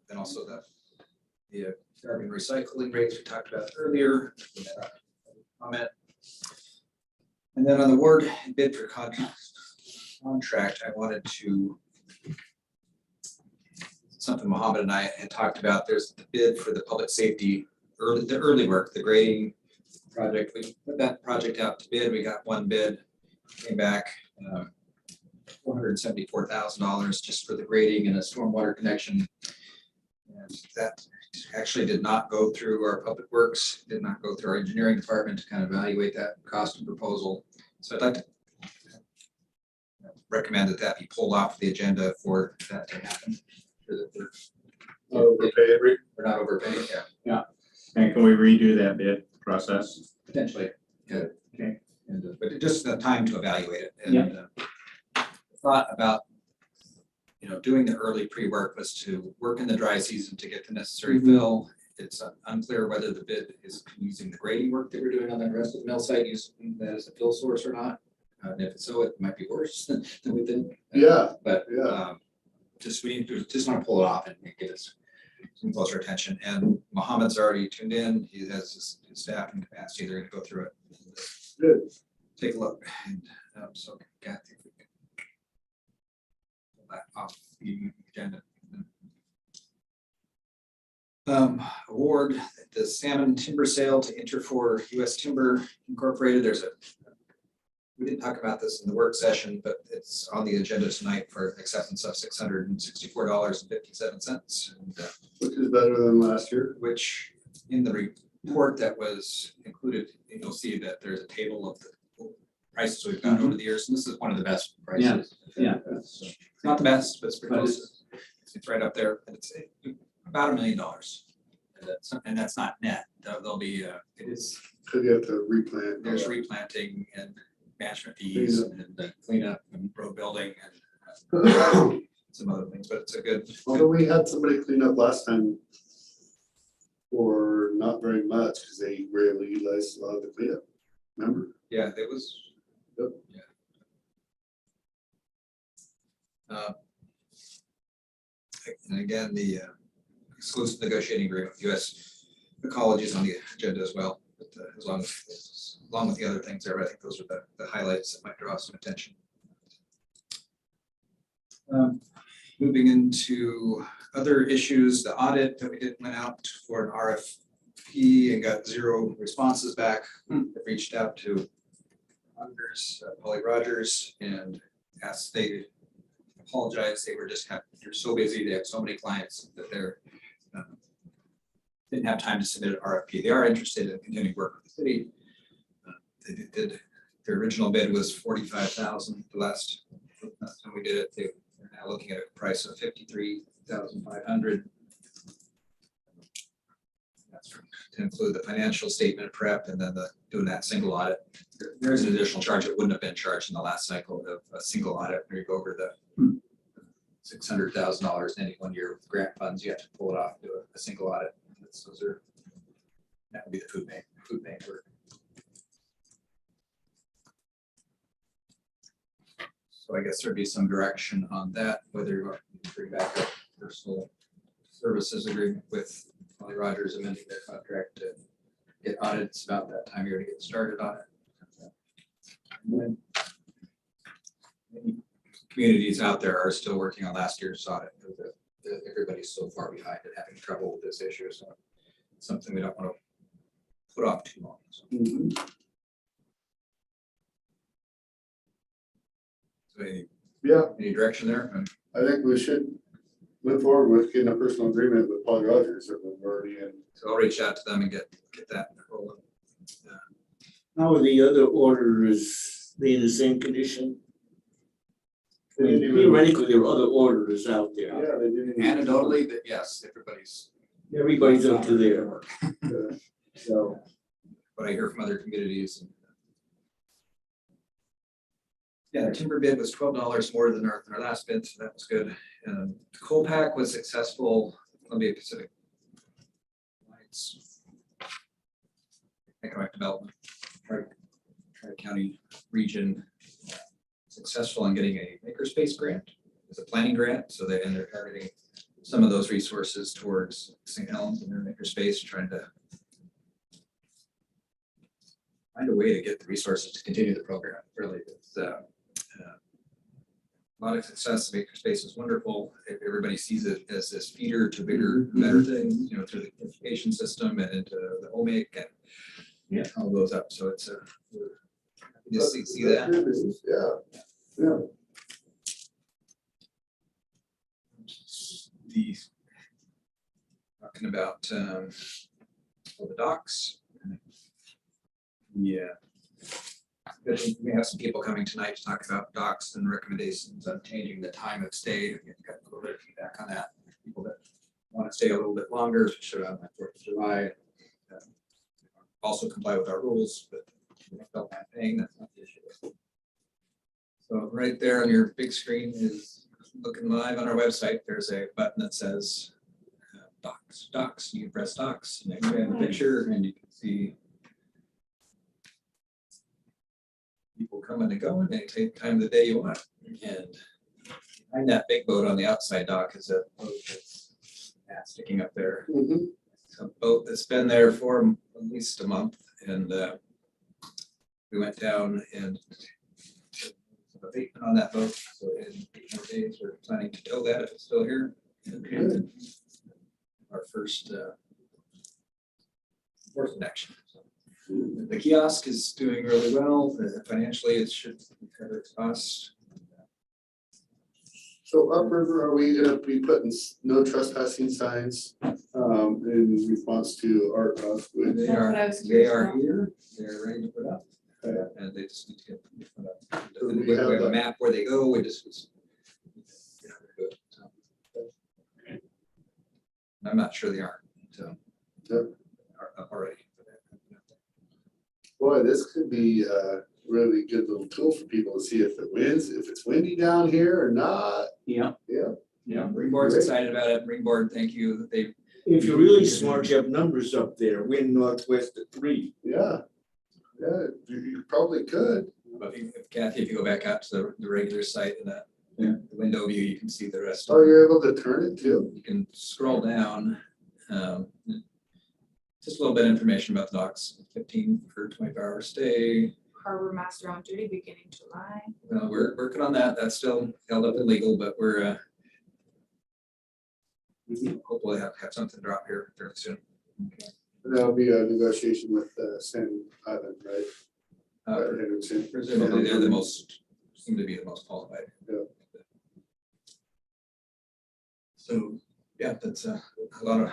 And also the carbon recycling rates we talked about earlier. Comment. And then on the ward bid for contract, I wanted to, something Mohammed and I had talked about, there's the bid for the public safety, the early work, the grading project. We put that project out to bid. We got one bid, came back $474,000 just for the grading and a stormwater connection. And that actually did not go through our public works, did not go through our engineering department to kind of evaluate that cost and proposal. So I'd like to recommend that that be pulled off the agenda for that to happen. We're not overpaying, yeah. Yeah. And can we redo that bid process? Potentially, yeah. Okay. And, but just the time to evaluate it. And Yeah. thought about, doing the early pre-work was to work in the dry season to get the necessary fill. It's unclear whether the bid is using the grading work that we're doing on the rest of the mill site, using that as a fill source or not. And if it's so, it might be worse than we think. Yeah. But Yeah. we need to just want to pull it off and get us some closer attention. And Mohammed's already tuned in. He has his staff and capacity. They're going to go through it. Good. Take a look. And so, Kathy, if we can pull that off the agenda. Award the salmon timber sale to Interfor US Timber Incorporated. We didn't talk about this in the work session, but it's on the agenda tonight for acceptance of $664.57. Which is better than last year. Which in the report that was included, you'll see that there's a table of the prices we've got over the years, and this is one of the best prices. Yeah. So, it's not the best, but it's pretty close. It's right up there, and it's about $1 million. And that's not net. There'll be, it is. Cause you have to replant. There's replanting and management fees and cleanup and road building and some other things, but it's a good. Although we had somebody clean up last time for not very much, because they rarely utilized a lot of the cleanup, remember? Yeah, it was. Yep. Yeah. And again, the exclusive negotiating agreement with US Ecology is on the agenda as well, but along with the other things there, I think those are the highlights that might draw some attention. Moving into other issues, the audit that we did went out for an RFP and got 0 responses back. I reached out to auditors, Polly Rogers, and asked, they apologize. They were just they're so busy. They have so many clients that they're didn't have time to submit an RFP. They are interested in continuing work with the city. They did. Their original bid was $45,000. The last time we did it, they're now looking at a price of $53,500. That's to include the financial statement prep and then doing that single audit. There is an additional charge that wouldn't have been charged in the last cycle of a single audit where you go over the $600,000 in any 1 year with grant funds. You have to pull it off and do a single audit. That would be the food bank work. So I guess there'd be some direction on that, whether you want to bring back a personal services agreement with Polly Rogers, amending their contract to get audits about that time of year to get started on it. And then many communities out there are still working on last year's audit. Everybody's so far behind and having trouble with this issue, so it's something we don't want to put off too long. So. So any direction there? I think we should went forward with getting a personal agreement with Paul Rogers that we're already in. So I'll reach out to them and get that rolling. How are the other orders, they in the same condition? I mean, theoretically, there are other orders out there. Yeah, they did. Anecdotally, that yes, Everybody's up to their, so. what I hear from other communities. Yeah, our timber bid was $12 more than our last bid, so that was good. The coal pack was successful, Columbia Pacific Lights. Economic Development, Tri-County Region, successful in getting a makerspace grant. It's a planning grant, so they're targeting some of those resources towards St. Helens and their makerspace, trying to find a way to get the resources to continue the program. Really, it's a lot of success. The makerspace is wonderful. Everybody sees it as this feeder to bigger, better things, through the education system and into the OMIC and all goes up. So it's we're happy to see that. Yeah. Talking about all the docks. Yeah. We have some people coming tonight to talk about docks and recommendations on changing the time of stay. We've got a little bit of feedback on that. People that want to stay a little bit longer, should on that 4th of July. Also comply with our rules, but we don't have paying, that's not the issue. So right there on your big screen is looking live on our website. There's a button that says docs. You can press docs, and then you have a picture, and you can see people coming and going. They take the time of the day you want. And behind that big boat on the outside dock is a boat that's sticking up there. It's a boat that's been there for at least a month, and we went down and abatement on that boat. So in 8 more days, we're planning to tow that if it's still here. And our first enforcement action. So the kiosk is doing really well. Financially, it should cover its costs. So upriver, are we gonna be putting no trespassing signs in response to our They are here. They're ready to put up. And they just need to get put up. We have a map where they go. We just I'm not sure they aren't. So are up already. Boy, this could be a really good little tool for people to see if it's windy down here or not. Yeah. Yeah. Ringboard's excited about it. Ringboard, thank you. If you're really smart, you have numbers up there, wind northwest at 3. Yeah, you probably could. But Kathy, if you go back out to the regular site and the window view, you can see the rest. Oh, you're able to turn it too? You can scroll down. Just a little bit of information about the docks. 15 for 24-hour stay. Harbor master on duty beginning July. Well, we're working on that. That's still held up in legal, but we're hopefully have something drop here fairly soon. Okay. That'll be a negotiation with San Ivan, right? Presumably they're seem to be the most qualified. Yeah. So, yeah, that's a lot of,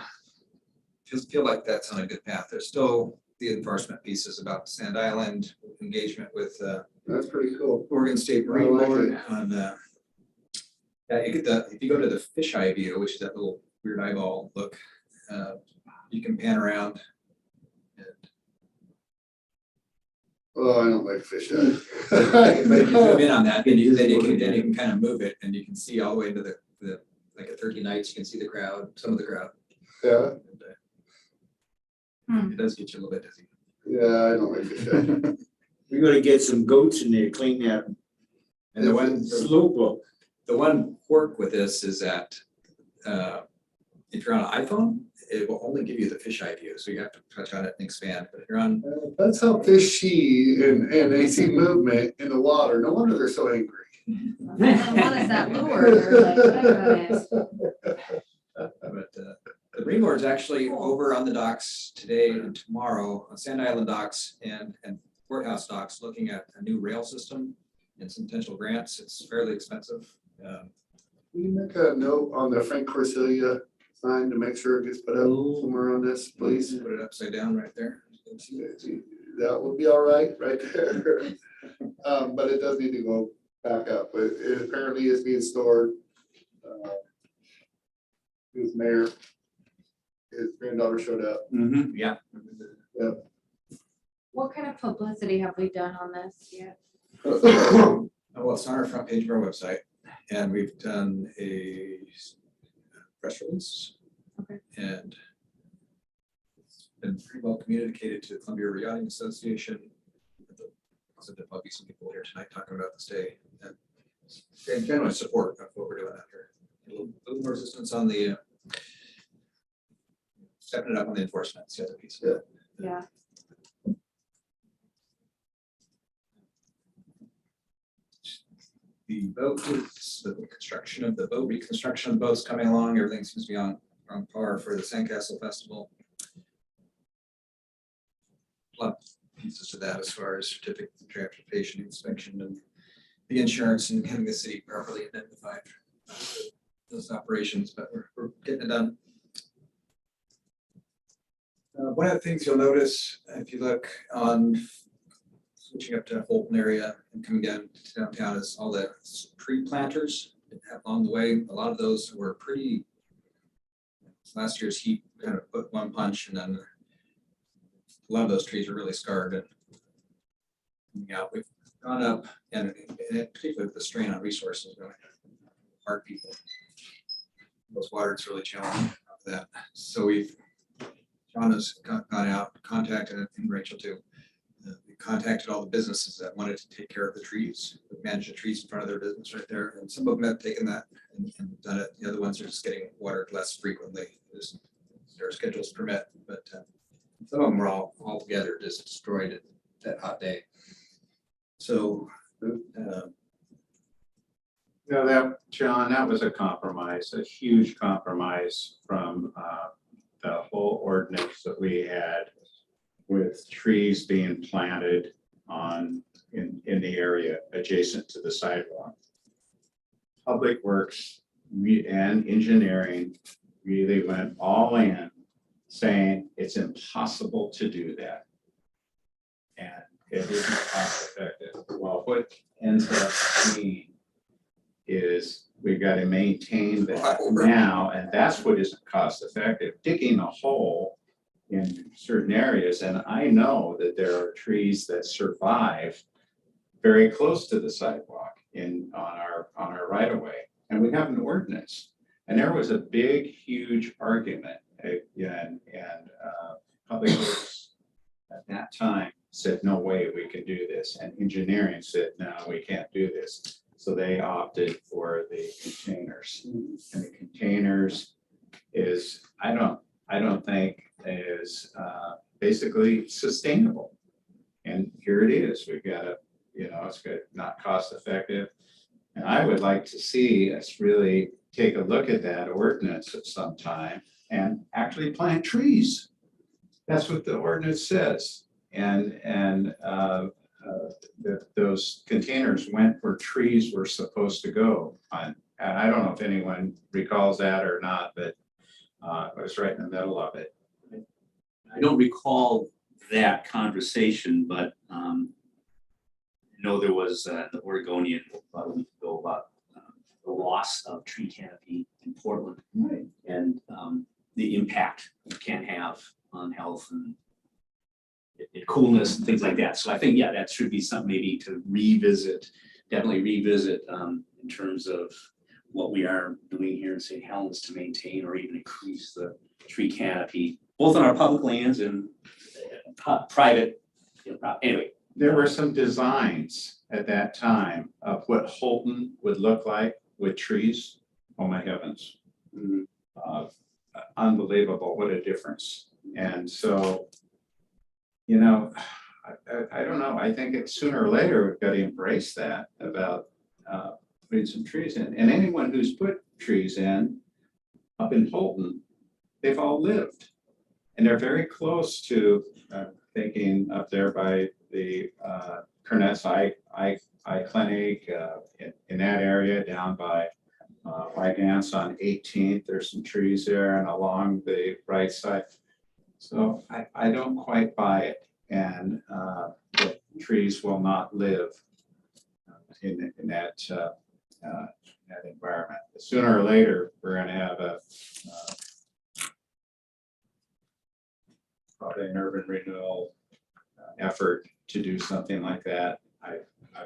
feel like that's on a good path. There's still the enforcement pieces about Sand Island, engagement with that's pretty cool. Oregon State Marine Board on you get if you go to the fisheye view, which is that little weird eyeball look, you can pan around. Oh, I don't like fisheye. But if you zoom in on that, then you can kind of move it, and you can see all the way into the like at 30 Nights, you can see the crowd, some of the crowd. Yeah. And, it does get you a little bit dizzy. Yeah, I don't like fisheye. We're gonna get some goats in there, clean that. And the one slope up. The one quirk with this is that if you're on an iPhone, it will only give you the fisheye view, so you have to touch on it and expand. But if you're on, that's how fish see and they see movement in the water. No wonder they're so angry. What is that lure? They're like, whatever it is. But the Marine Board's actually over on the docks today and tomorrow on Sand Island docks and Courthouse docks, looking at a new rail system and some potential grants. It's fairly expensive. Can you make a note on the Frank Corsilia sign to make sure it gets put up somewhere on this, please? Put it upside down right there. That would be all right there. But it does need to go back up, but it apparently is being stored. His mayor, his granddaughter showed up. Yeah. Yep. What kind of publicity have we done on this yet? Well, it's on our front page of our website, and we've done a press release. Okay. And it's been pretty well communicated to the Columbia River Yachting Association. There'll probably be some people here tonight talking about this day, and generally support of what we're doing out here. A little more resistance on the stepping it up on the enforcement, it's the other piece of it. Yeah. The boat is, the construction of the boat, reconstruction of the boats coming along, everything seems to be on par for the Sandcastle Festival. A lot of pieces to that as far as certificate of transportation inspection and the insurance and having the city properly identified those operations, but we're getting it done. One of the things you'll notice if you look on switching up to Holton area and coming down to downtown is all the tree planters along the way. A lot of those were pretty, last year's heat kind of put one punch, and then a lot of those trees are really scarred. And yeah, we've gone up, and particularly the strain on resources, really hard people. Those waters really challenging of that. So John has gone out, contacted, and Rachel too. We contacted all the businesses that wanted to take care of the trees, manage the trees in front of their business right there. And some of them have taken that and done it. The other ones are just getting watered less frequently as their schedules permit. But some of them were all together just destroyed it that hot day. So that, John, that was a compromise, a huge compromise from the whole ordinance that we had with trees being planted in the area adjacent to the sidewalk. Public Works and engineering really went all in, saying it's impossible to do that. And it isn't cost effective. Well, what ends up being is we've got to maintain that now, and that's what isn't cost effective. Digging a hole in certain areas, and I know that there are trees that survive very close to the sidewalk on our right of way, and we have an ordinance. And there was a big, huge argument, and Public Works at that time said, no way we can do this, and engineering said, no, we can't do this. So they opted for the containers, and the containers is, I don't think is basically sustainable. And here it is. We've got a, it's good, not cost effective. And I would like to see us really take a look at that ordinance at some time and actually plant trees. That's what the ordinance says. And those containers went where trees were supposed to go. And I don't know if anyone recalls that or not, but I was right in the middle of it. I don't recall that conversation, but I know there was the Oregonian about a week ago about the loss of tree canopy in Portland, right, and the impact it can have on health and coolness and things like that. So I think, yeah, that should be something maybe to revisit, definitely revisit in terms of what we are doing here in St. Helens to maintain or even increase the tree canopy, both on our public lands and private. Anyway. There were some designs at that time of what Holton would look like with trees. Oh my heavens. Unbelievable, what a difference. And so, I don't know, I think it's sooner or later we've got to embrace that about putting some trees in. And anyone who's put trees in up in Holton, they've all lived. And they're very close to thinking up there by the Kernett's Eye Clinic in that area, down by Wygants on 18th, there's some trees there and along the right side. So I don't quite buy it, and the trees will not live in that environment. Sooner or later, we're gonna have a probably an urban renewal effort to do something like that. I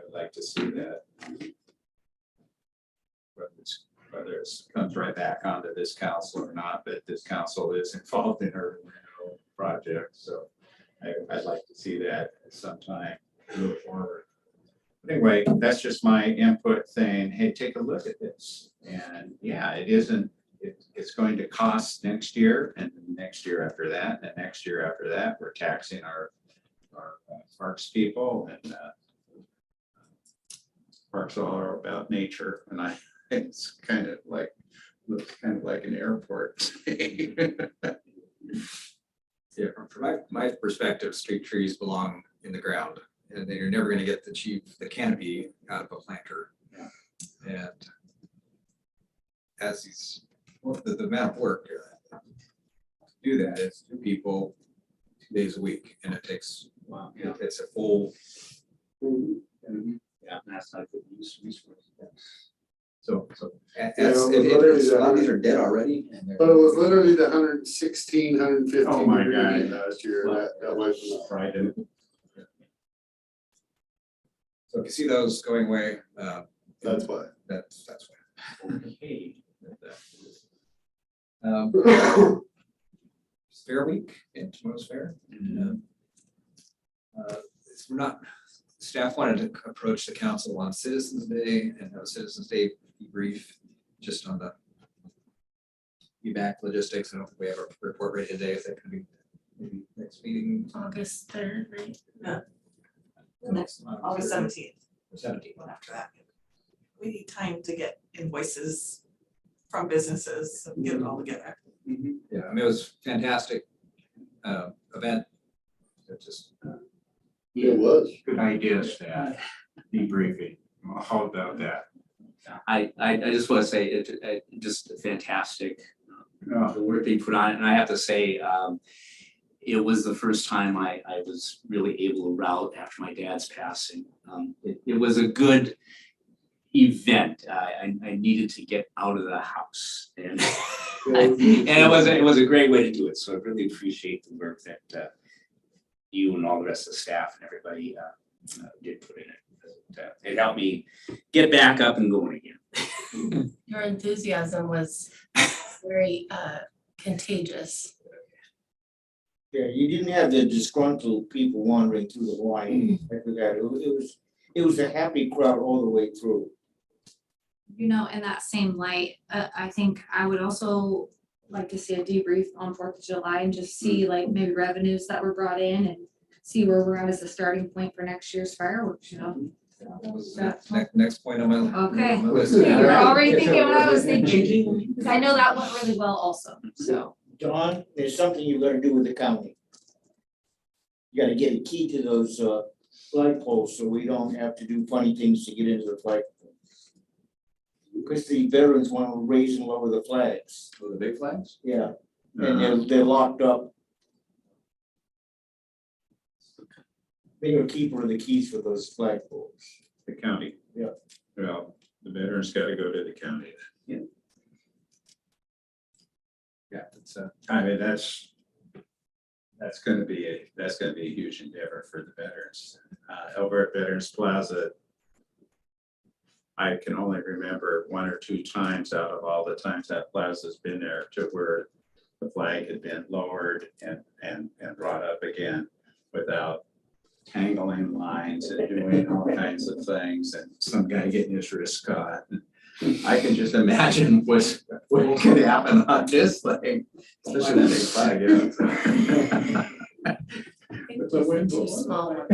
would like to see that. Whether it comes right back onto this council or not, but this council is involved in urban renewal projects, so I'd like to see that at some time move forward. Anyway, that's just my input saying, hey, take a look at this. And yeah, it's going to cost next year and the next year after that, and the next year after that, we're taxing our parks people, and parks are about nature, and it's kind of like, looks kind of like an airport. Yeah, from my perspective, street trees belong in the ground, and then you're never gonna get the canopy out of a planter. And as these, well, the amount of work to do that, it's 2 people, 2 days a week, and it takes, wow, it's a full. Yeah, that's not good use resource. So Yeah, it was literally a lot of these are dead already. But it was literally the 116, 115 Oh my degree God. last year, that was Friday. So if you see those going away, that's why. That's why. Okay. It's Fair Week and tomorrow's fair. And, we're not, staff wanted to approach the council on Citizens Day and have a Citizens Day debrief just on the back logistics. I don't think we have a report ready today. If that could be maybe next meeting. August 3rd, right? Yeah. Next, August 17th. 17th. One after that. We need time to get invoices from businesses and get it all together. Yeah, I mean, it was fantastic event. It just. It was. Good idea, staff. Debriefing. How about that? I just want to say it just fantastic, Yeah. the work they put on it, and I have to say, it was the first time I was really able to route after my dad's passing. It was a good event. I needed to get out of the house, and it was a great way to do it. So I really appreciate the work that you and all the rest of the staff and everybody did put in it. It helped me get back up and going again. Your enthusiasm was very contagious. Yeah, you didn't have the disgruntled people wandering through the line after that. It was a happy crowd all the way through. You know, in that same light, I think I would also like to see a debrief on 4th of July and just see like maybe revenues that were brought in and see where we're at as a starting point for next year's fireworks, you know? That was next point on my. Okay. on my list. You were already thinking what I was thinking, because I know that went really well also, so. Don, there's something you gotta do with the county. You gotta get a key to those flag poles so we don't have to do funny things to get into the flag. Because the veterans want to raise and lower the flags. Oh, the big flags? Yeah, and they're locked up. They're a keeper of the keys for those flag poles. The county. Yeah. Well, the veterans gotta go to the county. Yeah, it's I mean, that's gonna be a huge endeavor for the veterans. Over at Veterans Plaza, I can only remember 1 or 2 times out of all the times that plaza's been there to where the flag had been lowered and brought up again without tangling lines and doing all kinds of things, and some guy getting his wrist caught. I can just imagine what could happen on this thing, especially that big flag, It's a win. Small one.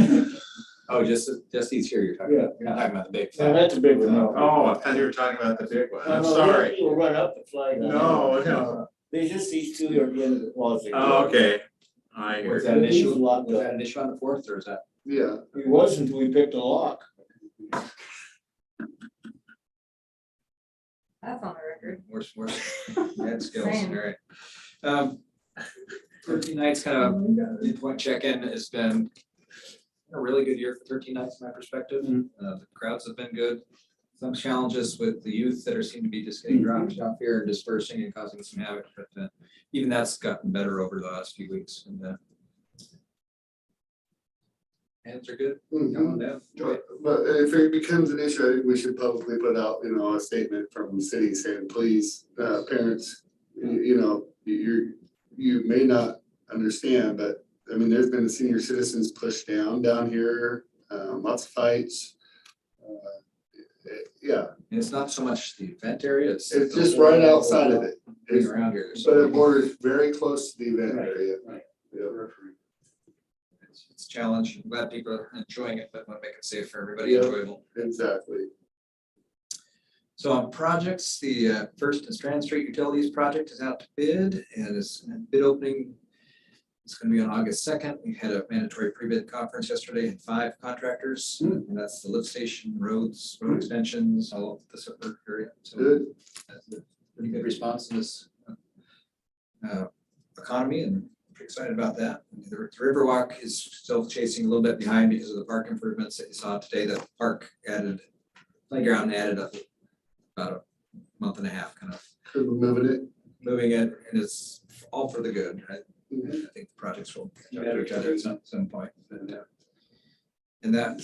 oh, just these here you're talking about. You're not talking about the big No, flag. that's a big one, no. Oh, I thought you were talking about the big one. I'm No, sorry. People run up the flag. No. There's just these two here at the end of the closet. Oh, okay. I hear Was you. that an issue? These are locked Was up. that an issue on the 4th, or is that? Yeah. It wasn't until we picked a lock. That's on the record. More, add skills, Same. all right. 13 nights kind of midpoint check-in has been a really good year for 13 nights from my perspective. The crowds have been good. Some challenges with the youth that are seem to be just getting dropped off here and dispersing and causing some havoc, but even that's gotten better over the last few weeks. And hands are good. Come on down, enjoy it. But if it becomes an issue, I think we should publicly put out, a statement from the city saying, please, parents, you may not understand, but I mean, there's been senior citizens pushed down here, lots of fights. Yeah. And it's not so much the event area, it's Just right outside of it. Being around here. But it borders very close to the event area. Right. Yeah. It's a challenge. I'm glad people are enjoying it, but want to make it safe for everybody, enjoyable. Exactly. So on projects, the First and Strand Street Utilities project is out to bid and is bid opening. It's going to be on August 2nd. We had a mandatory pre-bid conference yesterday and 5 contractors. And that's the lift station, roads, road extensions, all of the support area. So Good. that's a pretty good response to this economy, and pretty excited about that. The Riverwalk is still chasing a little bit behind because of the park improvements that you saw today. The park playground added up about a month and a half, kind of moving it, and it's all for the good, right? I think the projects will catch up to each other at some point. And that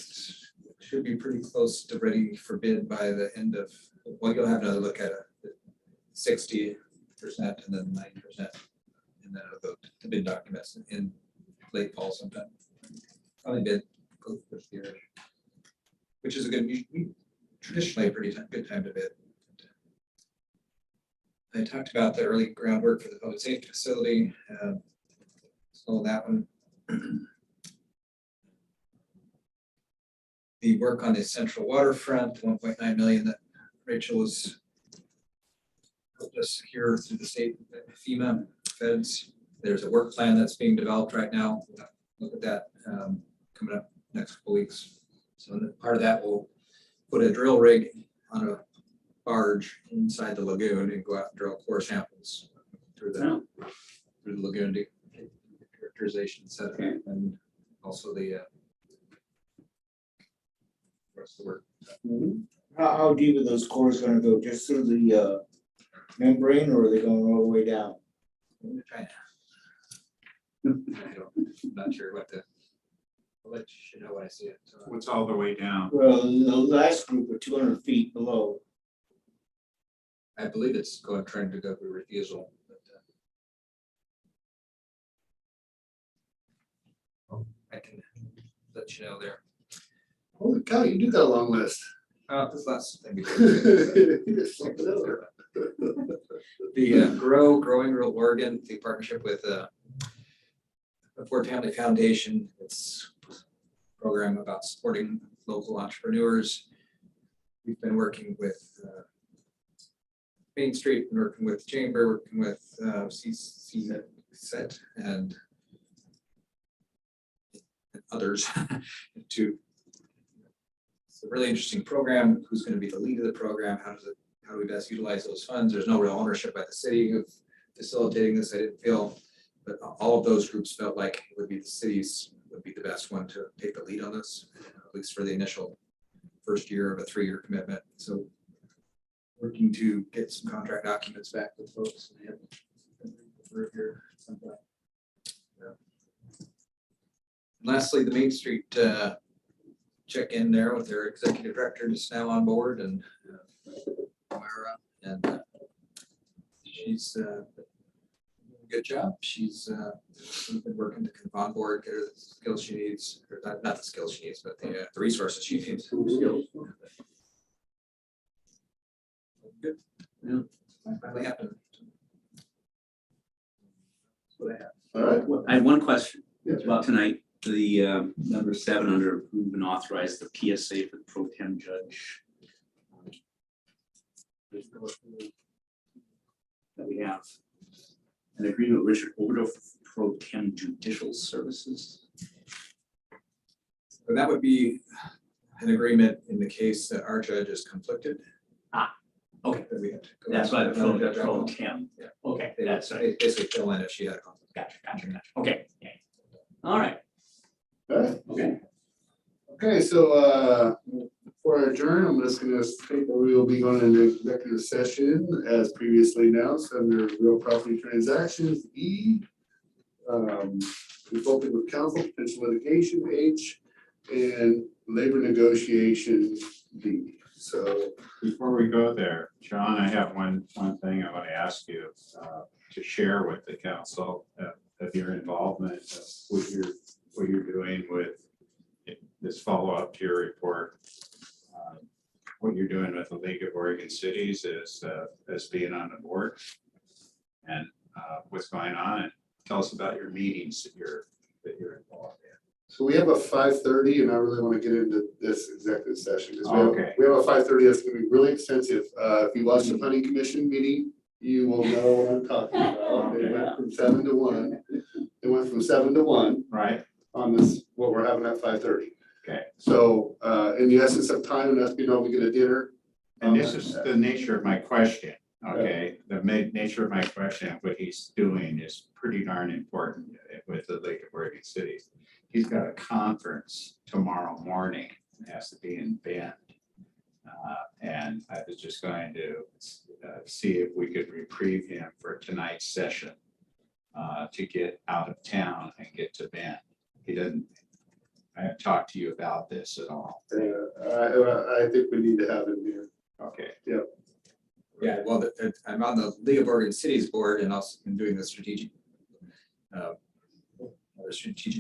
should be pretty close to ready for bid by the end of, well, you'll have another look at it, 60% and then 90%. And then it'll go to bid documents in late fall sometime. Probably bid this year, which is a good, traditionally a pretty good time to bid. I talked about the early groundwork for the public safety facility. So that one. The work on the central waterfront, 1.9 million that Rachel was helped us secure through the state FEMA feds. There's a work plan that's being developed right now. We'll look at that coming up next couple weeks. So part of that will put a drill rig on a barge inside the lagoon and go out and drill core samples through the lagoon to characterization set and also the rest of the work. How deep are those cores gonna go? Just through the membrane, or are they going all the way down? I'm not sure what I'll let you know when I see it. What's all the way down? Well, the last group are 200 feet below. I believe it's trying to go through refusal. But, I can let you know there. Holy cow, you do got a long list. This last thing. The Growing Real Oregon, the partnership with the Ford Family Foundation. It's a program about supporting local entrepreneurs. We've been working with Main Street, and working with Chamber, working with CSET and others to. It's a really interesting program. Who's going to be the lead of the program? How do we best utilize those funds? There's no real ownership by the city of facilitating this. I didn't feel, but all of those groups felt like it would be the cities would be the best one to take the lead on this, at least for the initial first year of a 3-year commitment. So working to get some contract documents back with folks. Lastly, the Main Street check in there with their executive director is now on board, and Myra, and she's doing a good job. She's been working to kind of onboard, get her the skills she needs, or not the skills she needs, but the resources she needs. Good. Yeah. Finally happened. That's what I have. All right. I had one question about tonight, the number 7 under approve and authorize the PSA for the pro tem judge. That we have an agreement with Richard Oberdo for pro tem judicial services. So that would be an agreement in the case that our judge is conflicted. Okay, that we had to go. that's why the Another pro judge pro got- tem. Yeah. Okay, They that's right. they basically fill in if she had a conflict. Gotcha. Okay. All right. Okay. Okay, so before I adjourn, I'm just gonna state that we will be going into executive session as previously announced under real property transactions, E. Consulting with counsel, potential litigation, H, and labor negotiation, D. So Before we go there, John, I have one thing I want to ask you to share with the council of your involvement, of what you're doing with this follow-up to your report. What you're doing with the League of Oregon Cities as being on the board, and what's going on, and tell us about your meetings that you're involved in. So we have a 5:30, and I really want to get into this executive session. 'Cause Okay. We have a 5:30 that's gonna be really extensive. If you watched the planning commission meeting, you will know what I'm talking about. They went from 7 to 1. It went from 7 to 1 Right. on this, what we're having at 5:30. Okay. So in the essence of time, and us being able to get a dinner. And this is the nature of my question, okay? The nature of my question, what he's doing is pretty darn important with the League of Oregon Cities. He's got a conference tomorrow morning, it has to be in Bend. And I was just going to see if we could reprieve him for tonight's session to get out of town and get to Bend. I haven't talked to you about this at all. I think we need to have him here. Okay. Yep. Yeah, well, I'm on the League of Oregon Cities Board and also been doing the strategic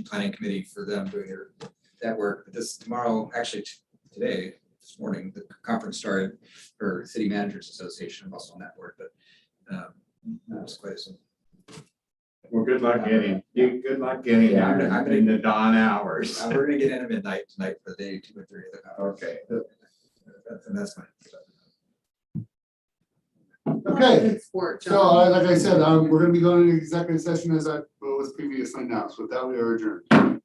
planning committee for them doing that work. But this tomorrow, actually today, this morning, the conference started for City Managers Association. I'm also on that board, but that's quite some. Well, good luck getting Yeah, I'm in the dawn hours. We're gonna get in at midnight tonight for day 2 and 3 of the conference. Okay. And that's fine. Okay, Sport, so John. like I said, we're gonna be going into executive session as I was previously announced. With that, we are adjourned.